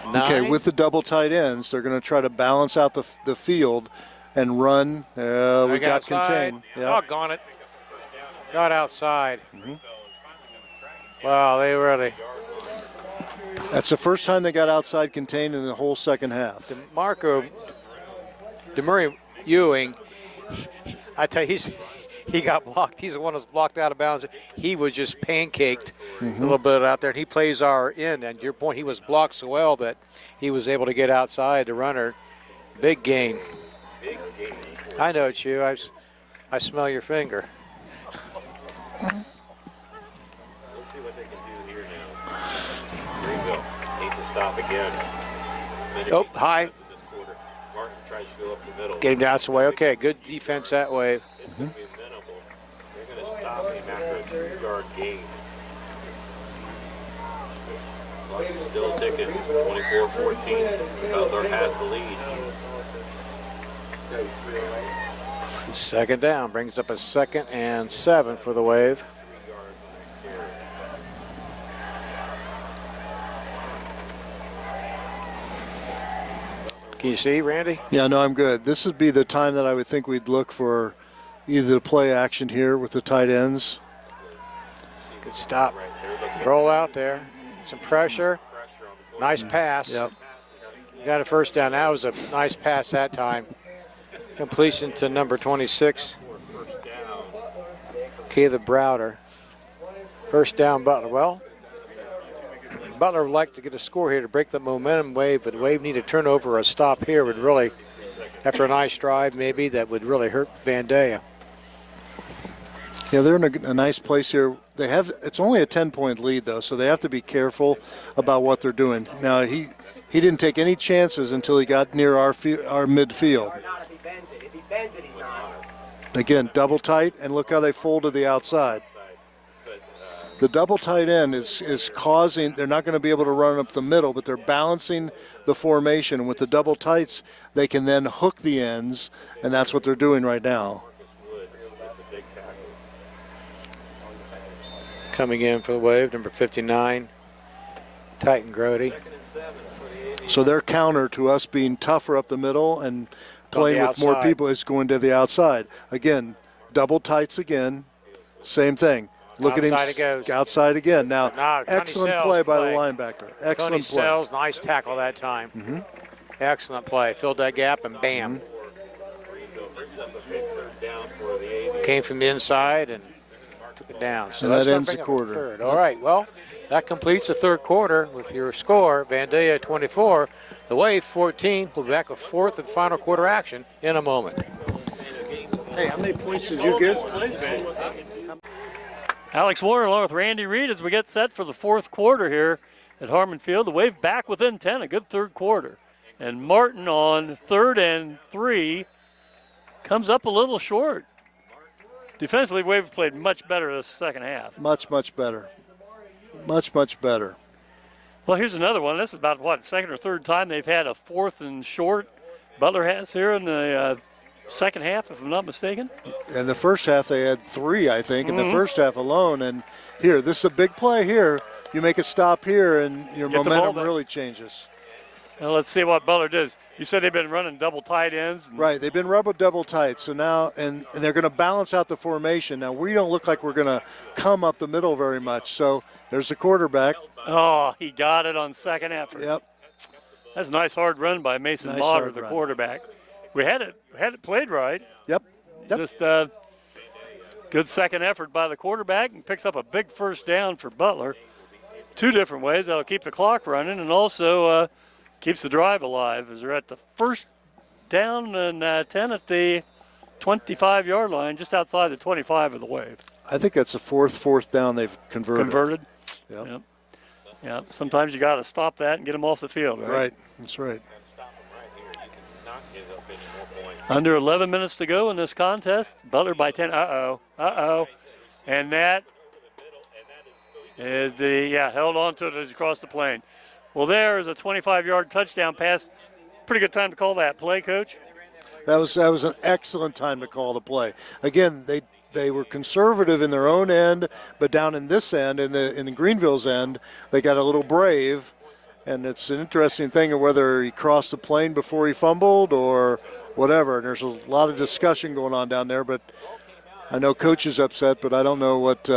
9. Okay, with the double tight ends, they're going to try to balance out the field and run. We got contained. Doggone it. Got outside. Wow, they really. That's the first time they got outside contained in the whole 2nd half. DeMurray Ewing, I tell you, he got blocked. He's the one that's blocked out of bounds. He was just pancaked a little bit out there, and he plays our end. And to your point, he was blocked so well that he was able to get outside the runner. Big gain. I know it's you. I smell your finger. Let's see what they can do here now. Greenville needs to stop again. High. This quarter. Martin tries to go up the middle. Get him down the way. Okay, good defense that way. It's going to be minimal. They're going to stop 2-yard gain. Clock is still ticking. 24-14. Butler has the lead. Second down brings up a 2nd and 7 for the Wave. Can you see, Randy? Yeah, no, I'm good. This would be the time that I would think we'd look for either the play action here with the tight ends. Good stop. Roll out there. Some pressure. Nice pass. Yep. Got a first down. That was a nice pass that time. Completion to number 26, Caleb Browder. First down, Butler. Well, Butler would like to get a score here to break the momentum Wave, but Wave need a turnover or a stop here would really, after a nice drive maybe, that would really hurt Vandalia. Yeah, they're in a nice place here. They have, it's only a 10-point lead though, so they have to be careful about what they're doing. Now he didn't take any chances until he got near our midfield. Again, double tight, and look how they fold to the outside. The double tight end is causing, they're not going to be able to run up the middle, but they're balancing the formation. And with the double tights, they can then hook the ends, and that's what they're doing right now. Coming in for the Wave, number 59, Titan Grody. So their counter to us being tougher up the middle and playing with more people is going to the outside. Again, double tights again, same thing. Look Outside at him it goes. outside again. Now, excellent Sells play by the linebacker. Excellent Tony play. Sells, nice tackle that time. Excellent play. Filled that gap and bam. Came from the inside and took it down. So And that's that gonna ends bring the up quarter. third. All right, well, that completes the third quarter with your score, Vandalia 24, the Wave 14. We'll be back with fourth and final quarter action in a moment. Hey, how many points did you get? Alex Warner along with Randy Reed as we get set for the fourth quarter here at Harmon Field. The Wave back within 10, a good third quarter. And Martin on 3rd and 3 comes up a little short. Defensively, Wave played much better this second half. Much, much better. Much, much better. Well, here's another one. This is about, what, second or third time they've had a 4th and short. Butler has here in the second half, if I'm not mistaken. In the first half, they had 3, I think, in the first half alone. And here, this is a big play here. You make a stop here, and your momentum really changes. Now let's see what Butler does. You said they've been running double tight ends. Right, they've been running double tight. So now, and they're going to balance out the formation. Now, we don't look like we're going to come up the middle very much. So there's the quarterback. Oh, he got it on second effort. Yep. That's a nice hard run by Mason Motter, the quarterback. We had it played right. Yep. Just good second effort by the quarterback, and picks up a big first down for Butler. 2 different ways. That'll keep the clock running and also keeps the drive alive as they're at the first down and 10 at the 25-yard line, just outside the 25 of the Wave. I think that's the fourth down they've converted. Yep. Yeah. Sometimes you got to stop that and get them off the field, right? Right. That's right. Under 11 minutes to go in this contest. Butler by 10. Uh-oh. And that is held on to it as he crossed the plane. Well, there is a 25-yard touchdown pass. Pretty good time to call that play, Coach. That was an excellent time to call the play. Again, they were conservative in their own end, but down in this end, in Greenville's end, they got a little brave. And it's an interesting thing of whether he crossed the plane before he fumbled or whatever. And there's a lot of discussion going on down there, but I know Coach is upset, but I don't know what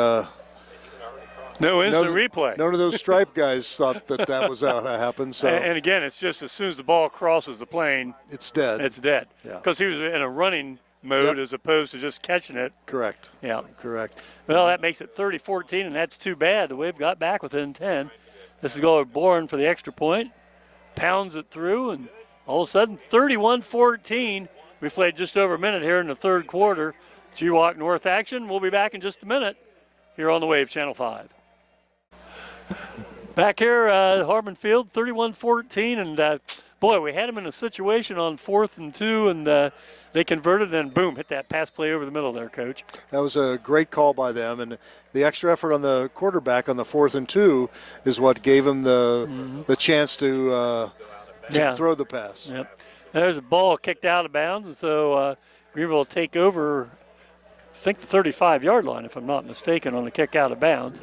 no instant replay. None of those stripe guys thought that was how it happened. So. And again, it's just as soon as the ball crosses the plane, it's dead. It's dead. Yeah. Because he was in a running mode as opposed to just catching it. Correct. Yeah. Correct. Well, that makes it 30-14, and that's too bad. The Wave got back within 10. This is going Bourne for the extra point. Pounds it through, and all of a sudden, 31-14. We played just over a minute here in the third quarter. GWalk North action. We'll be back in just a minute here on the Wave, Channel 5. Back here, Harmon Field, 31-14, and boy, we had them in a situation on 4th and 2, and they converted, and boom, hit that pass play over the middle there, Coach. That was a great call by them, and the extra effort on the quarterback on the 4th and 2 is what gave him the chance to throw the pass. Yep. There's a ball kicked out of bounds, and so Greenville will take over, I think, the 35-yard line, if I'm not mistaken, on the kick out of bounds.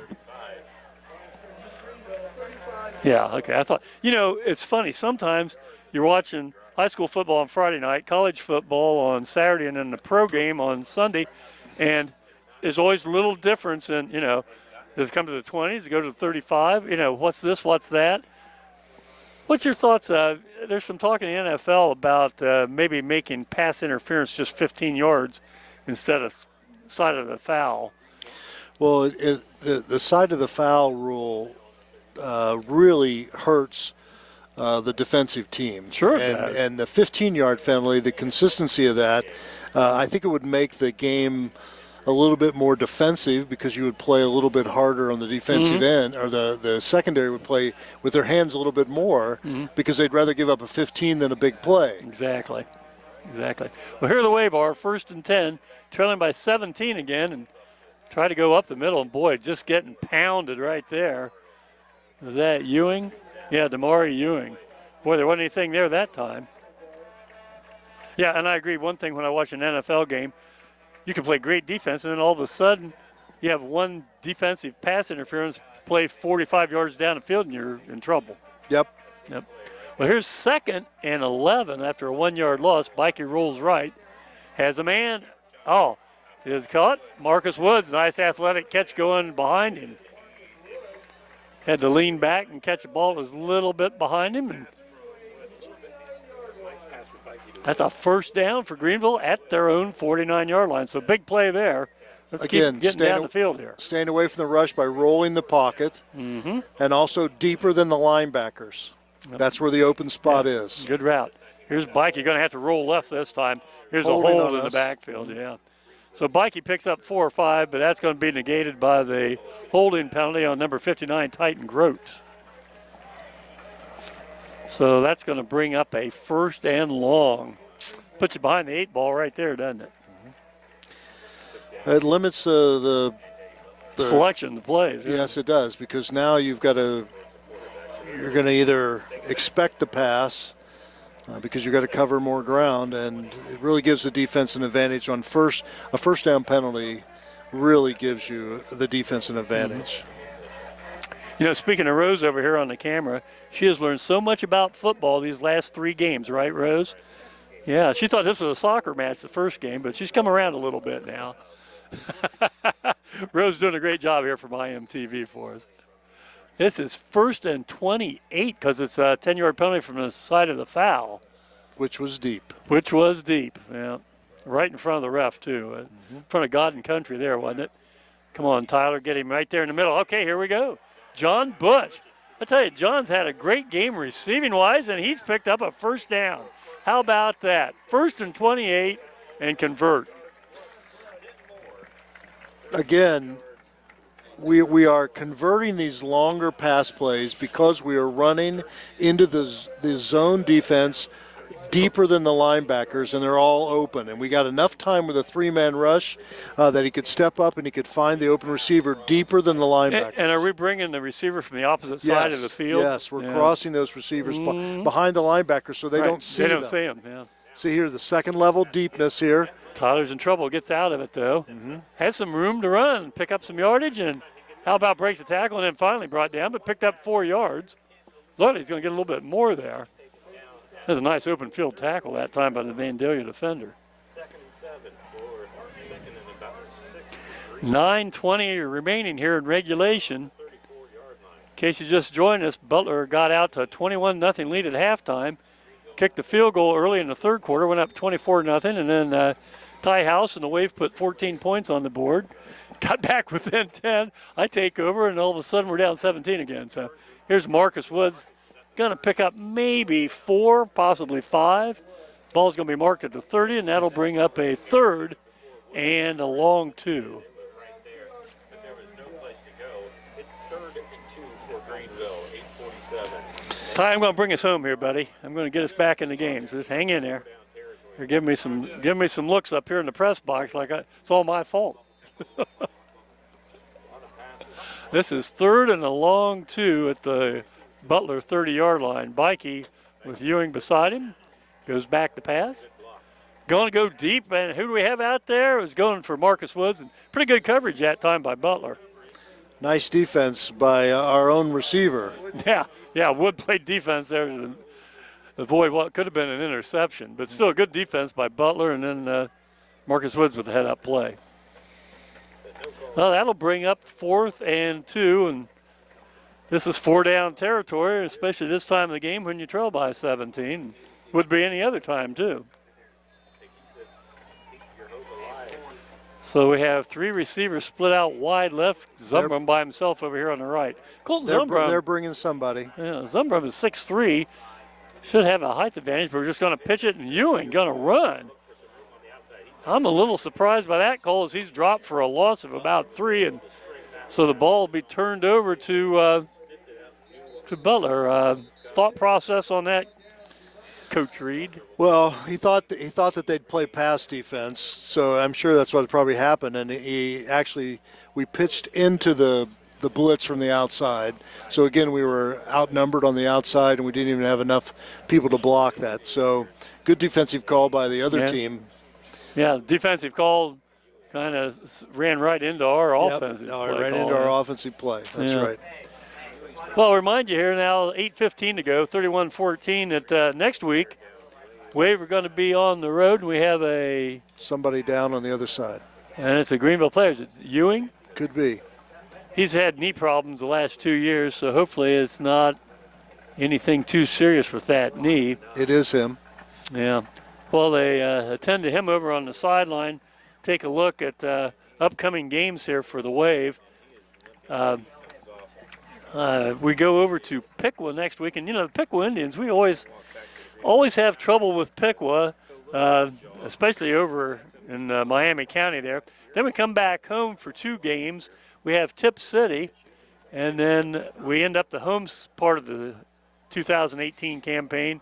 Yeah, okay. I thought, it's funny. Sometimes you're watching high school football on Friday night, college football on Saturday, and then the pro game on Sunday, and there's always a little difference in, does it come to the 20s, does it go to the 35? What's this, what's that? What's your thoughts? There's some talk in the NFL about maybe making pass interference just 15 yards instead of side of the foul. Well, the side of the foul rule really hurts the defensive team. Sure. And the 15-yard penalty, the consistency of that, I think it would make the game a little bit more defensive because you would play a little bit harder on the defensive end, or the secondary would play with their hands a little bit more because they'd rather give up a 15 than a big play. Exactly. Well, here are the Waybar, 1st and 10, trailing by 17 again, and try to go up the middle, and boy, just getting pounded right there. Was that Ewing? Yeah, Damari Ewing. Boy, there wasn't anything there that time. Yeah, and I agree. One thing when I watch an NFL game, you can play great defense, and then all of a sudden you have one defensive pass interference play 45 yards down the field, and you're in trouble. Yep. Well, here's 2nd and 11 after a 1-yard loss. Bikey rolls right, has a man. Oh, it is caught. Marcus Woods, nice athletic catch going behind him. Had to lean back and catch the ball. It was a little bit behind him, and that's a 1st down for Greenville at their own 49-yard line. So big play there. Let's keep getting down the field here. Staying away from the rush by rolling the pocket and also deeper than the linebackers. That's where the open spot is. Good route. Here's Bikey going to have to roll left this time. Here's Holding a hold in the backfield, So Bikey picks up 4 or 5, but that's going to be negated by the holding penalty on number 59, Titan Grote. So that's going to bring up a 1st and long. Puts you behind the 8 ball right there, doesn't it? It limits the selection, the plays. Yes, it does, because now you're going to either expect the pass because you've got to cover more ground, and it really gives the defense an advantage on a first down penalty really gives you the defense an advantage. Speaking of Rose over here on the camera, she has learned so much about football these last 3 games, right, Rose? Yeah, she thought this was a soccer match the first game, but she's come around a little bit now. Rose doing a great job here from IMTV for us. This is 1st and 28 because it's a 10-yard penalty from the side of the foul. Which was deep, yeah. Right in front of the ref, too. In front of God and country there, wasn't it? Come on, Tyler, get him right there in the middle. Okay, here we go. John Bush. I tell you, John's had a great game receiving-wise, and he's picked up a 1st down. How about that? 1st and 28 and convert. Again, we are converting these longer pass plays because we are running into the zone defense deeper than the linebackers, and they're all open. And we got enough time with a 3-man rush that he could step up and he could find the open receiver deeper than the linebacker. And are we bringing the receiver from the opposite side of the field? Yes, we're crossing those receivers behind the linebackers so they don't see them. They don't see them, yeah. See here, the 2nd level deepness here. Tyler's in trouble, gets out of it, though. Has some room to run, pick up some yardage, and how about breaks the tackle and then finally brought down, but picked up 4 yards. Looked he's going to get a little bit more there. That's a nice open field tackle that time by the Vandalia defender. 2nd and 7 for 2nd and about 6. 9:20 remaining here in regulation. In case you just joined us, Butler got out to a 21-0 lead at halftime. Kicked the field goal early in the 3rd quarter, went up 24-0, and then Ty House and the Wave put 14 points on the board. Got back within 10. I take over, and all of a sudden we're down 17 again. So here's Marcus Woods. Going to pick up maybe 4, possibly 5. Ball's going to be marked at the 30, and that'll bring up a 3rd and a long 2. Right there, but there was no place to go. It's 3rd and 2 for Greenville, 8:47. Ty, I'm going to bring us home here, buddy. I'm going to get us back in the game. So just hang in there. You're giving me some looks up here in the press box like it's all my fault. This is 3rd and a long 2 at the Butler 30-yard line. Bikey with Ewing beside him. Goes back to pass. Going to go deep, and who do we have out there? It was going for Marcus Woods. And pretty good coverage that time by Butler. Nice defense by our own receiver. Yeah, Wood played defense there to avoid what could have been an interception. But still a good defense by Butler, and then Marcus Woods with the head-up play. Well, that'll bring up 4th and 2, and this is 4-down territory, especially this time of the game when you trail by 17. Would be any other time, too. So we have 3 receivers split out wide left. Zumbrum by himself over here on the right. Colton Zumbrum. They're bringing somebody. Yeah, Zumbrum is 6'3". Should have a height advantage, but we're just going to pitch it, and Ewing going to run. I'm a little surprised by that, Cole, as he's dropped for a loss of about 3, and so the ball will be turned over to Butler. Thought process on that, Coach Reed? Well, he thought that they'd play pass defense, so I'm sure that's what probably happened. And we pitched into the blitz from the outside. So again, we were outnumbered on the outside, and we didn't even have enough people to block that. So good defensive call by the other team. Yeah, defensive call kind of ran right into our offensive play. Right into our offensive play. That's right. Well, I'll remind you here now, 8:15 to go, 31-14, that next week, Wave are going to be on the road, and we have somebody down on the other side. And it's a Greenville player. Is it Ewing? Could be. He's had knee problems the last 2 years, so hopefully it's not anything too serious with that knee. It is him. Yeah. Well, they attend to him over on the sideline, take a look at upcoming games here for the Wave. We go over to Piqua next week, and the Piqua Indians, we always have trouble with Piqua, especially over in Miami County there. Then we come back home for 2 games. We have Tip City, and then we end up the home part of the 2018 campaign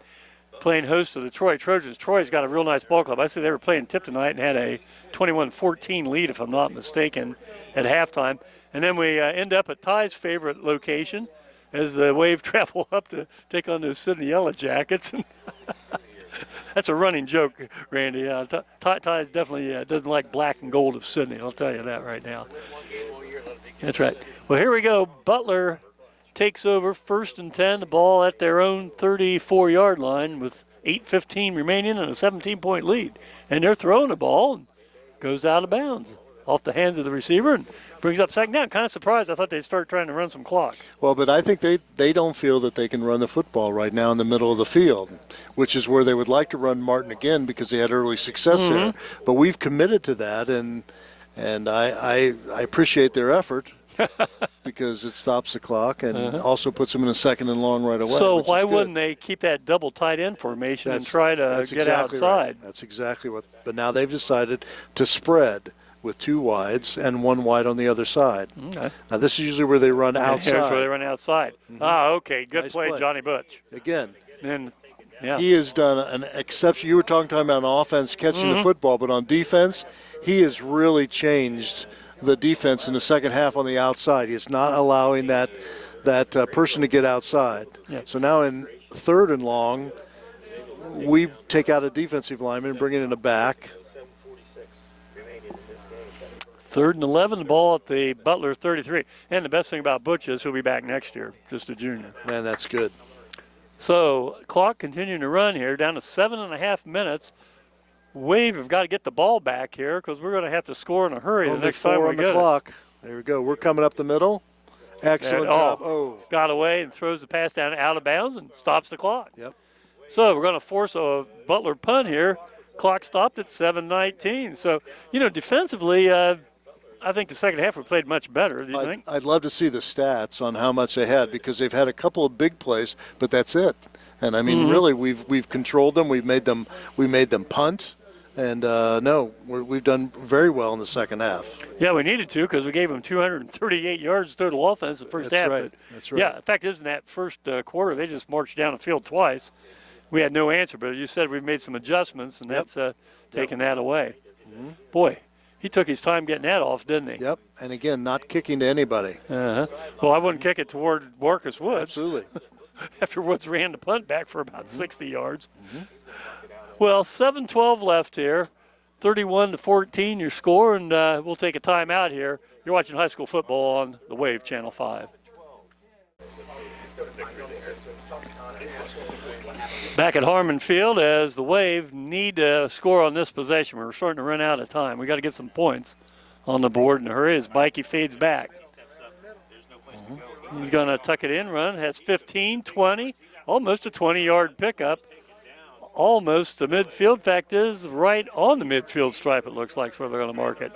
playing host to the Troy Trojans. Troy's got a real nice ball club. I see they were playing Tip tonight and had a 21-14 lead, if I'm not mistaken, at halftime. And then we end up at Ty's favorite location as the Wave travel up to take on those Sydney Yellow Jackets. That's a running joke, Randy. Ty's definitely doesn't like black and gold of Sydney. I'll tell you that right now. That's right. Well, here we go. Butler takes over 1st and 10, the ball at their own 34-yard line with 8:15 remaining and a 17-point lead. And they're throwing the ball and goes out of bounds off the hands of the receiver and brings up second down. Kind of surprised. I thought they'd start trying to run some clock. Well, but I think they don't feel that they can run the football right now in the middle of the field, which is where they would like to run Martin again because they had early success there. But we've committed to that, and I appreciate their effort. Because it stops the clock and also puts them in a 2nd and long right away. So why wouldn't they keep that double tight end formation and try to get outside? Right. That's exactly what. But now they've decided to spread with 2 wides and 1 wide on the other side. Okay. Now this is usually where they run outside. Here's where they run outside. Okay. Good play, Johnny Butch. Again. And yeah. He has done an exception. You were talking about on offense catching the football, but on defense, he has really changed the defense in the second half on the outside. He's not allowing that person to get outside. Yeah. So now in 3rd and long, we take out a defensive lineman and bring in a back. 3rd and 11, the ball at the Butler 33. And the best thing about Butch is he'll be back next year, just a junior. Man, that's good. So clock continuing to run here, down to 7.5 minutes. Wave have got to get the ball back here because we're going to have to score in a hurry the next time we on get the clock. There we go. We're coming up the middle. Excellent job. Got away and throws the pass down out of bounds and stops the clock. Yep. So we're going to force a Butler punt here. Clock stopped at 7:19. So, defensively, I think the second half we played much better. Do you think? I'd love to see the stats on how much they had because they've had a couple of big plays, but that's it. And I mean, really, we've controlled them. We made them punt. And no, we've done very well in the second half. Yeah, we needed to because we gave them 238 yards total offense the first half. Right. But That's right. yeah, in fact, isn't that first quarter, they just marched down the field twice. We had no answer, but you said we've made some adjustments, and that's taken that away. Mm-hmm. Boy, he took his time getting that off, didn't he? Yep. And again, not kicking to anybody. Uh-huh. Well, I wouldn't kick it toward Marcus Woods. Absolutely. After Woods ran the punt back for about 60 yards. Well, 7:12 left here. 31-14 your score, and we'll take a timeout here. You're watching high school football on the Wave, Channel 5. Back at Harmon Field as the Wave need to score on this possession. We're starting to run out of time. We got to get some points on the board in a hurry as Bikey fades back. He's going to tuck it in, run, has 15, 20, almost a 20-yard pickup. Almost the midfield. Fact is, right on the midfield stripe, it looks like, is where they're going to mark it.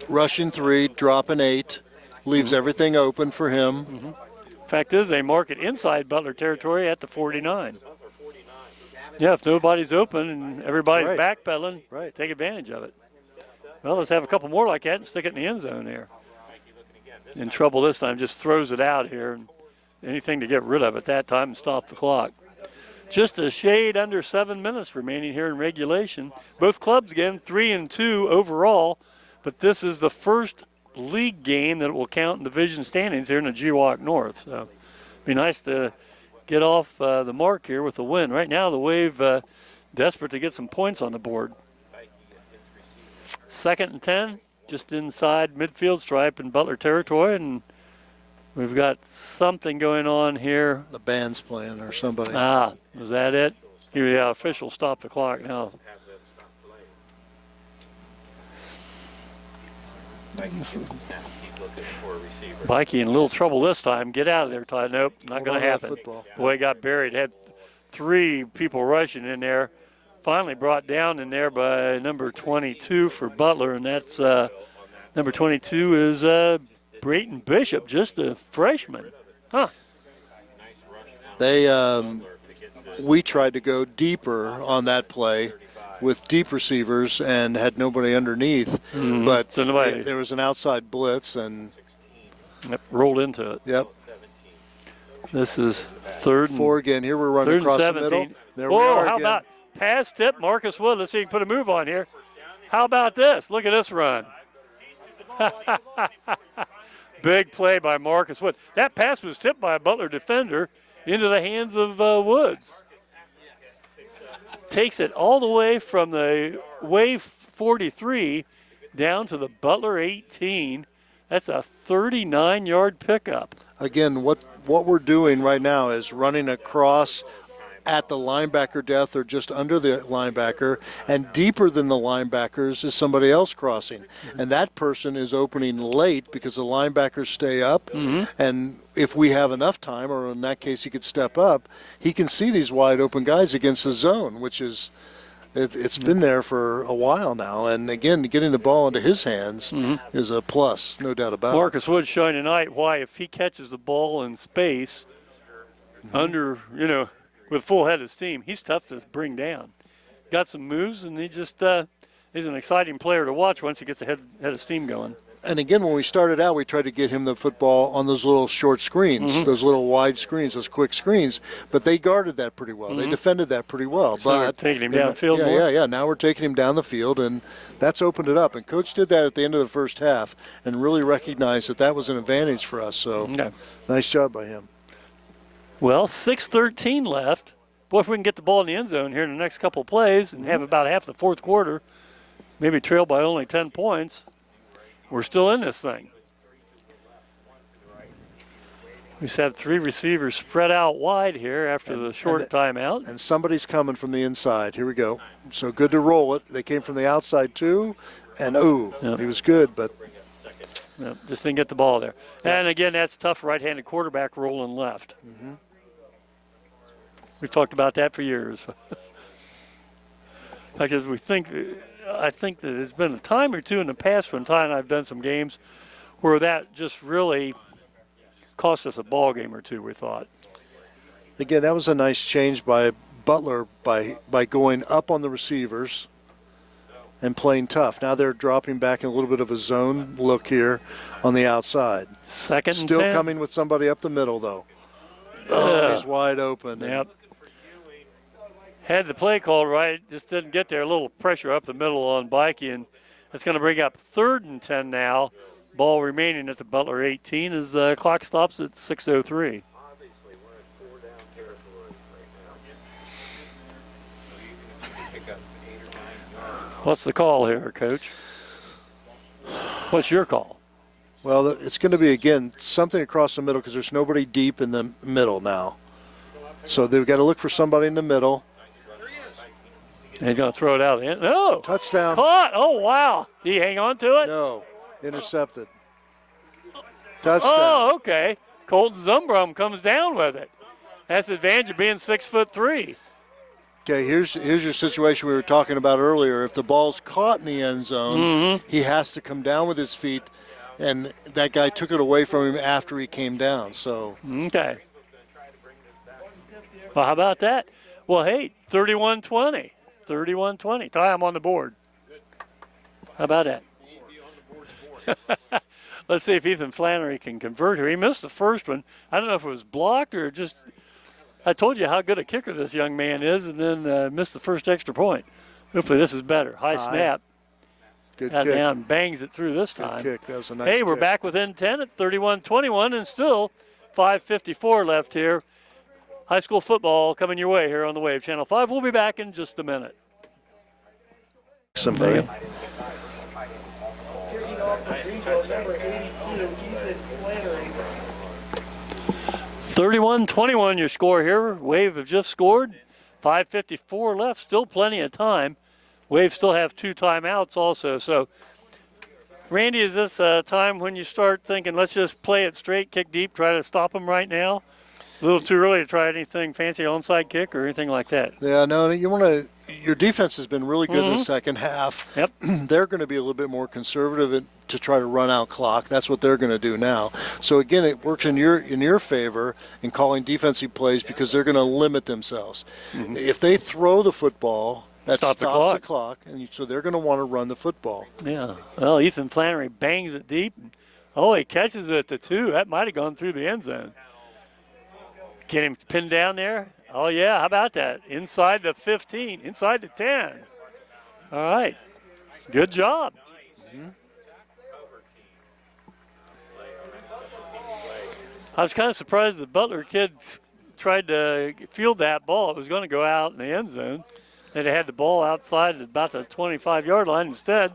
Rushing 3, dropping 8, leaves everything open for him. Fact is, they mark it inside Butler territory at the 49. Yeah, if nobody's open and everybody's backpedaling, take advantage of it. Well, let's have a couple more like that and stick it in the end zone here. In trouble this time, just throws it out here. And anything to get rid of it that time and stop the clock. Just a shade under 7 minutes remaining here in regulation. Both clubs, again, 3-2 overall, but this is the first league game that will count in division standings here in the GWAC North. So it'd be nice to get off the mark here with a win. Right now, the Wave desperate to get some points on the board. 2nd and 10, just inside midfield stripe in Butler territory, and we've got something going on here. The band's playing or somebody. Ah, was that it? Yeah, official stop the clock now. Bikey in a little trouble this time. Get out of there, Todd. Nope, not going to happen. Boy, got buried. Had 3 people rushing in there. Finally brought down in there by number 22 for Butler, and that's number 22 is Brayton Bishop, just a freshman. Huh. We tried to go deeper on that play with deep receivers and had nobody underneath, but so there was an outside blitz and rolled into it. Yep. This is 3rd and 4 again. Here we're running across the middle. There we are how again. about pass tip Marcus Wood? Let's see if he can put a move on here. How about this? Look at this run. Big play by Marcus Wood. That pass was tipped by a Butler defender into the hands of Woods. Takes it all the way from the Wave 43 down to the Butler 18. That's a 39-yard pickup. Again, what we're doing right now is running across at the linebacker depth or just under the linebacker, and deeper than the linebackers is somebody else crossing. And that person is opening late because the linebackers stay up, and if we have enough time, or in that case he could step up, he can see these wide open guys against the zone, which is, it's been there for a while now. And again, getting the ball into his hands is a plus, no doubt about it. Marcus Wood showing tonight why if he catches the ball in space under, with full head of steam, he's tough to bring down. Got some moves, and he just he's an exciting player to watch once he gets a head of steam going. And again, when we started out, we tried to get him the football on those little short screens, those little wide screens, those quick screens. But they guarded that pretty well. They defended that pretty well. So but taking him downfield more? Yeah. Now we're taking him down the field, and that's opened it up. And Coach did that at the end of the first half and really recognized that that was an advantage for us. So nice job by him. Well, 6:13 left. Boy, if we can get the ball in the end zone here in the next couple of plays and have about half the fourth quarter, maybe trail by only 10 points, we're still in this thing. We just had 3 receivers spread out wide here after the short timeout. And somebody's coming from the inside. Here we go. So good to roll it. They came from the outside too, and he was good, but just didn't get the ball there. And again, that's tough right-handed quarterback rolling left. We've talked about that for years. Because I think that there's been a time or two in the past when Ty and I have done some games where that just really cost us a ball game or two, we thought. Again, that was a nice change by Butler by going up on the receivers and playing tough. Now they're dropping back in a little bit of a zone look here on the outside. Second and Still 10. coming with somebody up the middle, though. Oh, he's wide open. Yep. Had the play called right, just didn't get there. A little pressure up the middle on Bikey, and that's going to bring up 3rd and 10 now. Ball remaining at the Butler 18 as the clock stops at 6:03. What's the call here, Coach? What's your call? Well, it's going to be, again, something across the middle because there's nobody deep in the middle now. So they've got to look for somebody in the middle. He's going to throw it out. No. Touchdown. Caught. Oh, wow. Did he hang on to it? No. Intercepted. Touchdown. Oh, okay. Colton Zumbrum comes down with it. That's the advantage of being 6'3". Okay, here's your situation we were talking about earlier. If the ball's caught in the end zone, he has to come down with his feet, and that guy took it away from him after he came down. So okay. Well, how about that? Well, hey, 31-20. 31-20. Ty, I'm on the board. How about that? Let's see if Ethan Flannery can convert here. He missed the first one. I don't know if it was blocked or just – I told you how good a kicker this young man is, and then missed the first extra point. Hopefully this is better. High snap. Good Got kick. down, bangs it through this time. Good kick. That was a nice Hey, we're kick. back within 10 at 31-21, and still 5:54 left here. High school football coming your way here on the Wave Channel 5. We'll be back in just a minute. Somebody. 31-21 your score here. Wave have just scored. 5:54 left, still plenty of time. Wave still have 2 timeouts also. So, Randy, is this a time when you start thinking, let's just play it straight, kick deep, try to stop them right now? A little too early to try anything fancy onside kick or anything like that. Yeah, no, you want to. Your defense has been really good in the second half. Yep. They're going to be a little bit more conservative to try to run out clock. That's what they're going to do now. So again, it works in your favor in calling defensive plays because they're going to limit themselves. If they throw the football, that Stop the stops the clock, and so they're going to want to run the football. Yeah. Well, Ethan Flannery bangs it deep. Oh, he catches it at the 2. That might have gone through the end zone. Get him pinned down there. Oh, yeah, how about that? Inside the 15, inside the 10. All right. Good job. I was kind of surprised the Butler kids tried to field that ball. It was going to go out in the end zone. They had the ball outside at about the 25-yard line. Instead,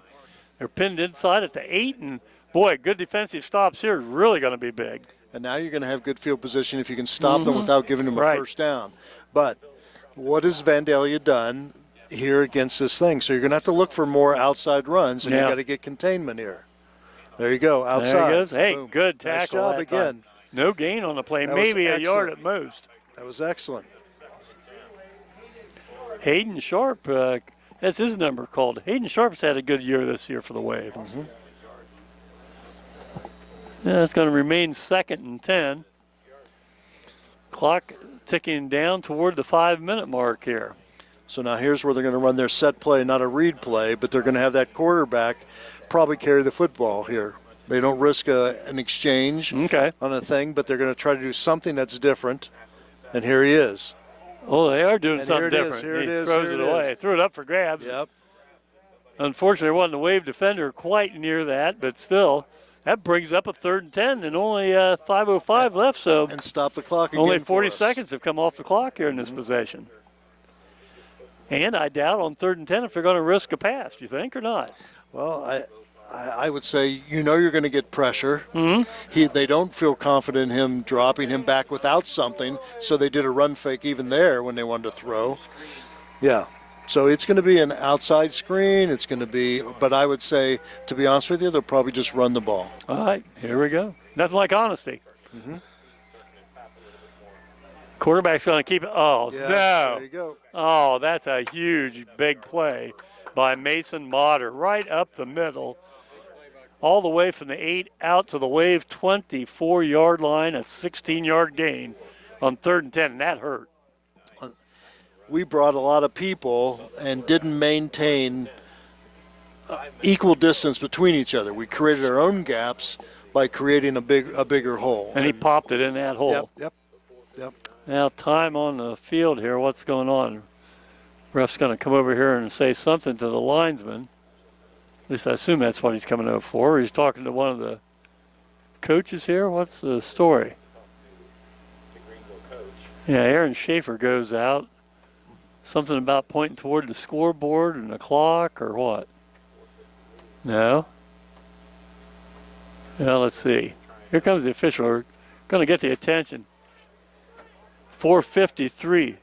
they're pinned inside at the 8. And, boy, good defensive stops here is really going to be big. And now you're going to have good field position if you can stop them without giving them a first down. But what has Vandalia done here against this thing? So you're going to have to look for more outside runs, and you've got to get containment here. There you go, outside. There he goes. Hey, Boom. good tackle. Nice job that again. time. No gain on the play, That maybe was a yard excellent. at most. That was excellent. Hayden Sharp, that's his number called. Hayden Sharp's had a good year this year for the Wave. Yeah, it's going to remain 2nd and 10. Clock ticking down toward the 5-minute mark here. So now here's where they're going to run their set play, not a read play, but they're going to have that quarterback probably carry the football here. They don't risk an exchange on a thing, but they're going to try to do something that's different. And here he is. Oh, they are doing And something here it is, different. here it He is, throws here it it away. is. Threw it up for grabs. Yep. Unfortunately, wasn't the Wave defender quite near that, but still, that brings up a 3rd and 10 and only 5:05 left. So and stop the clock again. Only for 40 us. seconds have come off the clock here in this possession. And I doubt on 3rd and 10 if they're going to risk a pass. Do you think or not? Well, I would say you're going to get pressure. They don't feel confident in him dropping him back without something, so they did a run fake even there when they wanted to throw. Yeah. So it's going to be an outside screen. It's going to be, but I would say, to be honest with you, they'll probably just run the ball. All right, here we go. Nothing like honesty. Quarterback's going to keep it. Oh, Yeah, no. there you go. Oh, that's a huge, big play by Mason Motter right up the middle, all the way from the 8 out to the Wave 24-yard line, a 16-yard gain on 3rd and 10, and that hurt. we brought a lot of people and didn't maintain equal distance between each other. We created our own gaps by creating a bigger hole. And he popped it in that hole. Yep. Now time on the field here. What's going on? Ref's going to come over here and say something to the linesman. At least I assume that's what he's coming over for. He's talking to one of the coaches here. What's the story? Yeah, Aaron Schaefer goes out. Something about pointing toward the scoreboard and the clock or what? No? Well, let's see. Here comes the official. We're going to get the attention. 4:53.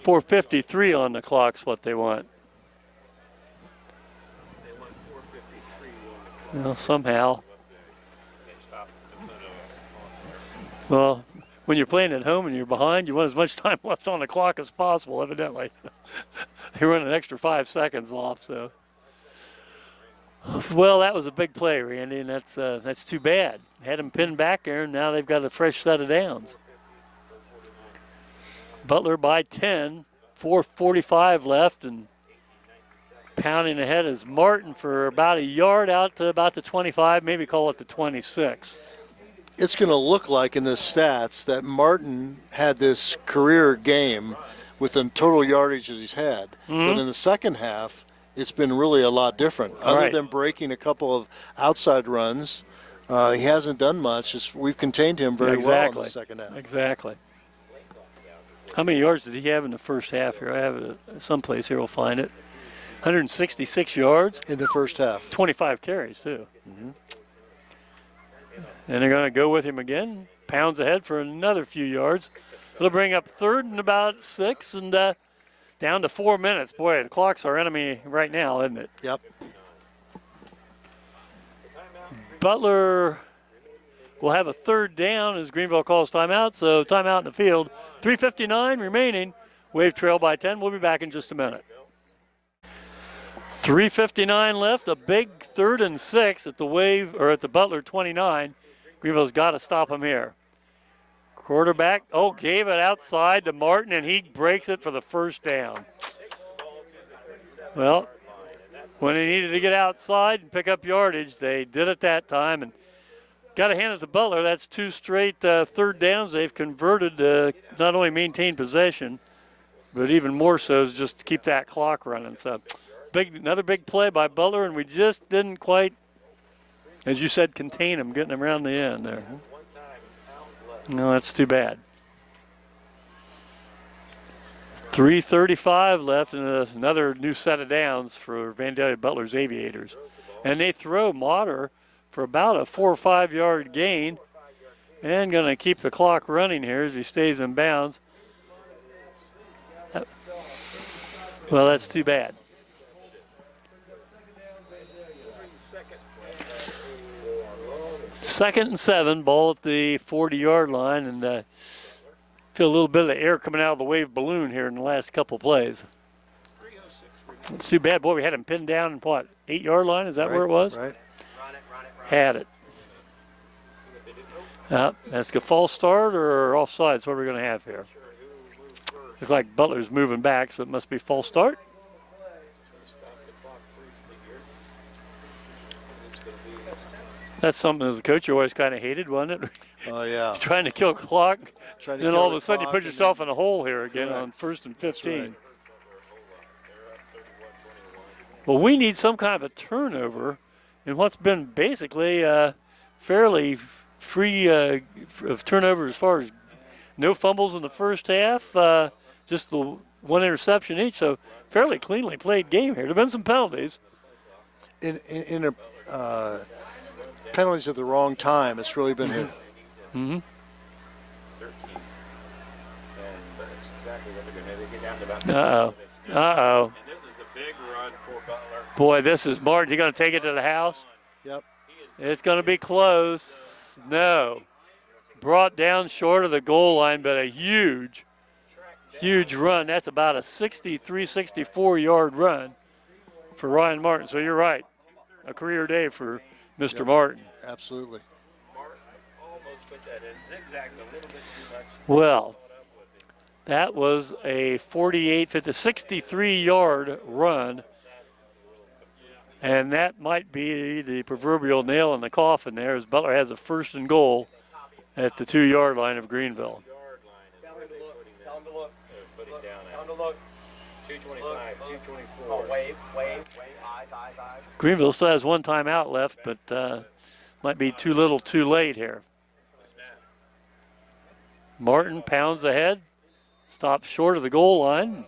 4:53 on the clock's what they want. Well, somehow. Well, when you're playing at home and you're behind, you want as much time left on the clock as possible, evidently. They run an extra 5 seconds off, so. Well, that was a big play, Randy, and that's too bad. Had them pinned back there, and now they've got a fresh set of downs. Butler by 10, 4:45 left, and pounding ahead is Martin for about a yard out to about the 25, maybe call it the 26. It's going to look like in the stats that Martin had this career game with the total yardage that he's had. Mm-hmm. But in the second half, it's been really a lot different. Other than breaking a couple of outside runs, he hasn't done much. We've contained him very well in the second half. Exactly. How many yards did he have in the first half here? I have it someplace here. We'll find it. 166 yards. In the first half. 25 carries, too. Mm-hmm. And they're going to go with him again. Pounds ahead for another few yards. It'll bring up third and about 6 and down to 4 minutes. Boy, the clock's our enemy right now, isn't it? Yep. Butler will have a third down as Greenville calls timeout. So timeout in the field. 3:59 remaining. Wave trail by 10. We'll be back in just a minute. 3:59 left. A big 3rd and 6 at the Wave or at the Butler 29. Greenville's got to stop him here. Quarterback, gave it outside to Martin, and he breaks it for the first down. Well, when they needed to get outside and pick up yardage, they did it that time. And got to hand it to Butler. That's 2 straight third downs they've converted to not only maintain possession, but even more so is just to keep that clock running. So another big play by Butler, and we just didn't quite, as you said, contain him, getting him around the end there. No, that's too bad. 3:35 left, and another new set of downs for Vandalia Butler's Aviators. And they throw Motter for about a 4 or 5 yard gain, and going to keep the clock running here as he stays in bounds. Well, that's too bad. Second and 7, ball at the 40-yard line, and feel a little bit of the air coming out of the Wave balloon here in the last couple plays. It's too bad. Boy, we had him pinned down in what, 8-yard line? Is that where it was? Right. Had it. That's a false start or offsides. What are we going to have here? Looks like Butler's moving back, so it must be false start. That's something as a coach you always kind of hated, wasn't it? Oh, yeah. Trying to kill clock. Then all of a sudden you put yourself in a hole here again on 1st and 15. Right. Well, we need some kind of a turnover in what's been basically fairly free of turnover as far as no fumbles in the first half, just the 1 interception each. So fairly cleanly played game here. There have been some penalties. In penalties at the wrong time, it's really been hit. Mm-hmm. Uh-oh. Uh-oh. And this is a big run for Butler. Boy, this is Martin. You going to take it to the house? Yep. It's going to be close. No. Brought down short of the goal line, but a huge run. That's about a 63, 64-yard run for Ryan Martin. So you're right. A career day for Mr. Martin. Absolutely. Martin almost put that in, zigzagged a little bit too much. Well, That was a 63-yard run. And that might be the proverbial nail in the coffin there, as Butler has a 1st and goal at the 2-yard line of Greenville. Tell him to look. Put it down. Tell him to look. 225, 224. Oh, wave, eyes. Greenville still has 1 timeout left, but might be too little too late here. Martin pounds ahead, stops short of the goal line.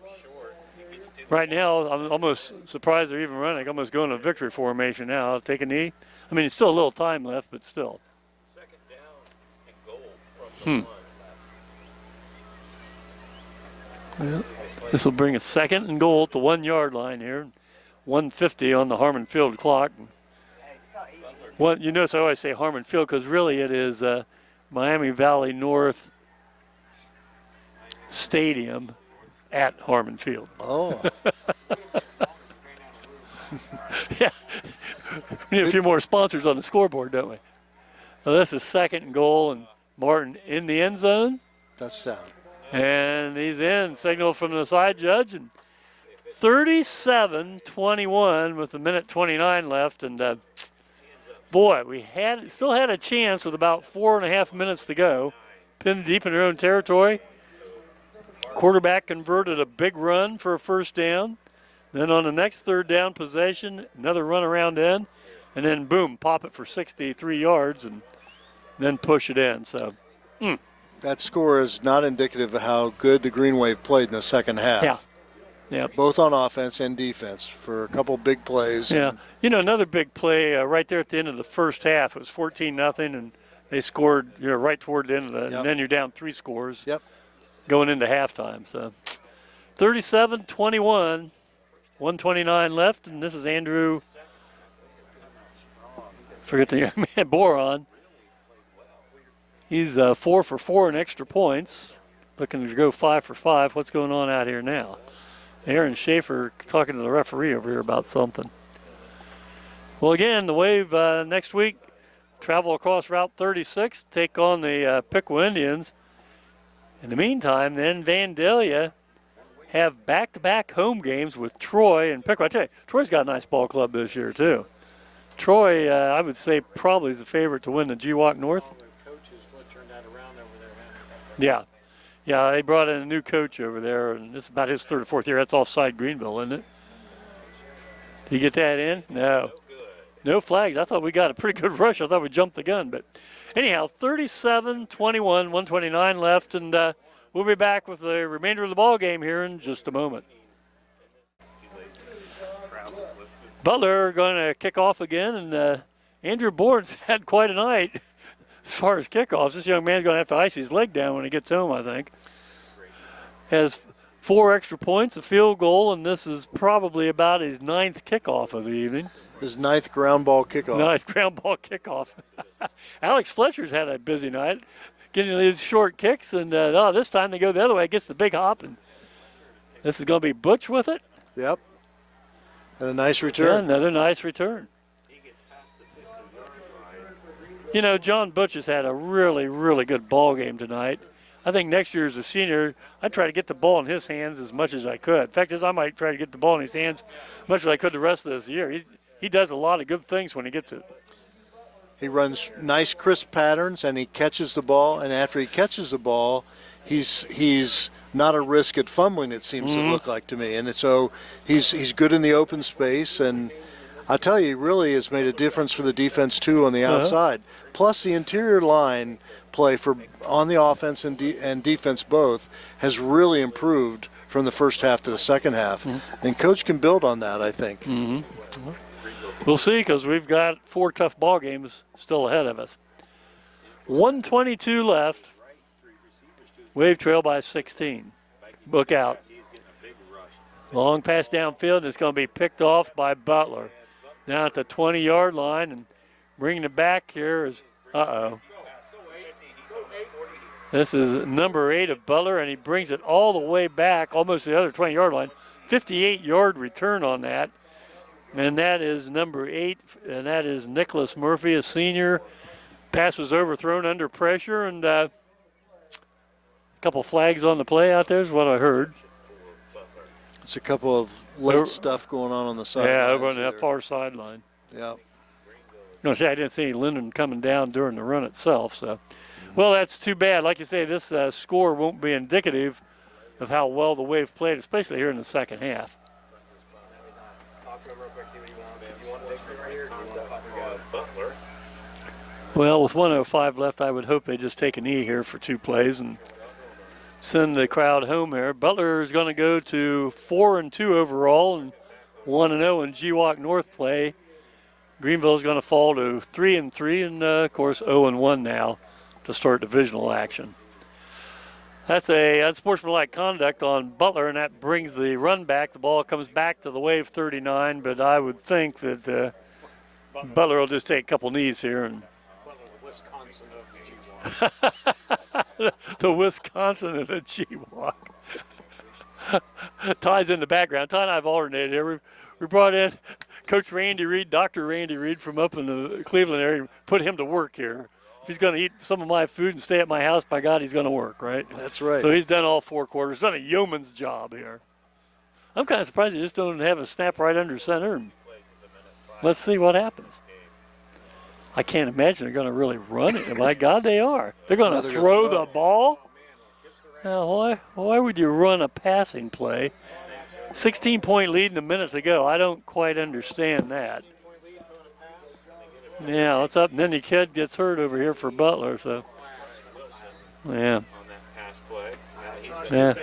Right now, I'm almost surprised they're even running. Almost going to victory formation now. Take a knee. I mean, it's still a little time left, but still. Second down and goal from the 1. This will bring a 2nd and goal at the 1-yard line here. 1:50 on the Harmon Field clock. Well, you notice I always say Harmon Field because really it is Miami Valley North Stadium at Harmon Field. Oh. Yeah. We need a few more sponsors on the scoreboard, don't we? Well, this is 2nd and goal, and Martin in the end zone. Touchdown. And he's in. Signal from the side judge. And 37-21 with 1:29 left. And, boy, we still had a chance with about 4.5 minutes to go. Pinned deep in their own territory. Quarterback converted a big run for a 1st down. Then on the next 3rd down possession, another run around in. And then, boom, pop it for 63 yards and then push it in. So, That score is not indicative of how good the Green Wave played in the second half. Yeah. Both on offense and defense for a couple big plays. Yeah. You know, another big play right there at the end of the first half. It was 14-0, and they scored right toward the end of the and then you're down 3 scores going into halftime. So 37-21, 1:29 left, and this is Andrew, forget the young man, Boron. He's 4 for 4 in extra points, looking to go 5 for 5. What's going on out here now? Aaron Schaefer talking to the referee over here about something. Well, again, the Wave next week travel across Route 36, take on the Piqua Indians. In the meantime, then Vandalia have back-to-back home games with Troy and Piqua. I tell you, Troy's got a nice ball club this year, too. Troy, I would say, probably is the favorite to win the GWAC North. Yeah. Yeah, they brought in a new coach over there, and this is about his 3rd or 4th year. That's offside Greenville, isn't it? Did you get that in? No. No flags. I thought we got a pretty good rush. I thought we jumped the gun. But anyhow, 37-21, 1:29 left, and we'll be back with the remainder of the ball game here in just a moment. Butler going to kick off again, and Andrew Bourne's had quite a night. As far as kickoffs, this young man's going to have to ice his leg down when he gets home, I think. Has 4 extra points, a field goal, and this is probably about his 9th kickoff of the evening. His 9th ground ball kickoff. 9th ground ball kickoff. Alex Fletcher's had a busy night getting these short kicks, and this time they go the other way. Gets the big hop, and this is going to be Butch with it. Yep. And a nice return. Yeah, another nice return. You know, John Butch has had a really, really good ball game tonight. I think next year as a senior, I'd try to get the ball in his hands as much as I could. In fact, I might try to get the ball in his hands as much as I could the rest of this year. He does a lot of good things when he gets it. He runs nice, crisp patterns, and he catches the ball. And after he catches the ball, he's not a risk at fumbling, it seems to look like to me. And so he's good in the open space, and I tell you, he really has made a difference for the defense, too, on the outside. Plus, the interior line play on the offense and defense both has really improved from the first half to the second half. And Coach can build on that, I think. We'll see, because we've got 4 tough ball games still ahead of us. 1:22 left. Wave trail by 16. Look out. Long pass downfield. It's going to be picked off by Butler. Down at the 20-yard line, and bringing it back here is, this is number 8 of Butler, and he brings it all the way back, almost to the other 20-yard line. 58-yard return on that, and that is number 8, and that is Nicholas Murphy, a senior. Pass was overthrown under pressure, and couple flags on the play out there is what I heard. It's a couple of late stuff going on the side. Yeah, over on that far sideline. Yeah. No, see, I didn't see Linden coming down during the run itself. So, well, that's too bad. Like you say, this score won't be indicative of how well the Wave played, especially here in the second half. Butler. Well, with 1:05 left, I would hope they just take a knee here for 2 plays and send the crowd home here. Butler is going to go to 4-2 overall and 1-0 in GWalk North play. Greenville is going to fall to 3-3 and, of course, 0-1 now to start divisional action. That's a unsportsmanlike conduct on Butler, and that brings the run back. The ball comes back to the Wave 39, but I would think that Butler will just take a couple knees here. And the Wisconsin of the GWalk. Ty's in the background. Ty and I have alternated here. We brought in Coach Randy Reed, Dr. Randy Reed from up in the Cleveland area, and put him to work here. If he's going to eat some of my food and stay at my house, by God, he's going to work, right? That's right. So he's done all 4 quarters, done a yeoman's job here. I'm kind of surprised they just don't have a snap right under center. Let's see what happens. I can't imagine they're going to really run it. My God, they are. They're going to throw the ball? Now, why would you run a passing play? 16-point lead and a minute to go. I don't quite understand that. Yeah, what's up? And then the kid gets hurt over here for Butler, so. Yeah. Yeah.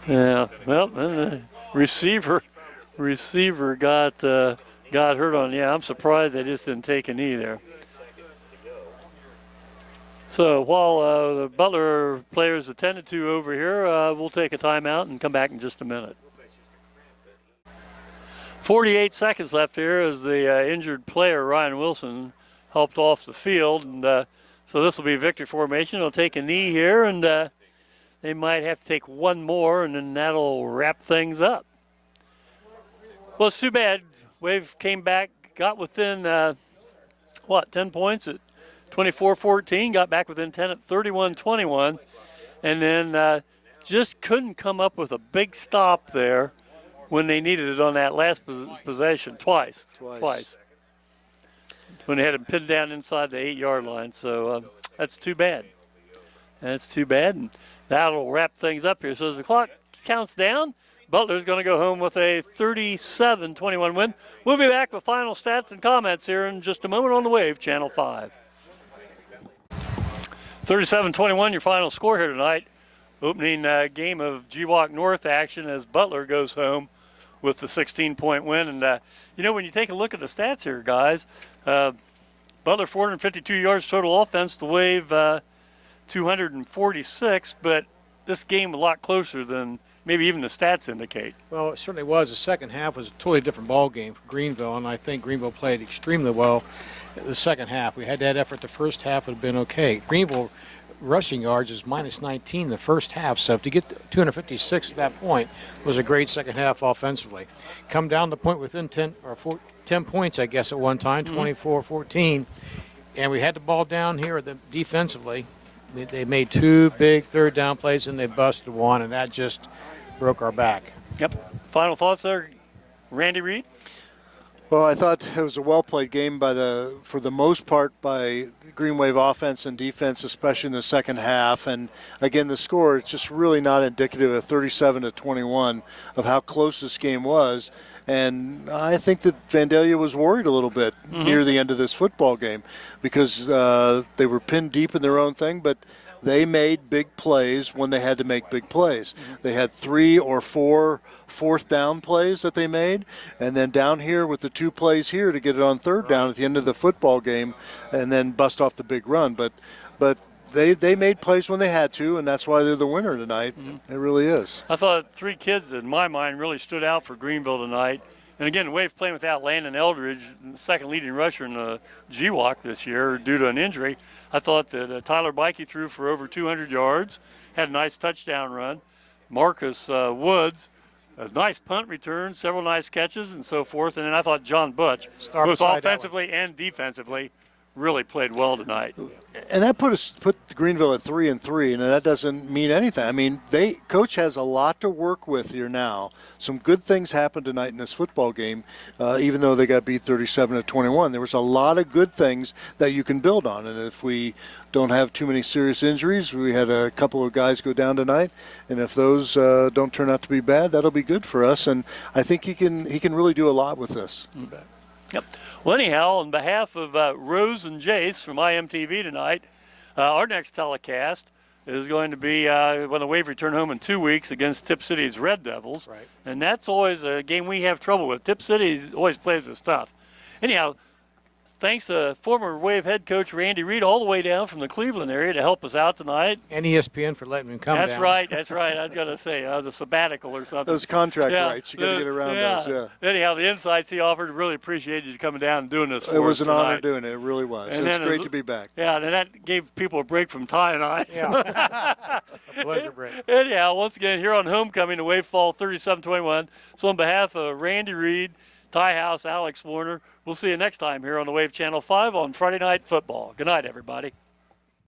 Yeah. Well, and the receiver got hurt on. Yeah, I'm surprised they just didn't take a knee there. So while the Butler players attended to over here, we'll take a timeout and come back in just a minute. 48 seconds left here as the injured player, Ryan Wilson, helped off the field. And so this will be victory formation. They'll take a knee here, and they might have to take one more, and then that'll wrap things up. Well, it's too bad. Wave came back, got within, 10 points at 24-14, got back within 10 at 31-21, and then just couldn't come up with a big stop there when they needed it on that last possession twice. When they had him pinned down inside the 8-yard line. So that's too bad. That's too bad, and that'll wrap things up here. So as the clock counts down, Butler's going to go home with a 37-21 win. We'll be back with final stats and comments here in just a moment on the Wave, Channel 5. 37-21, your final score here tonight. Opening game of GWalk North action as Butler goes home with the 16-point win. And, when you take a look at the stats here, guys, Butler 452 yards total offense, the Wave 246, but this game a lot closer than maybe even the stats indicate. Well, it certainly was. The second half was a totally different ball game for Greenville, and I think Greenville played extremely well the second half. We had that effort. The first half would have been okay. Greenville rushing yards is minus 19 the first half, so to get 256 at that point was a great second half offensively. Come down to point within 10 points, I guess, at one time, 24-14, and we had the ball down here defensively. They made 2 big third down plays, and they busted one, and that just broke our back. Yep. Final thoughts there, Randy Reed? Well, I thought it was a well-played game for the most part by the Green Wave offense and defense, especially in the second half. And again, the score, it's just really not indicative of 37-21 of how close this game was. And I think that Vandalia was worried a little bit near the end of this football game because they were pinned deep in their own thing, but they made big plays when they had to make big plays. They had 3 or 4 fourth down plays that they made, and then down here with the 2 plays here to get it on third down at the end of the football game and then bust off the big run. But they made plays when they had to, and that's why they're the winner tonight. It really is. I thought 3 kids in my mind really stood out for Greenville tonight. And again, the Wave playing without Landon Eldridge, the second leading rusher in the GWalk this year due to an injury. I thought that Tyler Bikey threw for over 200 yards, had a nice touchdown run. Marcus Woods, a nice punt return, several nice catches and so forth. And then I thought John Butch, both offensively and defensively, really played well tonight. And that put Greenville at 3-3, and that doesn't mean anything. I mean, coach has a lot to work with here now. Some good things happened tonight in this football game, even though they got beat 37-21. There was a lot of good things that you can build on, and if we don't have too many serious injuries, we had a couple of guys go down tonight, and if those don't turn out to be bad, that'll be good for us. And I think he can really do a lot with this. Yep. Well, anyhow, on behalf of Rose and Jace from IMTV tonight, our next telecast is going to be when the Wave return home in 2 weeks against Tip City's Red Devils. Right. And that's always a game we have trouble with. Tip City always plays us tough. Anyhow, thanks to former Wave head coach Randy Reed all the way down from the Cleveland area to help us out tonight. And ESPN for letting him come That's down. right. That's right. I was going to say the sabbatical or something. Those contract rights, you got to get around those. Yeah. Anyhow, the insights he offered, really appreciated you coming down and doing this for us. It was an tonight. honor doing it. It really was. And It's great to be back. Yeah, and that gave people a break from Ty and I. Yeah. A pleasure break. Anyhow, once again, here on Homecoming to Wave Fall 37-21. So on behalf of Randy Reed, Ty House, Alex Warner, we'll see you next time here on the Wave Channel 5 on Friday Night Football. Good night, everybody.